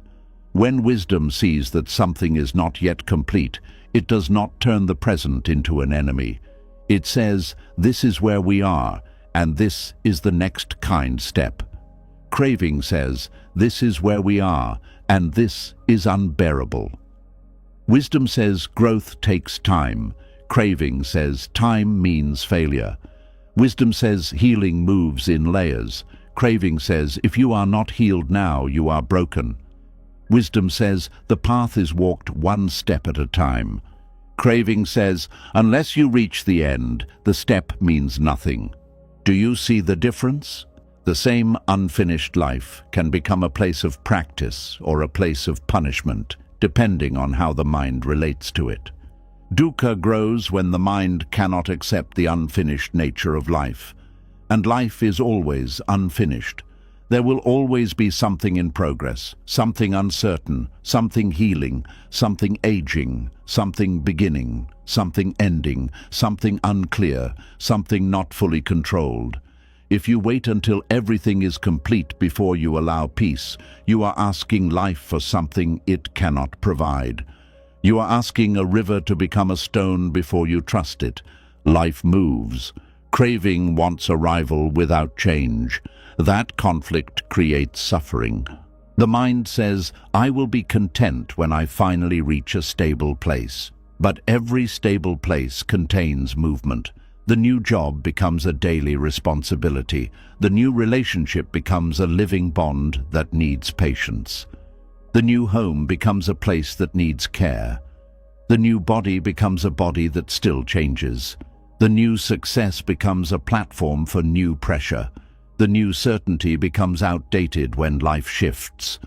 When wisdom sees that something is not yet complete, it does not turn the present into an enemy. It says, this is where we are, and this is the next kind step. Craving says, this is where we are, and this is unbearable. Wisdom says growth takes time. Craving says time means failure. Wisdom says healing moves in layers. Craving says if you are not healed now, you are broken. Wisdom says the path is walked one step at a time. Craving says unless you reach the end, the step means nothing. Do you see the difference? The same unfinished life can become a place of practice or a place of punishment, depending on how the mind relates to it. Dukkha grows when the mind cannot accept the unfinished nature of life. And life is always unfinished. There will always be something in progress, something uncertain, something healing, something aging, something beginning, something ending, something unclear, something not fully controlled. If you wait until everything is complete before you allow peace, you are asking life for something it cannot provide. You are asking a river to become a stone before you trust it. Life moves. Craving wants arrival without change. That conflict creates suffering. The mind says, I will be content when I finally reach a stable place. But every stable place contains movement. The new job becomes a daily responsibility. The new relationship becomes a living bond that needs patience. The new home becomes a place that needs care. The new body becomes a body that still changes. The new success becomes a platform for new pressure. The new certainty becomes outdated when life shifts.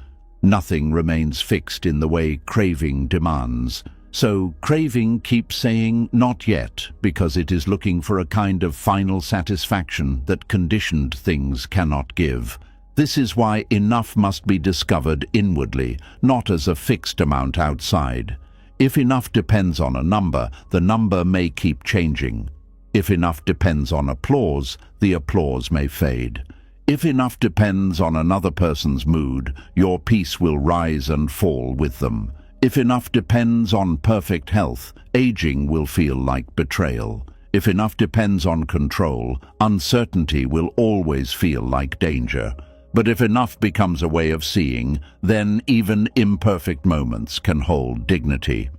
Nothing remains fixed in the way craving demands. So craving keeps saying not yet because it is looking for a kind of final satisfaction that conditioned things cannot give. This is why enough must be discovered inwardly, not as a fixed amount outside. If enough depends on a number, the number may keep changing. If enough depends on applause, the applause may fade. If enough depends on another person's mood, your peace will rise and fall with them. If enough depends on perfect health, aging will feel like betrayal. If enough depends on control, uncertainty will always feel like danger. But if enough becomes a way of seeing, then even imperfect moments can hold dignity.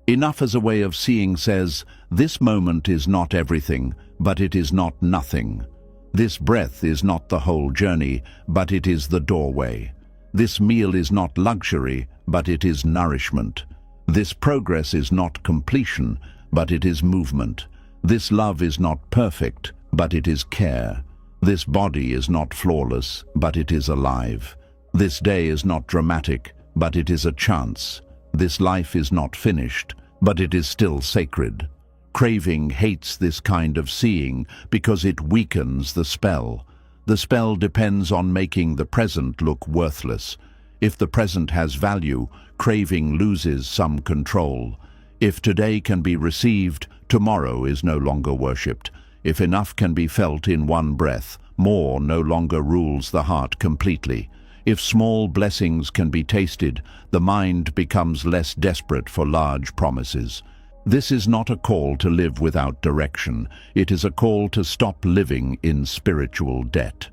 Enough as a way of seeing says, this moment is not everything, but it is not nothing. This breath is not the whole journey, but it is the doorway. This meal is not luxury, but it is nourishment. This progress is not completion, but it is movement. This love is not perfect, but it is care. This body is not flawless, but it is alive. This day is not dramatic, but it is a chance. This life is not finished, but it is still sacred. Craving hates this kind of seeing because it weakens the spell. The spell depends on making the present look worthless. If the present has value, craving loses some control. If today can be received, tomorrow is no longer worshipped. If enough can be felt in one breath, more no longer rules the heart completely. If small blessings can be tasted, the mind becomes less desperate for large promises. This is not a call to live without direction. It is a call to stop living in spiritual debt.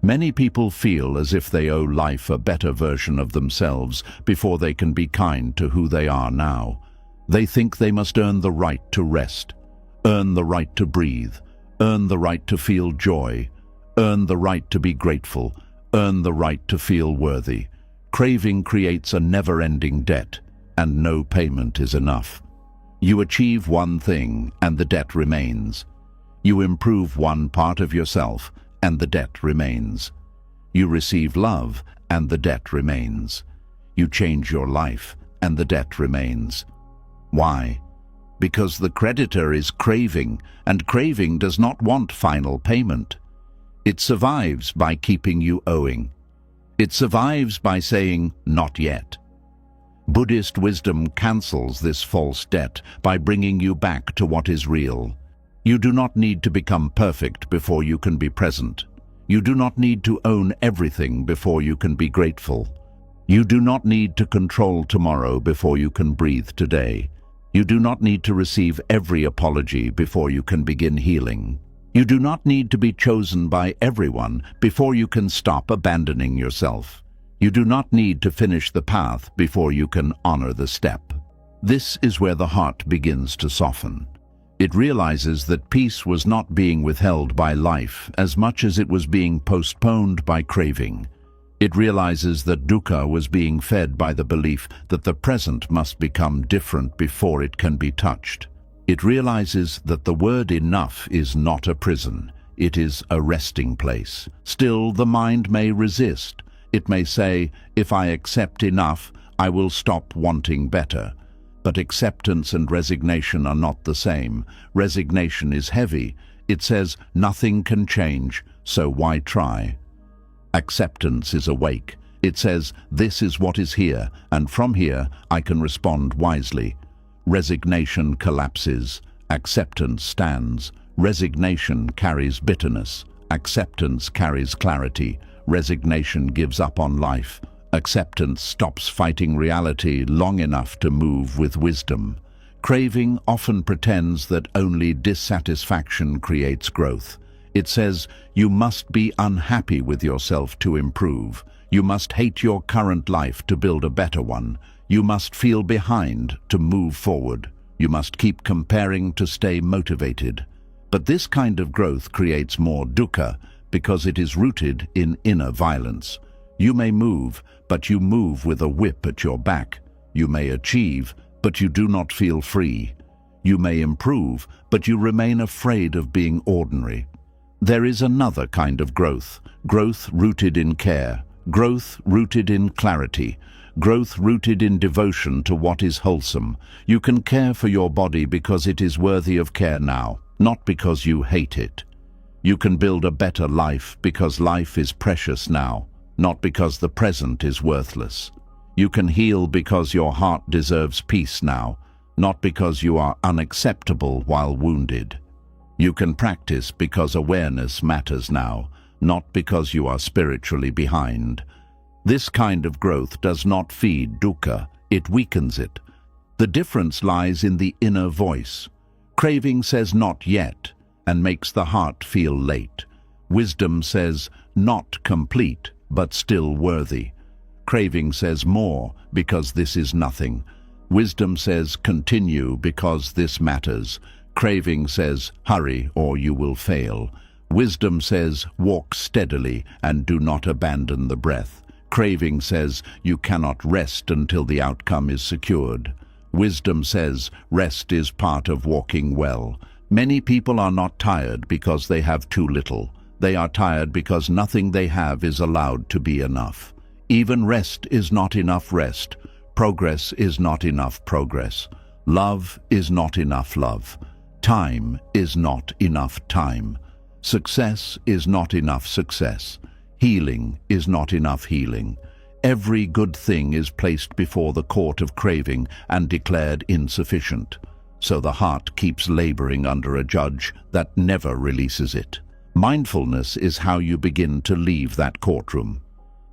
Many people feel as if they owe life a better version of themselves before they can be kind to who they are now. They think they must earn the right to rest, earn the right to breathe, earn the right to feel joy, earn the right to be grateful, earn the right to feel worthy. Craving creates a never-ending debt, and no payment is enough. You achieve one thing, and the debt remains. You improve one part of yourself, and the debt remains. You receive love, and the debt remains. You change your life, and the debt remains. Why? Because the creditor is craving, and craving does not want final payment. It survives by keeping you owing. It survives by saying, "Not yet." Buddhist wisdom cancels this false debt by bringing you back to what is real. You do not need to become perfect before you can be present. You do not need to own everything before you can be grateful. You do not need to control tomorrow before you can breathe today. You do not need to receive every apology before you can begin healing. You do not need to be chosen by everyone before you can stop abandoning yourself. You do not need to finish the path before you can honor the step. This is where the heart begins to soften. It realizes that peace was not being withheld by life as much as it was being postponed by craving. It realizes that dukkha was being fed by the belief that the present must become different before it can be touched. It realizes that the word enough is not a prison. It is a resting place. Still, the mind may resist. It may say, "If I accept enough, I will stop wanting better." But acceptance and resignation are not the same. Resignation is heavy. It says, "Nothing can change, so why try?" Acceptance is awake. It says, "This is what is here, and from here I can respond wisely." Resignation collapses. Acceptance stands. Resignation carries bitterness. Acceptance carries clarity. Resignation gives up on life. Acceptance stops fighting reality long enough to move with wisdom. Craving often pretends that only dissatisfaction creates growth. It says, "You must be unhappy with yourself to improve. You must hate your current life to build a better one. You must feel behind to move forward. You must keep comparing to stay motivated." But this kind of growth creates more dukkha because it is rooted in inner violence. You may move, but you move with a whip at your back. You may achieve, but you do not feel free. You may improve, but you remain afraid of being ordinary. There is another kind of growth rooted in care, growth rooted in clarity, growth rooted in devotion to what is wholesome. You can care for your body because it is worthy of care now, not because you hate it. You can build a better life because life is precious now, not because the present is worthless. You can heal because your heart deserves peace now, not because you are unacceptable while wounded. You can practice because awareness matters now, not because you are spiritually behind. This kind of growth does not feed dukkha, it weakens it. The difference lies in the inner voice. Craving says "not yet" and makes the heart feel late. Wisdom says "not complete, but still worthy." Craving says "more" because this is nothing. Wisdom says "continue" because this matters. Craving says "hurry or you will fail." Wisdom says "walk steadily and do not abandon the breath." Craving says "you cannot rest until the outcome is secured." Wisdom says rest is part of walking well. Many people are not tired because they have too little. They are tired because nothing they have is allowed to be enough. Even rest is not enough rest. Progress is not enough progress. Love is not enough love. Time is not enough time. Success is not enough success. Healing is not enough healing. Every good thing is placed before the court of craving and declared insufficient. So the heart keeps laboring under a judge that never releases it. Mindfulness is how you begin to leave that courtroom.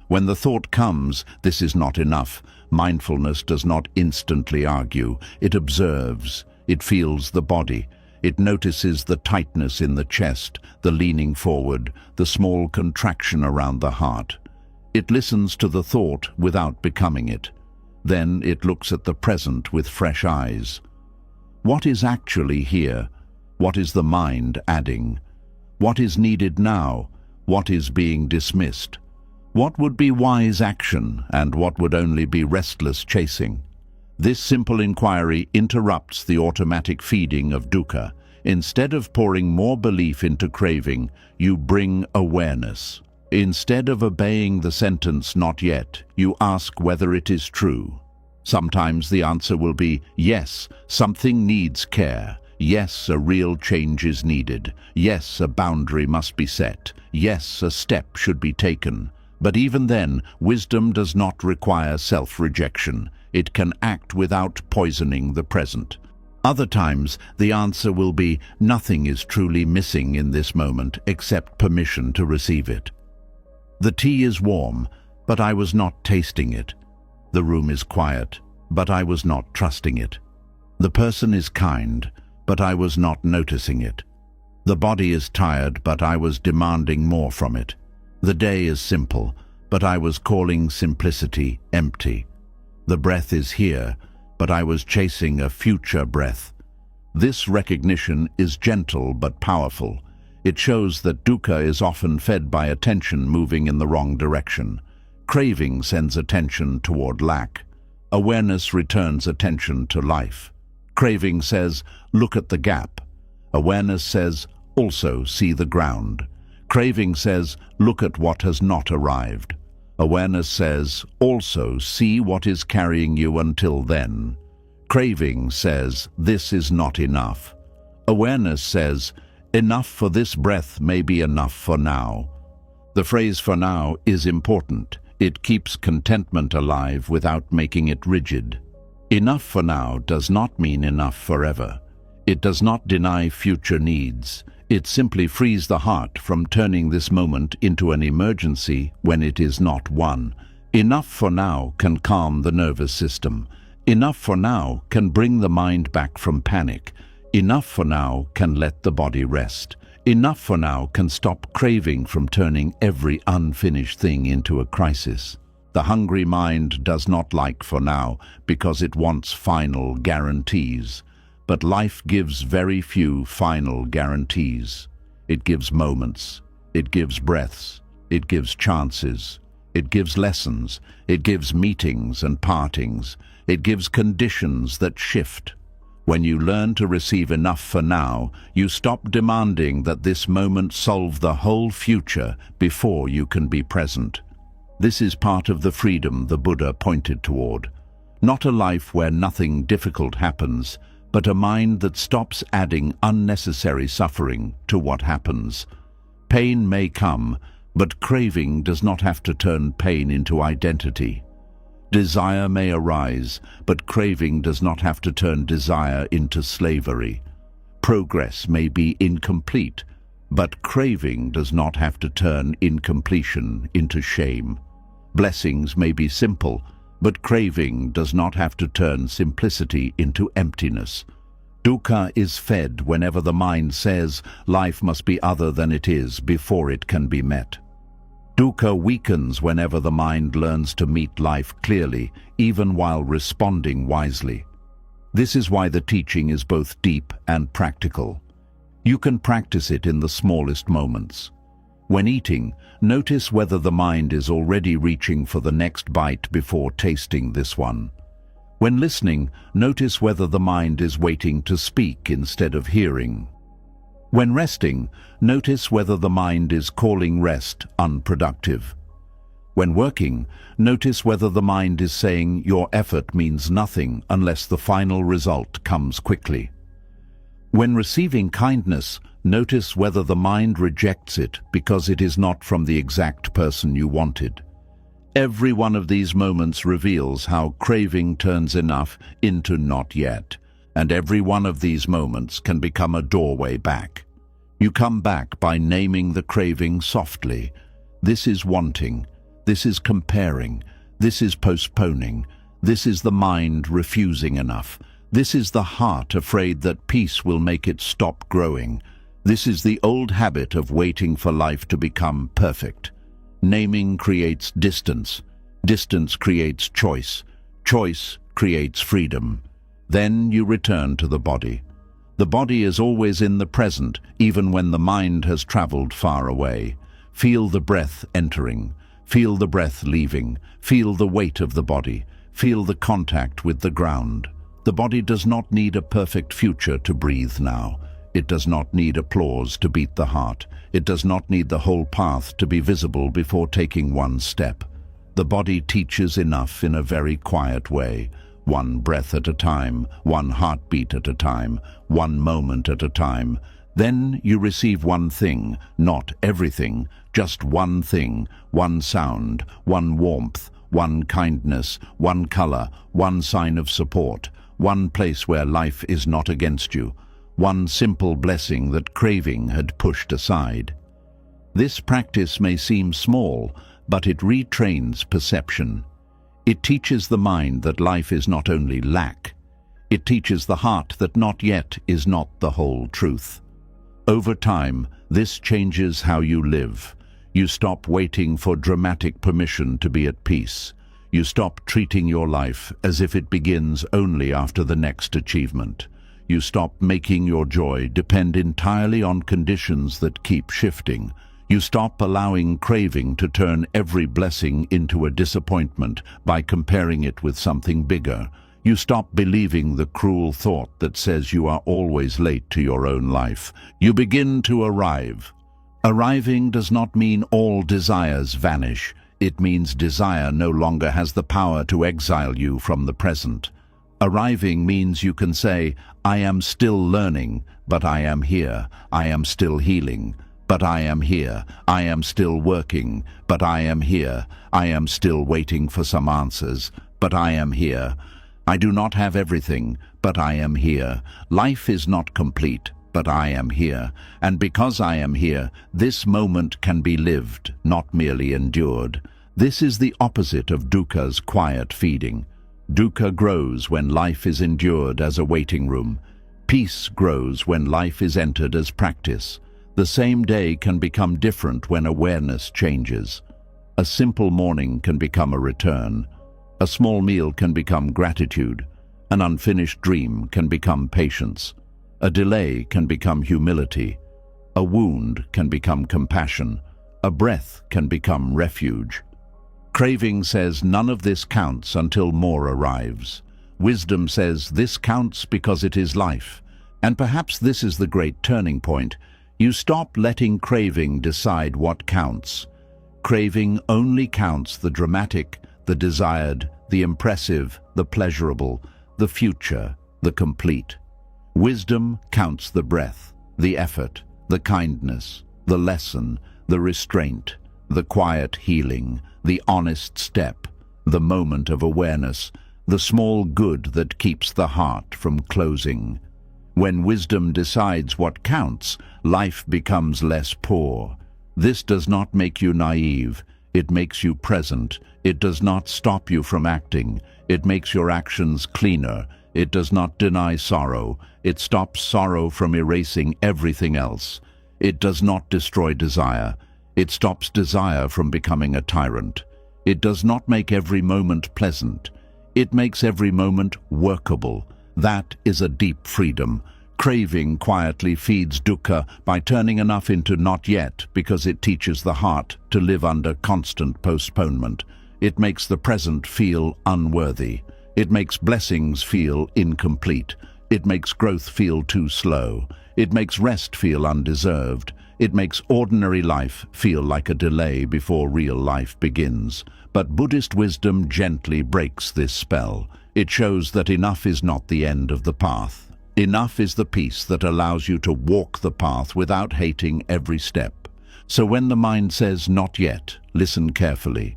When the thought comes, this is not enough, mindfulness does not instantly argue. It observes, it feels the body, it notices the tightness in the chest, the leaning forward, the small contraction around the heart. It listens to the thought without becoming it. Then it looks at the present with fresh eyes. What is actually here? What is the mind adding? What is needed now? What is being dismissed? What would be wise action and what would only be restless chasing? This simple inquiry interrupts the automatic feeding of dukkha. Instead of pouring more belief into craving, you bring awareness. Instead of obeying the sentence, "not yet," you ask whether it is true. Sometimes the answer will be, yes, something needs care. Yes, a real change is needed. Yes, a boundary must be set. Yes, a step should be taken. But even then, wisdom does not require self-rejection. It can act without poisoning the present. Other times, the answer will be, nothing is truly missing in this moment except permission to receive it. The tea is warm, but I was not tasting it. The room is quiet, but I was not trusting it. The person is kind, but I was not noticing it. The body is tired, but I was demanding more from it. The day is simple, but I was calling simplicity empty. The breath is here, but I was chasing a future breath. This recognition is gentle but powerful. It shows that dukkha is often fed by attention moving in the wrong direction. Craving sends attention toward lack. Awareness returns attention to life. Craving says, look at the gap. Awareness says, also see the ground. Craving says, look at what has not arrived. Awareness says, also see what is carrying you until then. Craving says, this is not enough. Awareness says, enough for this breath may be enough for now. The phrase "for now" is important. It keeps contentment alive without making it rigid. Enough for now does not mean enough forever. It does not deny future needs. It simply frees the heart from turning this moment into an emergency when it is not one. Enough for now can calm the nervous system. Enough for now can bring the mind back from panic. Enough for now can let the body rest. Enough for now can stop craving from turning every unfinished thing into a crisis. The hungry mind does not like for now because it wants final guarantees. But life gives very few final guarantees. It gives moments, it gives breaths, it gives chances, it gives lessons, it gives meetings and partings, it gives conditions that shift. When you learn to receive enough for now, you stop demanding that this moment solve the whole future before you can be present. This is part of the freedom the Buddha pointed toward. Not a life where nothing difficult happens, but a mind that stops adding unnecessary suffering to what happens. Pain may come, but craving does not have to turn pain into identity. Desire may arise, but craving does not have to turn desire into slavery. Progress may be incomplete, but craving does not have to turn incompletion into shame. Blessings may be simple, but craving does not have to turn simplicity into emptiness. Dukkha is fed whenever the mind says life must be other than it is before it can be met. Dukkha weakens whenever the mind learns to meet life clearly, even while responding wisely. This is why the teaching is both deep and practical. You can practice it in the smallest moments. When eating, notice whether the mind is already reaching for the next bite before tasting this one. When listening, notice whether the mind is waiting to speak instead of hearing. When resting, notice whether the mind is calling rest unproductive. When working, notice whether the mind is saying your effort means nothing unless the final result comes quickly. When receiving kindness, notice whether the mind rejects it because it is not from the exact person you wanted. Every one of these moments reveals how craving turns enough into not yet, and every one of these moments can become a doorway back. You come back by naming the craving softly. This is wanting, this is comparing, this is postponing, this is the mind refusing enough, this is the heart afraid that peace will make it stop growing, this is the old habit of waiting for life to become perfect. Naming creates distance. Distance creates choice. Choice creates freedom. Then you return to the body. The body is always in the present, even when the mind has traveled far away. Feel the breath entering. Feel the breath leaving. Feel the weight of the body. Feel the contact with the ground. The body does not need a perfect future to breathe now. It does not need applause to beat the heart. It does not need the whole path to be visible before taking one step. The body teaches enough in a very quiet way, one breath at a time, one heartbeat at a time, one moment at a time. Then you receive one thing, not everything, just one thing, one sound, one warmth, one kindness, one color, one sign of support, one place where life is not against you. One simple blessing that craving had pushed aside. This practice may seem small, but it retrains perception. It teaches the mind that life is not only lack. It teaches the heart that not yet is not the whole truth. Over time, this changes how you live. You stop waiting for dramatic permission to be at peace. You stop treating your life as if it begins only after the next achievement. You stop making your joy depend entirely on conditions that keep shifting. You stop allowing craving to turn every blessing into a disappointment by comparing it with something bigger. You stop believing the cruel thought that says you are always late to your own life. You begin to arrive. Arriving does not mean all desires vanish. It means desire no longer has the power to exile you from the present. Arriving means you can say, I am still learning, but I am here. I am still healing, but I am here. I am still working, but I am here. I am still waiting for some answers, but I am here. I do not have everything, but I am here. Life is not complete, but I am here. And because I am here, this moment can be lived, not merely endured. This is the opposite of dukkha's quiet feeding. Dukkha grows when life is endured as a waiting room. Peace grows when life is entered as practice. The same day can become different when awareness changes. A simple morning can become a return. A small meal can become gratitude. An unfinished dream can become patience. A delay can become humility. A wound can become compassion. A breath can become refuge. Craving says none of this counts until more arrives. Wisdom says this counts because it is life. And perhaps this is the great turning point. You stop letting craving decide what counts. Craving only counts the dramatic, the desired, the impressive, the pleasurable, the future, the complete. Wisdom counts the breath, the effort, the kindness, the lesson, the restraint, the quiet healing, the honest step, the moment of awareness, the small good that keeps the heart from closing. When wisdom decides what counts, life becomes less poor. This does not make you naive. It makes you present. It does not stop you from acting. It makes your actions cleaner. It does not deny sorrow. It stops sorrow from erasing everything else. It does not destroy desire. It stops desire from becoming a tyrant. It does not make every moment pleasant. It makes every moment workable. That is a deep freedom. Craving quietly feeds dukkha by turning enough into not yet because it teaches the heart to live under constant postponement. It makes the present feel unworthy. It makes blessings feel incomplete. It makes growth feel too slow. It makes rest feel undeserved. It makes ordinary life feel like a delay before real life begins. But Buddhist wisdom gently breaks this spell. It shows that enough is not the end of the path. Enough is the peace that allows you to walk the path without hating every step. So when the mind says, "Not yet," listen carefully.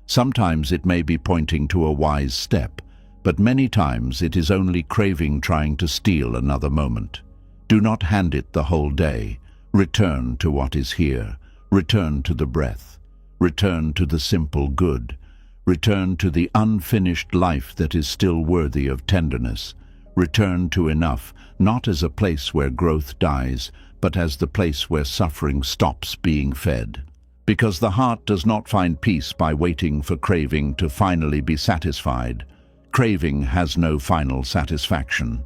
Sometimes it may be pointing to a wise step, but many times it is only craving trying to steal another moment. Do not hand it the whole day. Return to what is here. Return to the breath. Return to the simple good. Return to the unfinished life that is still worthy of tenderness. Return to enough, not as a place where growth dies, but as the place where suffering stops being fed. Because the heart does not find peace by waiting for craving to finally be satisfied. Craving has no final satisfaction.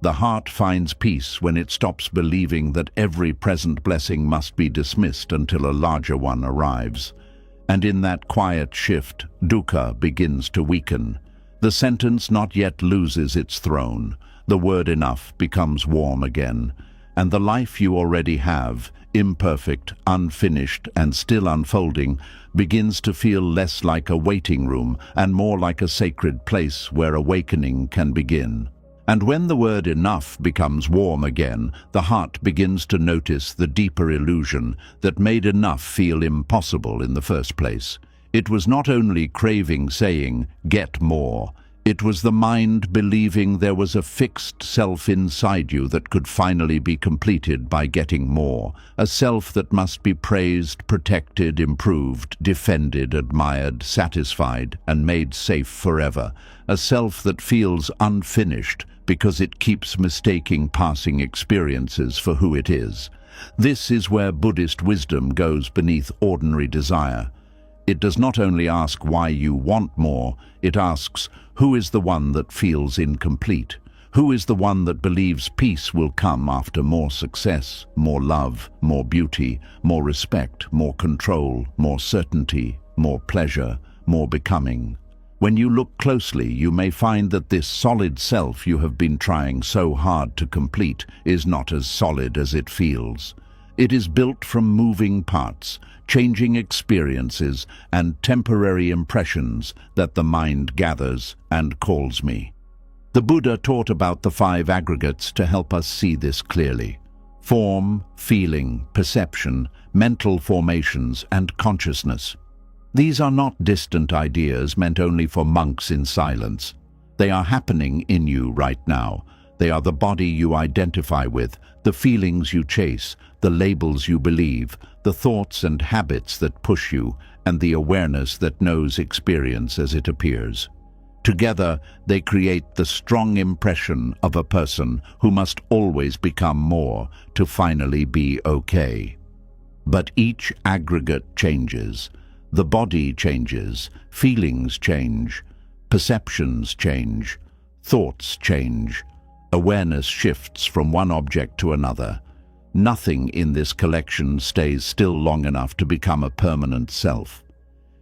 The heart finds peace when it stops believing that every present blessing must be dismissed until a larger one arrives. And in that quiet shift, dukkha begins to weaken. The sentence "not yet" loses its throne. The word "enough" becomes warm again. And the life you already have, imperfect, unfinished, and still unfolding, begins to feel less like a waiting room and more like a sacred place where awakening can begin. And when the word "enough" becomes warm again, the heart begins to notice the deeper illusion that made enough feel impossible in the first place. It was not only craving saying, "Get more." It was the mind believing there was a fixed self inside you that could finally be completed by getting more, a self that must be praised, protected, improved, defended, admired, satisfied, and made safe forever, a self that feels unfinished because it keeps mistaking passing experiences for who it is. This is where Buddhist wisdom goes beneath ordinary desire. It does not only ask why you want more, it asks, who is the one that feels incomplete? Who is the one that believes peace will come after more success, more love, more beauty, more respect, more control, more certainty, more pleasure, more becoming? When you look closely, you may find that this solid self you have been trying so hard to complete is not as solid as it feels. It is built from moving parts, changing experiences, and temporary impressions that the mind gathers and calls me. The Buddha taught about the 5 aggregates to help us see this clearly: form, feeling, perception, mental formations, and consciousness. These are not distant ideas meant only for monks in silence. They are happening in you right now. They are the body you identify with, the feelings you chase, the labels you believe, the thoughts and habits that push you, and the awareness that knows experience as it appears. Together, they create the strong impression of a person who must always become more to finally be okay. But each aggregate changes. The body changes, feelings change, perceptions change, thoughts change. Awareness shifts from one object to another. Nothing in this collection stays still long enough to become a permanent self.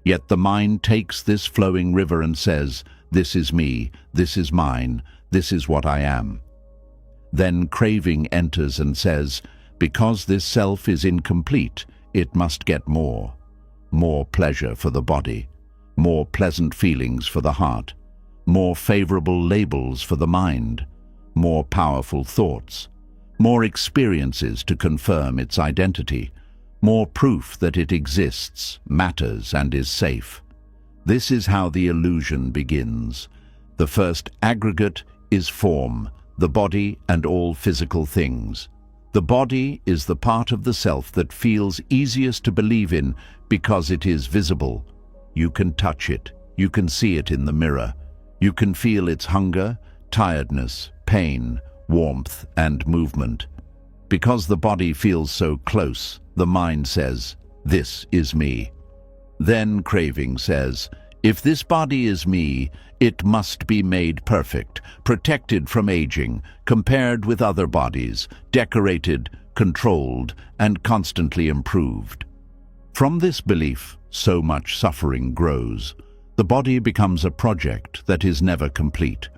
Yet the mind takes this flowing river and says, "This is me, this is mine, this is what I am." Then craving enters and says, "Because this self is incomplete, it must get more. More pleasure for the body, more pleasant feelings for the heart, more favorable labels for the mind, more powerful thoughts, more experiences to confirm its identity, more proof that it exists, matters, and is safe." This is how the illusion begins. The first aggregate is form, the body and all physical things. The body is the part of the self that feels easiest to believe in because it is visible. You can touch it, you can see it in the mirror. You can feel its hunger, tiredness, pain, warmth, and movement. Because the body feels so close, the mind says, "This is me." Then craving says, "If this body is me, it must be made perfect, protected from aging, compared with other bodies, decorated, controlled, and constantly improved." From this belief, so much suffering grows. The body becomes a project that is never complete.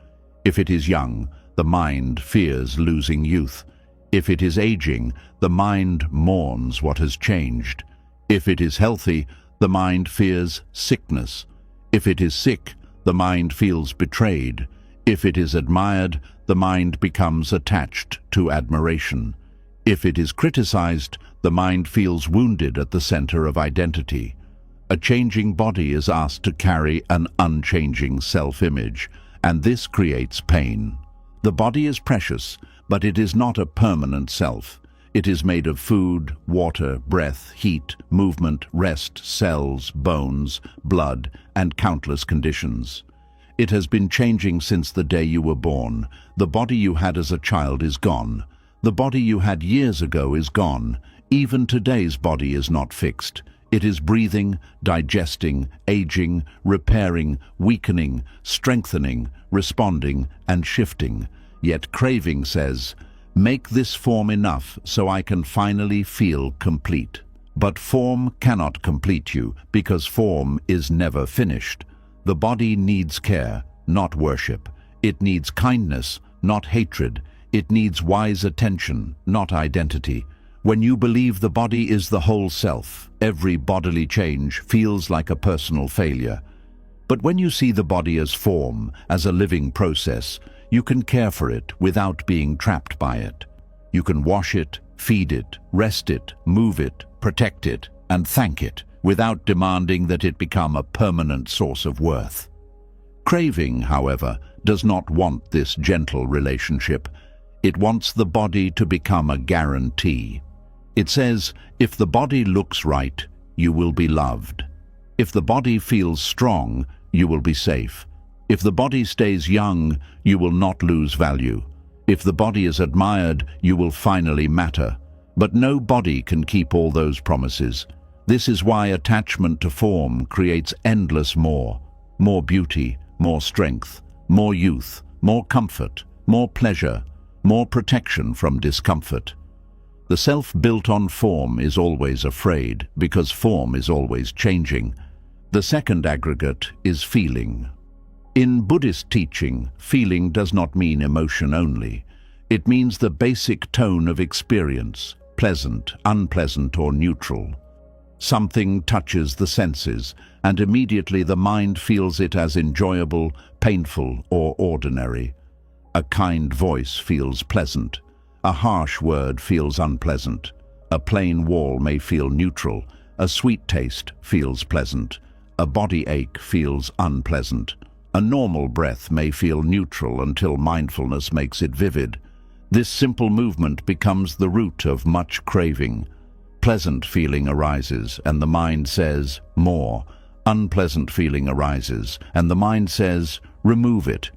If it is young, the mind fears losing youth. If it is aging, the mind mourns what has changed. If it is healthy, the mind fears sickness. If it is sick, the mind feels betrayed. If it is admired, the mind becomes attached to admiration. If it is criticized, the mind feels wounded at the center of identity. A changing body is asked to carry an unchanging self-image, and this creates pain. The body is precious, but it is not a permanent self. It is made of food, water, breath, heat, movement, rest, cells, bones, blood, and countless conditions. It has been changing since the day you were born. The body you had as a child is gone. The body you had years ago is gone. Even today's body is not fixed. It is breathing, digesting, aging, repairing, weakening, strengthening, responding, and shifting. Yet Craving says, "Make this form enough so I can finally feel complete." But form cannot complete you, because form is never finished. The body needs care, not worship. It needs kindness, not hatred. It needs wise attention, not identity. When you believe the body is the whole self, every bodily change feels like a personal failure. But when you see the body as form, as a living process, you can care for it without being trapped by it. You can wash it, feed it, rest it, move it, protect it, and thank it, without demanding that it become a permanent source of worth. Craving, however, does not want this gentle relationship. It wants the body to become a guarantee. It says, if the body looks right, you will be loved. If the body feels strong, you will be safe. If the body stays young, you will not lose value. If the body is admired, you will finally matter. But no body can keep all those promises. This is why attachment to form creates endless more beauty, more strength, more youth, more comfort, more pleasure, more protection from discomfort. The self built on form is always afraid, because form is always changing. The second aggregate is feeling. In Buddhist teaching, feeling does not mean emotion only. It means the basic tone of experience, pleasant, unpleasant, or neutral. Something touches the senses, and immediately the mind feels it as enjoyable, painful, or ordinary. A kind voice feels pleasant. A harsh word feels unpleasant. A plain wall may feel neutral. A sweet taste feels pleasant. A body ache feels unpleasant. A normal breath may feel neutral until mindfulness makes it vivid. This simple movement becomes the root of much craving. Pleasant feeling arises, and the mind says, more. Unpleasant feeling arises, and the mind says, remove it.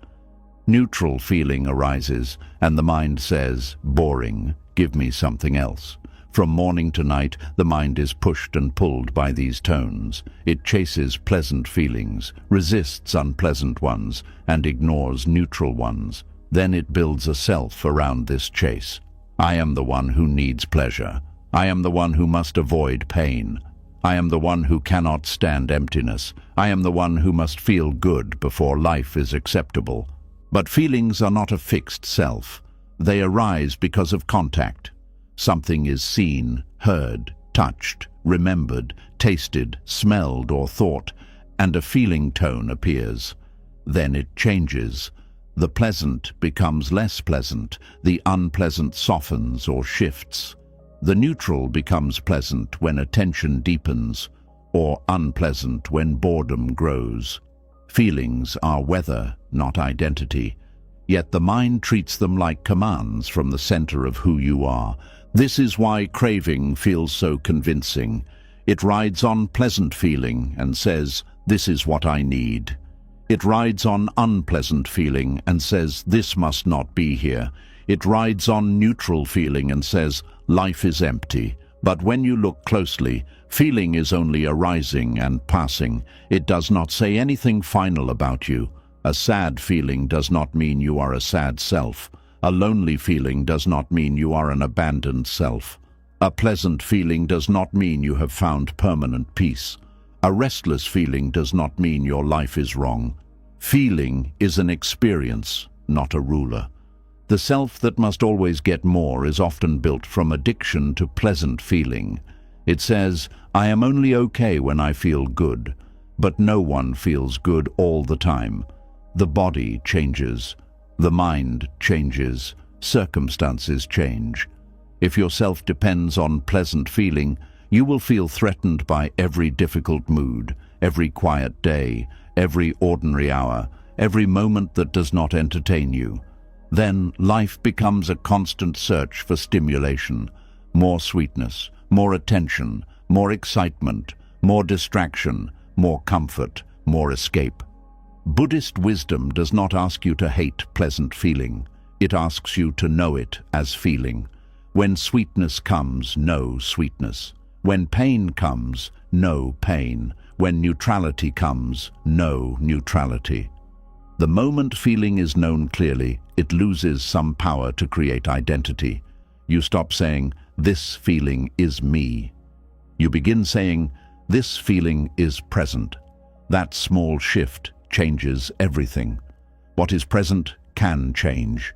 Neutral feeling arises, and the mind says, boring, give me something else. From morning to night, the mind is pushed and pulled by these tones. It chases pleasant feelings, resists unpleasant ones, and ignores neutral ones. Then it builds a self around this chase. I am the one who needs pleasure. I am the one who must avoid pain. I am the one who cannot stand emptiness. I am the one who must feel good before life is acceptable. But feelings are not a fixed self. They arise because of contact. Something is seen, heard, touched, remembered, tasted, smelled, or thought, and a feeling tone appears. Then it changes. The pleasant becomes less pleasant. The unpleasant softens or shifts. The neutral becomes pleasant when attention deepens, or unpleasant when boredom grows. Feelings are weather, not identity. Yet the mind treats them like commands from the center of who you are. This is why craving feels so convincing. It rides on pleasant feeling and says, this is what I need. It rides on unpleasant feeling and says, this must not be here. It rides on neutral feeling and says, life is empty. But when you look closely, feeling is only arising and passing. It does not say anything final about you. A sad feeling does not mean you are a sad self. A lonely feeling does not mean you are an abandoned self. A pleasant feeling does not mean you have found permanent peace. A restless feeling does not mean your life is wrong. Feeling is an experience, not a ruler. The self that must always get more is often built from addiction to pleasant feeling. It says, I am only okay when I feel good, but no one feels good all the time. The body changes. The mind changes, circumstances change. If your self depends on pleasant feeling, you will feel threatened by every difficult mood, every quiet day, every ordinary hour, every moment that does not entertain you. Then life becomes a constant search for stimulation, more sweetness, more attention, more excitement, more distraction, more comfort, more escape. Buddhist wisdom does not ask you to hate pleasant feeling. It asks you to know it as feeling. When sweetness comes, know sweetness. When pain comes, know pain. When neutrality comes, know neutrality. The moment feeling is known clearly, it loses some power to create identity. You stop saying, "This feeling is me." You begin saying, "This feeling is present." That small shift changes everything. What is present can change.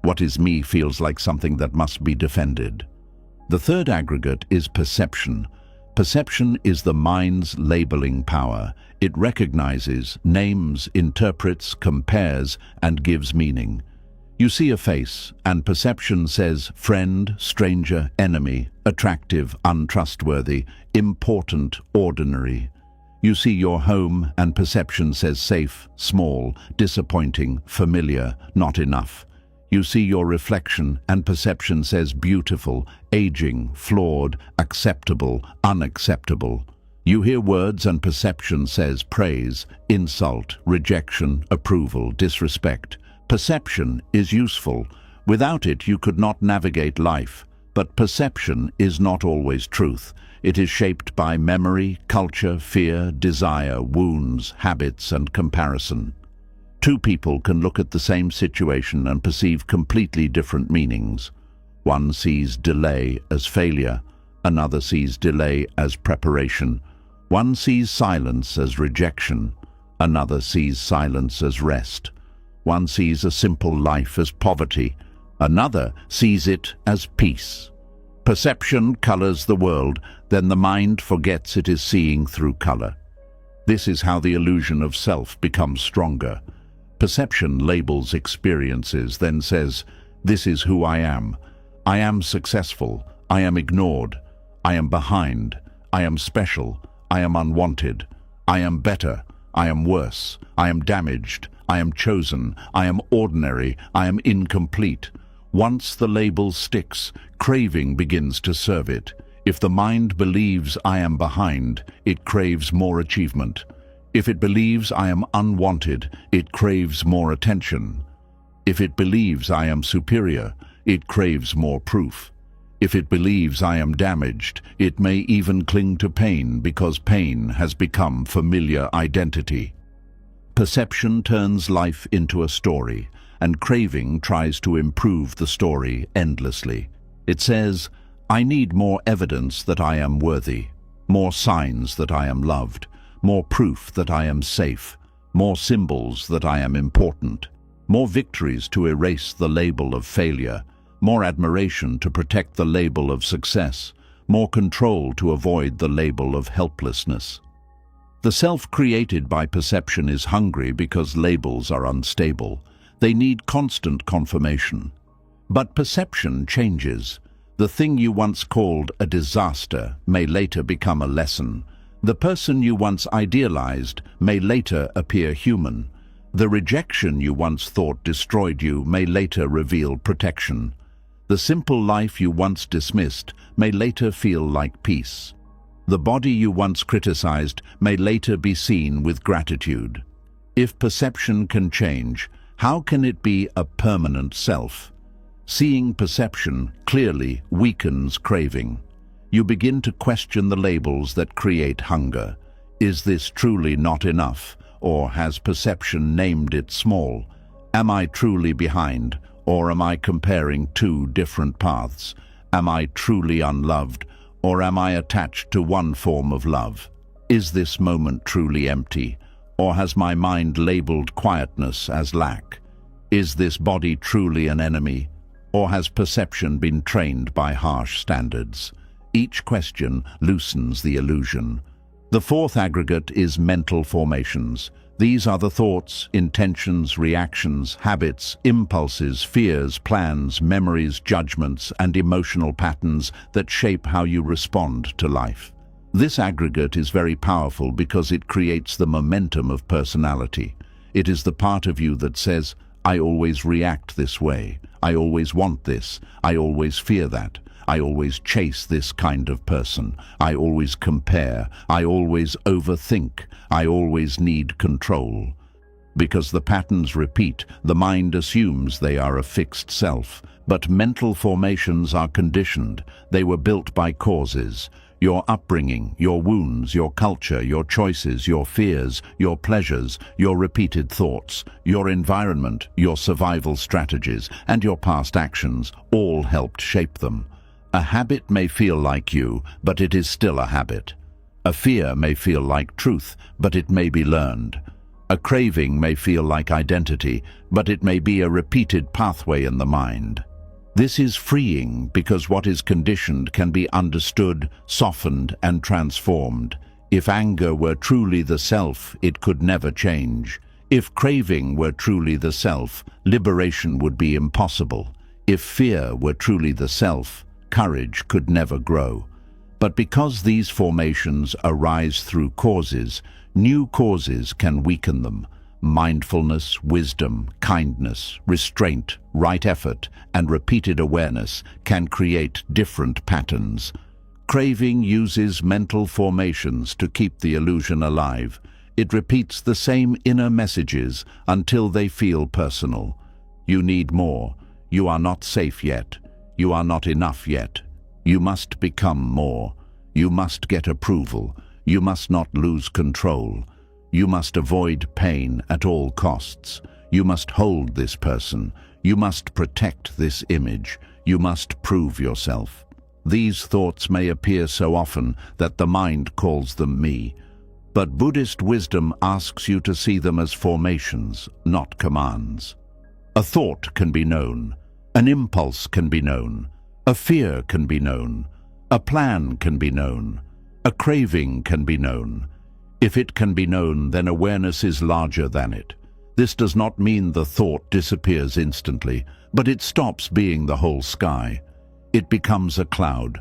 What is me feels like something that must be defended. The third aggregate is perception. Perception is the mind's labeling power. It recognizes, names, interprets, compares, and gives meaning. You see a face, and perception says friend, stranger, enemy, attractive, untrustworthy, important, ordinary. You see your home, and perception says safe, small, disappointing, familiar, not enough. You see your reflection, and perception says beautiful, aging, flawed, acceptable, unacceptable. You hear words, and perception says praise, insult, rejection, approval, disrespect. Perception is useful. Without it, you could not navigate life. But perception is not always truth. It is shaped by memory, culture, fear, desire, wounds, habits, and comparison. Two people can look at the same situation and perceive completely different meanings. One sees delay as failure, another sees delay as preparation. One sees silence as rejection, another sees silence as rest. One sees a simple life as poverty, another sees it as peace. Perception colors the world, then the mind forgets it is seeing through color. This is how the illusion of self becomes stronger. Perception labels experiences, then says, "This is who I am. I am successful. I am ignored. I am behind. I am special. I am unwanted. I am better. I am worse. I am damaged. I am chosen. I am ordinary. I am incomplete." Once the label sticks, craving begins to serve it. If the mind believes I am behind, it craves more achievement. If it believes I am unwanted, it craves more attention. If it believes I am superior, it craves more proof. If it believes I am damaged, it may even cling to pain because pain has become familiar identity. Perception turns life into a story, and craving tries to improve the story endlessly. It says, "I need more evidence that I am worthy, more signs that I am loved, more proof that I am safe, more symbols that I am important, more victories to erase the label of failure, more admiration to protect the label of success, more control to avoid the label of helplessness." The self created by perception is hungry because labels are unstable. They need constant confirmation. But perception changes. The thing you once called a disaster may later become a lesson. The person you once idealized may later appear human. The rejection you once thought destroyed you may later reveal protection. The simple life you once dismissed may later feel like peace. The body you once criticized may later be seen with gratitude. If perception can change, how can it be a permanent self? Seeing perception clearly weakens craving. You begin to question the labels that create hunger. Is this truly not enough, or has perception named it small? Am I truly behind, or am I comparing two different paths? Am I truly unloved, or am I attached to one form of love? Is this moment truly empty, or has my mind labeled quietness as lack? Is this body truly an enemy, or has perception been trained by harsh standards? Each question loosens the illusion. The fourth aggregate is mental formations. These are the thoughts, intentions, reactions, habits, impulses, fears, plans, memories, judgments, and emotional patterns that shape how you respond to life. This aggregate is very powerful because it creates the momentum of personality. It is the part of you that says, I always react this way. I always want this. I always fear that. I always chase this kind of person. I always compare. I always overthink. I always need control. Because the patterns repeat, the mind assumes they are a fixed self. But mental formations are conditioned. They were built by causes. Your upbringing, your wounds, your culture, your choices, your fears, your pleasures, your repeated thoughts, your environment, your survival strategies, and your past actions all helped shape them. A habit may feel like you, but it is still a habit. A fear may feel like truth, but it may be learned. A craving may feel like identity, but it may be a repeated pathway in the mind. This is freeing because what is conditioned can be understood, softened, and transformed. If anger were truly the self, it could never change. If craving were truly the self, liberation would be impossible. If fear were truly the self, courage could never grow. But because these formations arise through causes, new causes can weaken them. Mindfulness, wisdom, kindness, restraint, right effort, and repeated awareness can create different patterns. Craving uses mental formations to keep the illusion alive. It repeats the same inner messages until they feel personal. You need more. You are not safe yet. You are not enough yet. You must become more. You must get approval. You must not lose control. You must avoid pain at all costs. You must hold this person. You must protect this image. You must prove yourself. These thoughts may appear so often that the mind calls them me. But Buddhist wisdom asks you to see them as formations, not commands. A thought can be known. An impulse can be known. A fear can be known. A plan can be known. A craving can be known. If it can be known, then awareness is larger than it. This does not mean the thought disappears instantly, but it stops being the whole sky. It becomes a cloud,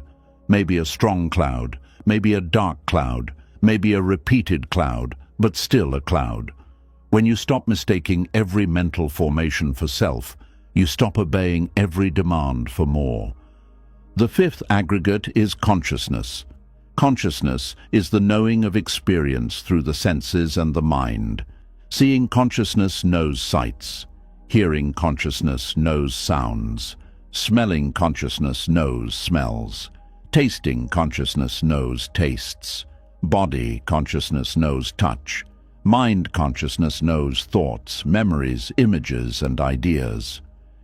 maybe a strong cloud, maybe a dark cloud, maybe a repeated cloud, but still a cloud. When you stop mistaking every mental formation for self, you stop obeying every demand for more. The fifth aggregate is consciousness. Consciousness is the knowing of experience through the senses and the mind. Seeing consciousness knows sights. Hearing consciousness knows sounds. Smelling consciousness knows smells. Tasting consciousness knows tastes. Body consciousness knows touch. Mind consciousness knows thoughts, memories, images, and ideas.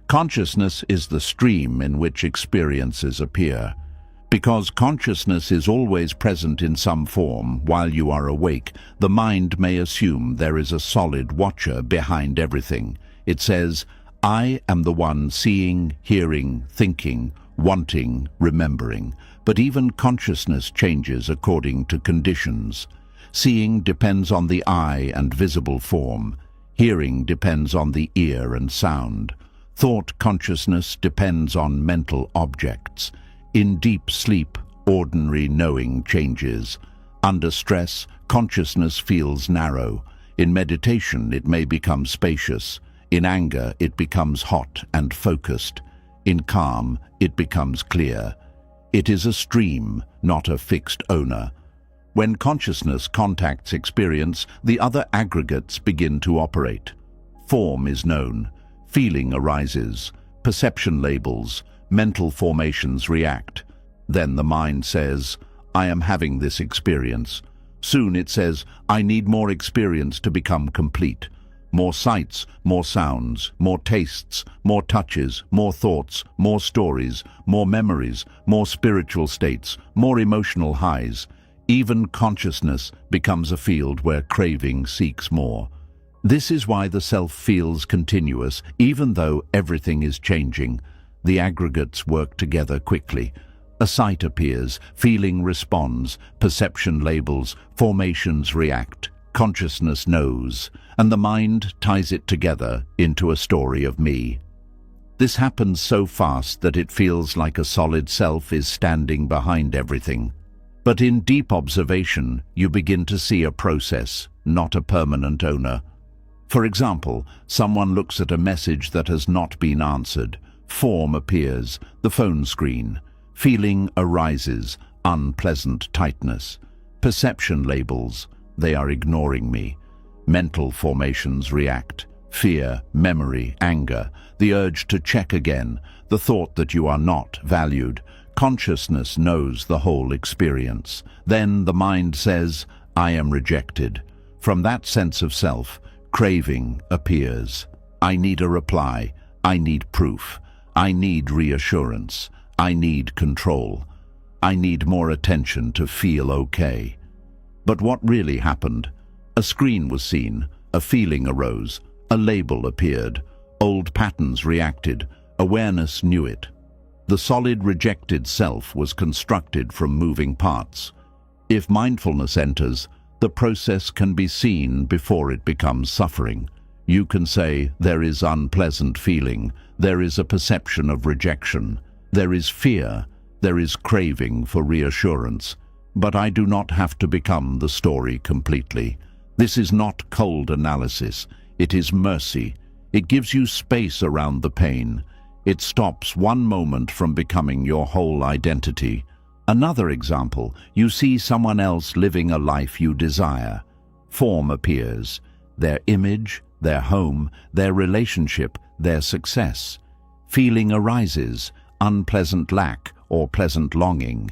Consciousness is the stream in which experiences appear. Because consciousness is always present in some form while you are awake, the mind may assume there is a solid watcher behind everything. It says, I am the one seeing, hearing, thinking, wanting, remembering. But even consciousness changes according to conditions. Seeing depends on the eye and visible form. Hearing depends on the ear and sound. Thought consciousness depends on mental objects. In deep sleep, ordinary knowing changes. Under stress, consciousness feels narrow. In meditation, it may become spacious. In anger, it becomes hot and focused. In calm, it becomes clear. It is a stream, not a fixed owner. When consciousness contacts experience, the other aggregates begin to operate. Form is known. Feeling arises. Perception labels. Mental formations react. Then the mind says, I am having this experience. Soon it says, I need more experience to become complete. More sights, more sounds, more tastes, more touches, more thoughts, more stories, more memories, more spiritual states, more emotional highs. Even consciousness becomes a field where craving seeks more. This is why the self feels continuous, even though everything is changing. The aggregates work together quickly. A sight appears, feeling responds, perception labels, formations react, consciousness knows. and the mind ties it together into a story of me. This happens so fast that it feels like a solid self is standing behind everything. But in deep observation, you begin to see a process, not a permanent owner. For example, someone looks at a message that has not been answered. Form appears, the phone screen. Feeling arises, unpleasant tightness. Perception labels, they are ignoring me. Mental formations react. Fear, memory, anger, the urge to check again, the thought that you are not valued. Consciousness knows the whole experience. Then the mind says, I am rejected. From that sense of self, craving appears. I need a reply. I need proof. I need reassurance. I need control. I need more attention to feel okay. But what really happened? A screen was seen, a feeling arose, a label appeared, old patterns reacted, awareness knew it. The solid rejected self was constructed from moving parts. If mindfulness enters, the process can be seen before it becomes suffering. You can say, there is unpleasant feeling, there is a perception of rejection, there is fear, there is craving for reassurance, but I do not have to become the story completely. This is not cold analysis, it is mercy. It gives you space around the pain. It stops one moment from becoming your whole identity. Another example, you see someone else living a life you desire. Form appears, their image, their home, their relationship, their success. Feeling arises, unpleasant lack or pleasant longing.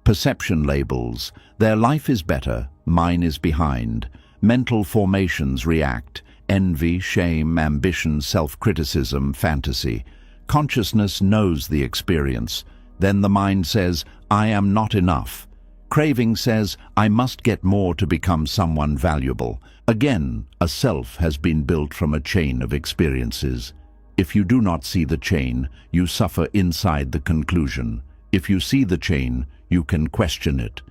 Perception labels, their life is better, mine is behind. Mental formations react, envy, shame, ambition, self-criticism, fantasy. Consciousness knows the experience. Then the mind says, I am not enough. Craving says, I must get more to become someone valuable. Again, a self has been built from a chain of experiences. If you do not see the chain, you suffer inside the conclusion. If you see the chain, you can question it.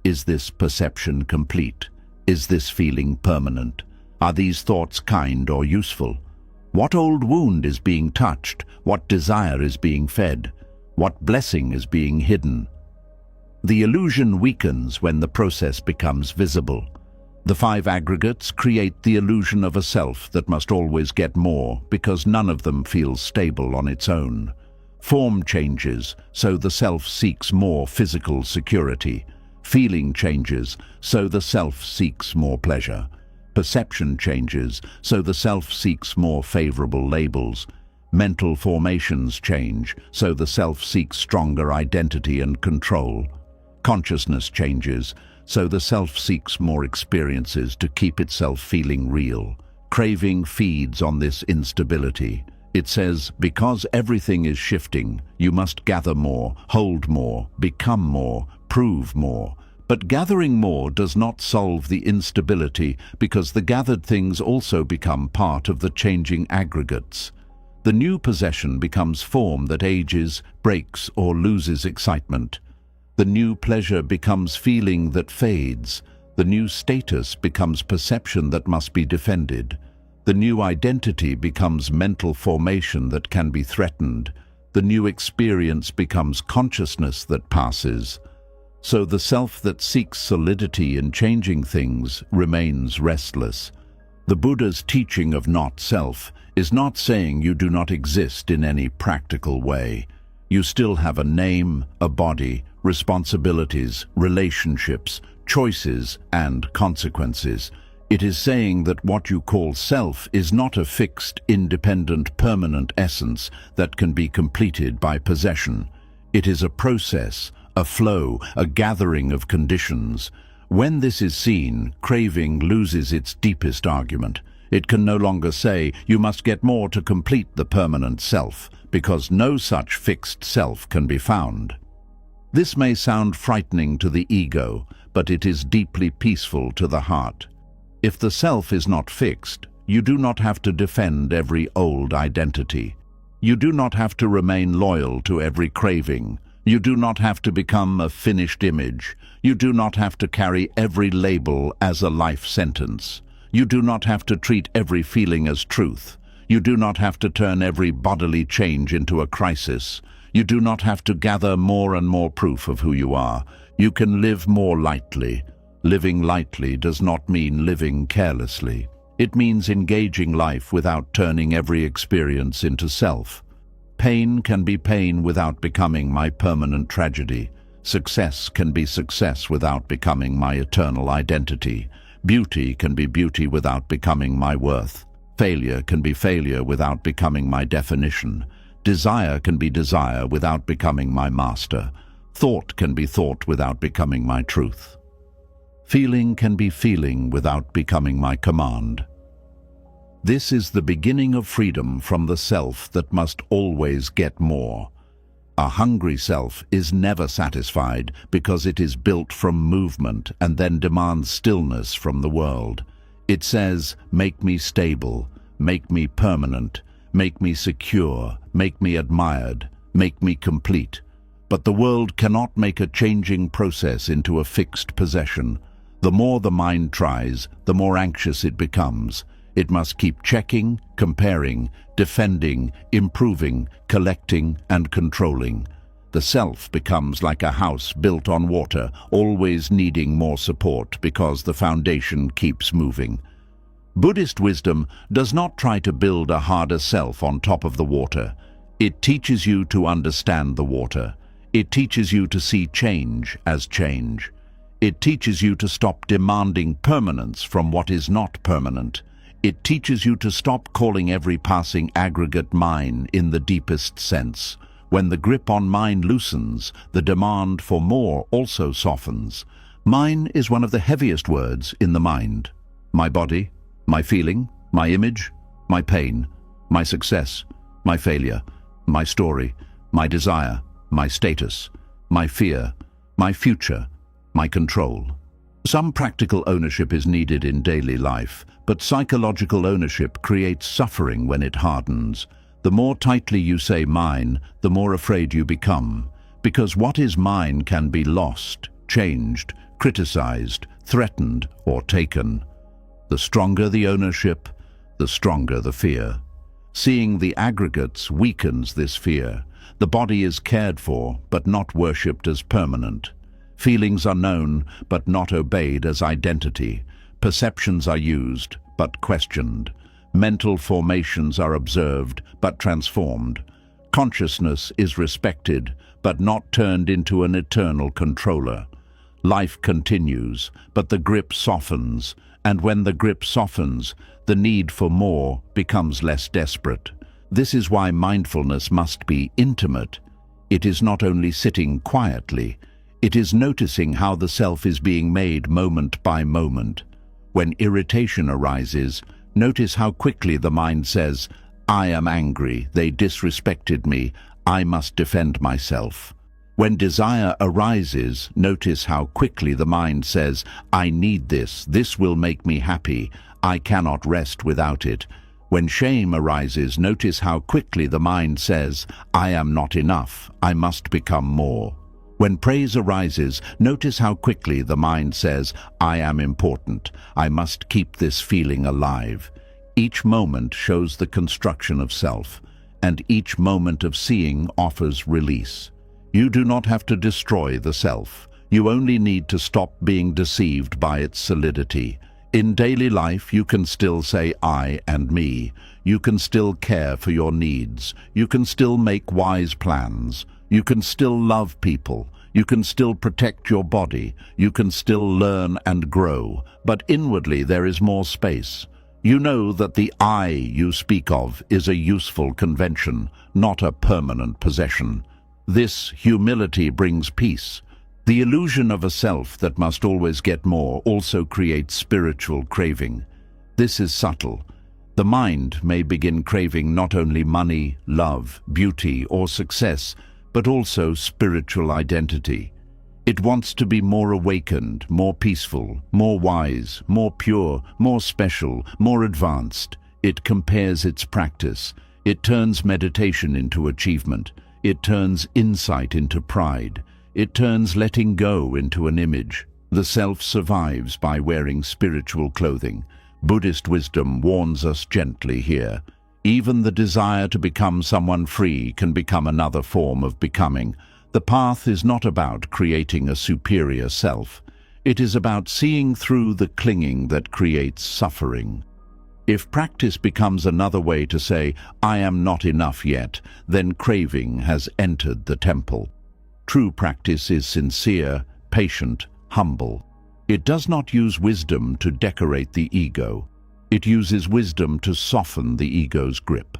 Is this perception complete? Is this feeling permanent? Are these thoughts kind or useful? What old wound is being touched? What desire is being fed? What blessing is being hidden? The illusion weakens when the process becomes visible. The five aggregates create the illusion of a self that must always get more because none of them feels stable on its own. Form changes, so the self seeks more physical security. Feeling changes, so the self seeks more pleasure. Perception changes, so the self seeks more favorable labels. Mental formations change, so the self seeks stronger identity and control. Consciousness changes, so the self seeks more experiences to keep itself feeling real. Craving feeds on this instability. It says, because everything is shifting, you must gather more, hold more, become more, prove more. But gathering more does not solve the instability because the gathered things also become part of the changing aggregates. The new possession becomes form that ages, breaks, or loses excitement. The new pleasure becomes feeling that fades. The new status becomes perception that must be defended. The new identity becomes mental formation that can be threatened. The new experience becomes consciousness that passes. So the self that seeks solidity in changing things remains restless. The Buddha's teaching of not-self is not saying you do not exist in any practical way. You still have a name, a body, responsibilities, relationships, choices, and consequences. It is saying that what you call self is not a fixed, independent, permanent essence that can be completed by possession. It is a process, a flow, a gathering of conditions. When this is seen, craving loses its deepest argument. It can no longer say, you must get more to complete the permanent self, because no such fixed self can be found. This may sound frightening to the ego, but it is deeply peaceful to the heart. If the self is not fixed, you do not have to defend every old identity. You do not have to remain loyal to every craving. You do not have to become a finished image. You do not have to carry every label as a life sentence. You do not have to treat every feeling as truth. You do not have to turn every bodily change into a crisis. You do not have to gather more and more proof of who you are. You can live more lightly. Living lightly does not mean living carelessly. It means engaging life without turning every experience into self. Pain can be pain without becoming my permanent tragedy. Success can be success without becoming my eternal identity. Beauty can be beauty without becoming my worth. Failure can be failure without becoming my definition. Desire can be desire without becoming my master. Thought can be thought without becoming my truth. Feeling can be feeling without becoming my command. This is the beginning of freedom from the self that must always get more. A hungry self is never satisfied because it is built from movement and then demands stillness from the world. It says, make me stable, make me permanent, make me secure, make me admired, make me complete. But the world cannot make a changing process into a fixed possession. The more the mind tries, the more anxious it becomes. It must keep checking, comparing, defending, improving, collecting, and controlling. The self becomes like a house built on water, always needing more support because the foundation keeps moving. Buddhist wisdom does not try to build a harder self on top of the water. It teaches you to understand the water. It teaches you to see change as change. It teaches you to stop demanding permanence from what is not permanent. It teaches you to stop calling every passing aggregate mine in the deepest sense. When the grip on mine loosens, the demand for more also softens. Mine is one of the heaviest words in the mind. My body, my feeling, my image, my pain, my success, my failure, my story, my desire, my status, my fear, my future, my control. Some practical ownership is needed in daily life, but psychological ownership creates suffering when it hardens. The more tightly you say mine, the more afraid you become, because what is mine can be lost, changed, criticized, threatened, or taken. The stronger the ownership, the stronger the fear. Seeing the aggregates weakens this fear. The body is cared for, but not worshipped as permanent. Feelings are known, but not obeyed as identity. Perceptions are used, but questioned. Mental formations are observed, but transformed. Consciousness is respected, but not turned into an eternal controller. Life continues, but the grip softens, and when the grip softens, the need for more becomes less desperate. This is why mindfulness must be intimate. It is not only sitting quietly, it is noticing how the self is being made moment by moment. When irritation arises, notice how quickly the mind says, I am angry, they disrespected me, I must defend myself. When desire arises, notice how quickly the mind says, I need this, this will make me happy, I cannot rest without it. When shame arises, notice how quickly the mind says, I am not enough, I must become more. When praise arises, notice how quickly the mind says, I am important, I must keep this feeling alive. Each moment shows the construction of self, and each moment of seeing offers release. You do not have to destroy the self. You only need to stop being deceived by its solidity. In daily life, you can still say I and me. You can still care for your needs. You can still make wise plans. You can still love people. You can still protect your body. You can still learn and grow. But inwardly there is more space. You know that the I you speak of is a useful convention, not a permanent possession. This humility brings peace. The illusion of a self that must always get more also creates spiritual craving. This is subtle. The mind may begin craving not only money, love, beauty, or success, but also spiritual identity. It wants to be more awakened, more peaceful, more wise, more pure, more special, more advanced. It compares its practice. It turns meditation into achievement. It turns insight into pride. It turns letting go into an image. The self survives by wearing spiritual clothing. Buddhist wisdom warns us gently here. Even the desire to become someone free can become another form of becoming. The path is not about creating a superior self. It is about seeing through the clinging that creates suffering. If practice becomes another way to say, "I am not enough yet," then craving has entered the temple. True practice is sincere, patient, humble. It does not use wisdom to decorate the ego. It uses wisdom to soften the ego's grip.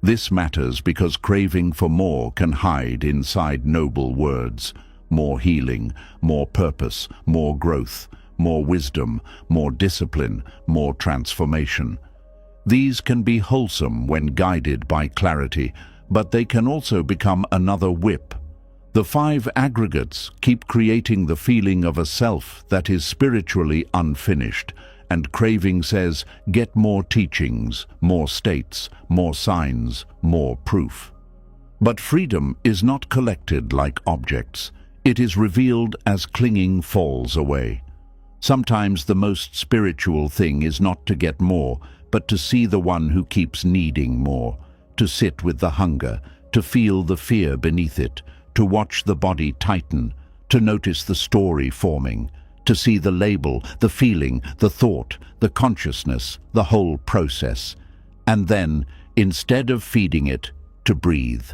This matters because craving for more can hide inside noble words. More healing, more purpose, more growth, more wisdom, more discipline, more transformation. These can be wholesome when guided by clarity, but they can also become another whip. The 5 aggregates keep creating the feeling of a self that is spiritually unfinished, and craving says, get more teachings, more states, more signs, more proof. But freedom is not collected like objects. It is revealed as clinging falls away. Sometimes the most spiritual thing is not to get more, but to see the one who keeps needing more, to sit with the hunger, to feel the fear beneath it, to watch the body tighten, to notice the story forming, to see the label, the feeling, the thought, the consciousness, the whole process, and then, instead of feeding it, to breathe.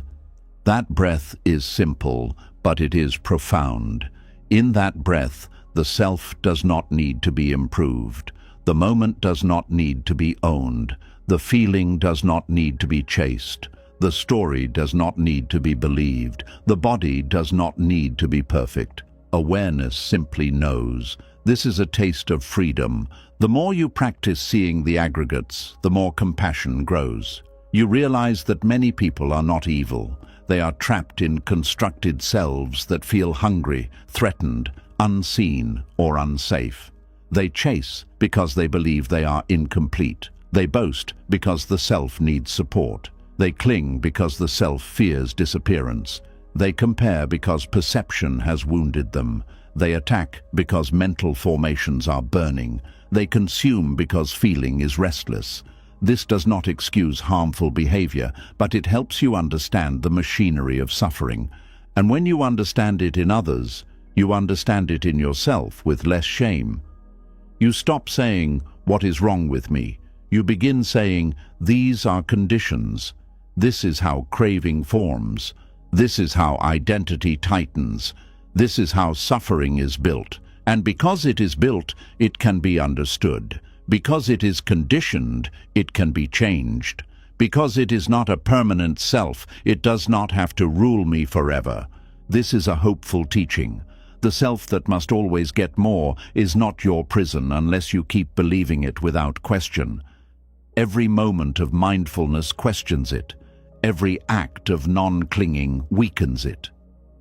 That breath is simple, but it is profound. In that breath, the self does not need to be improved. The moment does not need to be owned. The feeling does not need to be chased. The story does not need to be believed. The body does not need to be perfect. Awareness simply knows. This is a taste of freedom. The more you practice seeing the aggregates, the more compassion grows. You realize that many people are not evil. They are trapped in constructed selves that feel hungry, threatened, unseen, or unsafe. They chase because they believe they are incomplete. They boast because the self needs support. They cling because the self fears disappearance. They compare because perception has wounded them. They attack because mental formations are burning. They consume because feeling is restless. This does not excuse harmful behavior, but it helps you understand the machinery of suffering. And when you understand it in others, you understand it in yourself with less shame. You stop saying, "What is wrong with me?" You begin saying, "These are conditions. This is how craving forms. This is how identity tightens. This is how suffering is built. And because it is built, it can be understood. Because it is conditioned, it can be changed. Because it is not a permanent self, it does not have to rule me forever." This is a hopeful teaching. The self that must always get more is not your prison unless you keep believing it without question. Every moment of mindfulness questions it. Every act of non-clinging weakens it.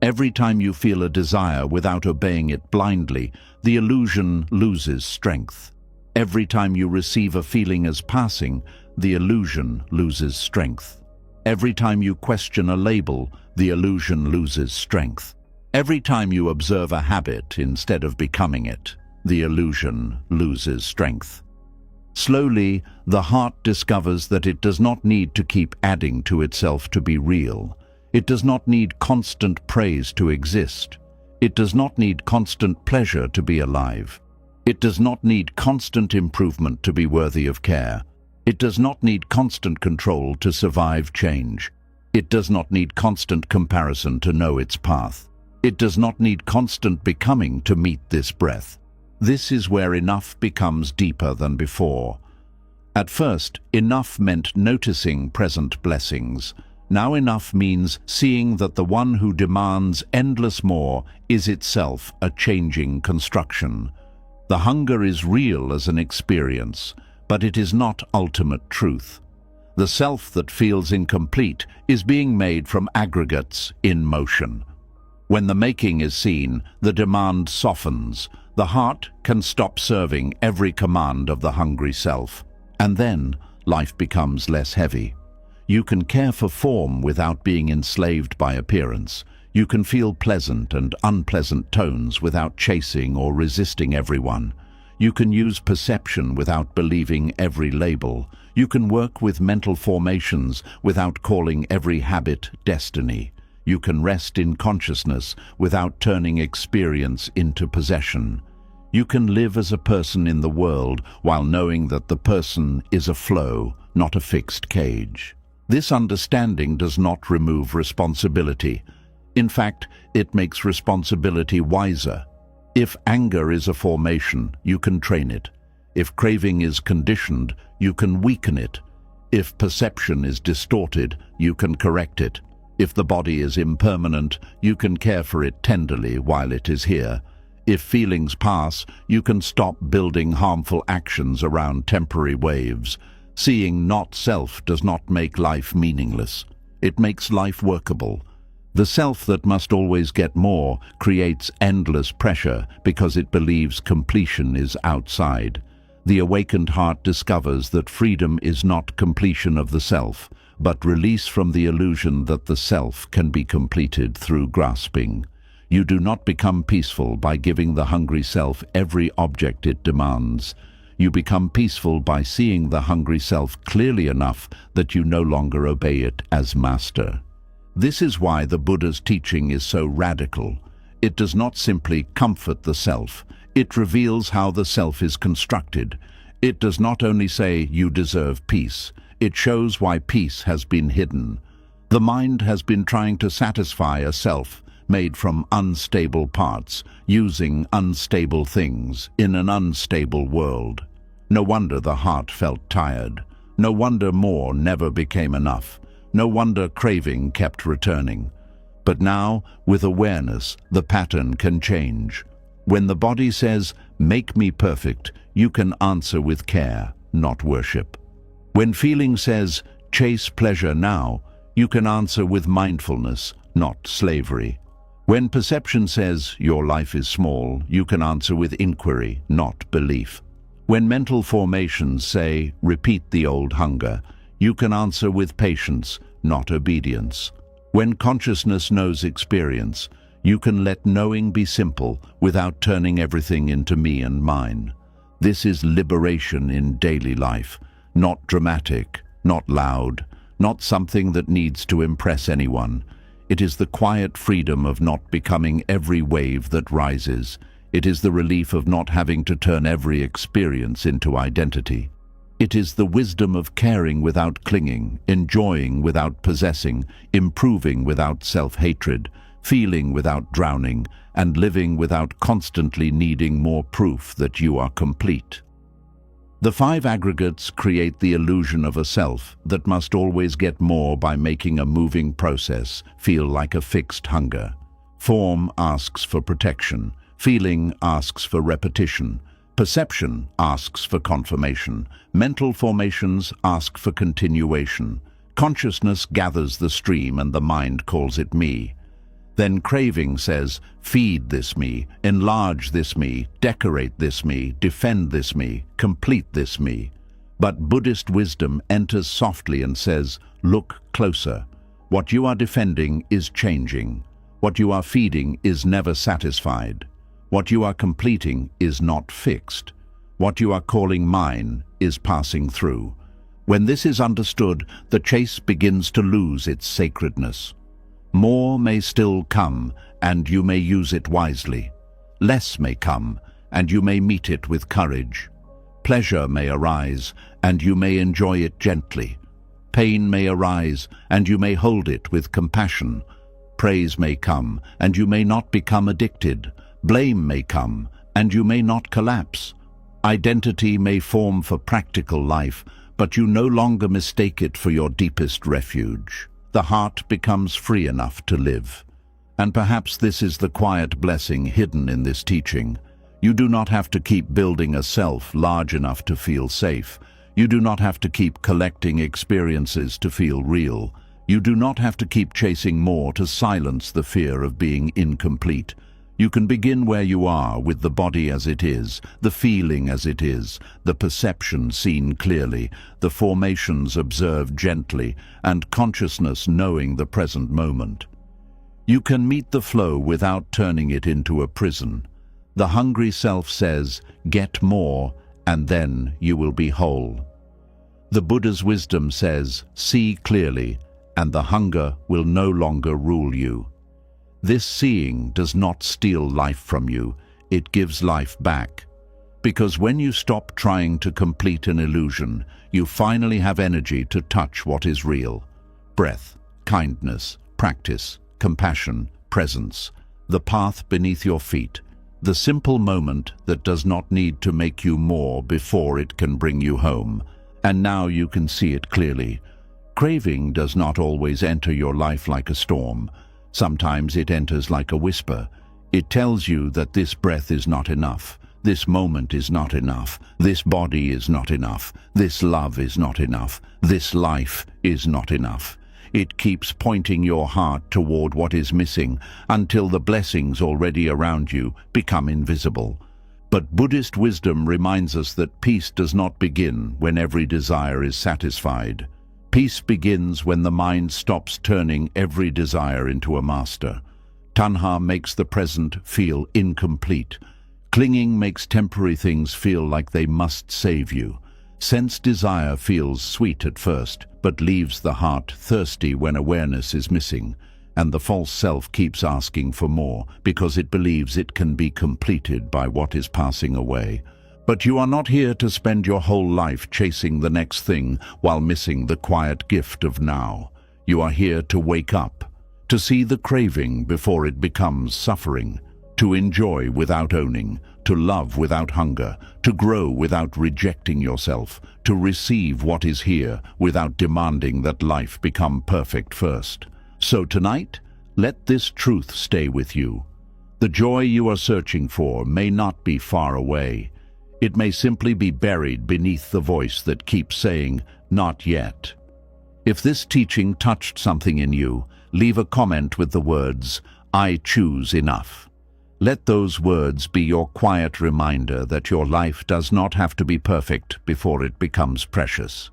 Every time you feel a desire without obeying it blindly, the illusion loses strength. Every time you receive a feeling as passing, the illusion loses strength. Every time you question a label, the illusion loses strength. Every time you observe a habit instead of becoming it, the illusion loses strength. Slowly, the heart discovers that it does not need to keep adding to itself to be real. It does not need constant praise to exist. It does not need constant pleasure to be alive. It does not need constant improvement to be worthy of care. It does not need constant control to survive change. It does not need constant comparison to know its path. It does not need constant becoming to meet this breath. This is where enough becomes deeper than before. At first, enough meant noticing present blessings. Now enough means seeing that the one who demands endless more is itself a changing construction. The hunger is real as an experience, but it is not ultimate truth. The self that feels incomplete is being made from aggregates in motion. When the making is seen, the demand softens. The heart can stop serving every command of the hungry self. And then, life becomes less heavy. You can care for form without being enslaved by appearance. You can feel pleasant and unpleasant tones without chasing or resisting everyone. You can use perception without believing every label. You can work with mental formations without calling every habit destiny. You can rest in consciousness without turning experience into possession. You can live as a person in the world while knowing that the person is a flow, not a fixed cage. This understanding does not remove responsibility. In fact, it makes responsibility wiser. If anger is a formation, you can train it. If craving is conditioned, you can weaken it. If perception is distorted, you can correct it. If the body is impermanent, you can care for it tenderly while it is here. If feelings pass, you can stop building harmful actions around temporary waves. Seeing not self does not make life meaningless. It makes life workable. The self that must always get more creates endless pressure because it believes completion is outside. The awakened heart discovers that freedom is not completion of the self, but release from the illusion that the self can be completed through grasping. You do not become peaceful by giving the hungry self every object it demands. You become peaceful by seeing the hungry self clearly enough that you no longer obey it as master. This is why the Buddha's teaching is so radical. It does not simply comfort the self, it reveals how the self is constructed. It does not only say you deserve peace, it shows why peace has been hidden. The mind has been trying to satisfy a self made from unstable parts, using unstable things in an unstable world. No wonder the heart felt tired. No wonder more never became enough. No wonder craving kept returning. But now, with awareness, the pattern can change. When the body says, "Make me perfect," you can answer with care, not worship. When feeling says, "Chase pleasure now," you can answer with mindfulness, not slavery. When perception says, "Your life is small," you can answer with inquiry, not belief. When mental formations say, "Repeat the old hunger," you can answer with patience, not obedience. When consciousness knows experience, you can let knowing be simple without turning everything into me and mine. This is liberation in daily life, not dramatic, not loud, not something that needs to impress anyone. It is the quiet freedom of not becoming every wave that rises. It is the relief of not having to turn every experience into identity. It is the wisdom of caring without clinging, enjoying without possessing, improving without self-hatred, feeling without drowning, and living without constantly needing more proof that you are complete. The five aggregates create the illusion of a self that must always get more by making a moving process feel like a fixed hunger. Form asks for protection. Feeling asks for repetition. Perception asks for confirmation. Mental formations ask for continuation. Consciousness gathers the stream and the mind calls it me. Then craving says, "Feed this me, enlarge this me, decorate this me, defend this me, complete this me." But Buddhist wisdom enters softly and says, "Look closer. What you are defending is changing. What you are feeding is never satisfied. What you are completing is not fixed. What you are calling mine is passing through." When this is understood, the chase begins to lose its sacredness. More may still come, and you may use it wisely. Less may come, and you may meet it with courage. Pleasure may arise, and you may enjoy it gently. Pain may arise, and you may hold it with compassion. Praise may come, and you may not become addicted. Blame may come, and you may not collapse. Identity may form for practical life, but you no longer mistake it for your deepest refuge. The heart becomes free enough to live. And perhaps this is the quiet blessing hidden in this teaching. You do not have to keep building a self large enough to feel safe. You do not have to keep collecting experiences to feel real. You do not have to keep chasing more to silence the fear of being incomplete. You can begin where you are, with the body as it is, the feeling as it is, the perception seen clearly, the formations observed gently, and consciousness knowing the present moment. You can meet the flow without turning it into a prison. The hungry self says, "Get more, and then you will be whole." The Buddha's wisdom says, "See clearly, and the hunger will no longer rule you." This seeing does not steal life from you, it gives life back. Because when you stop trying to complete an illusion, you finally have energy to touch what is real. Breath, kindness, practice, compassion, presence, the path beneath your feet, the simple moment that does not need to make you more before it can bring you home. And now you can see it clearly. Craving does not always enter your life like a storm. Sometimes it enters like a whisper. It tells you that this breath is not enough, this moment is not enough, this body is not enough, this love is not enough, this life is not enough. It keeps pointing your heart toward what is missing until the blessings already around you become invisible. But Buddhist wisdom reminds us that peace does not begin when every desire is satisfied. Peace begins when the mind stops turning every desire into a master. Tanha makes the present feel incomplete. Clinging makes temporary things feel like they must save you. Sense desire feels sweet at first, but leaves the heart thirsty when awareness is missing. And the false self keeps asking for more because it believes it can be completed by what is passing away. But you are not here to spend your whole life chasing the next thing while missing the quiet gift of now. You are here to wake up, to see the craving before it becomes suffering, to enjoy without owning, to love without hunger, to grow without rejecting yourself, to receive what is here without demanding that life become perfect first. So tonight, let this truth stay with you. The joy you are searching for may not be far away. It may simply be buried beneath the voice that keeps saying, "Not yet." If this teaching touched something in you, leave a comment with the words, "I choose enough." Let those words be your quiet reminder that your life does not have to be perfect before it becomes precious.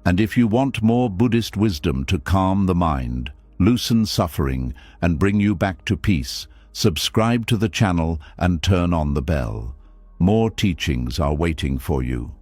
And if you want more Buddhist wisdom to calm the mind, loosen suffering, and bring you back to peace, subscribe to the channel and turn on the bell. More teachings are waiting for you.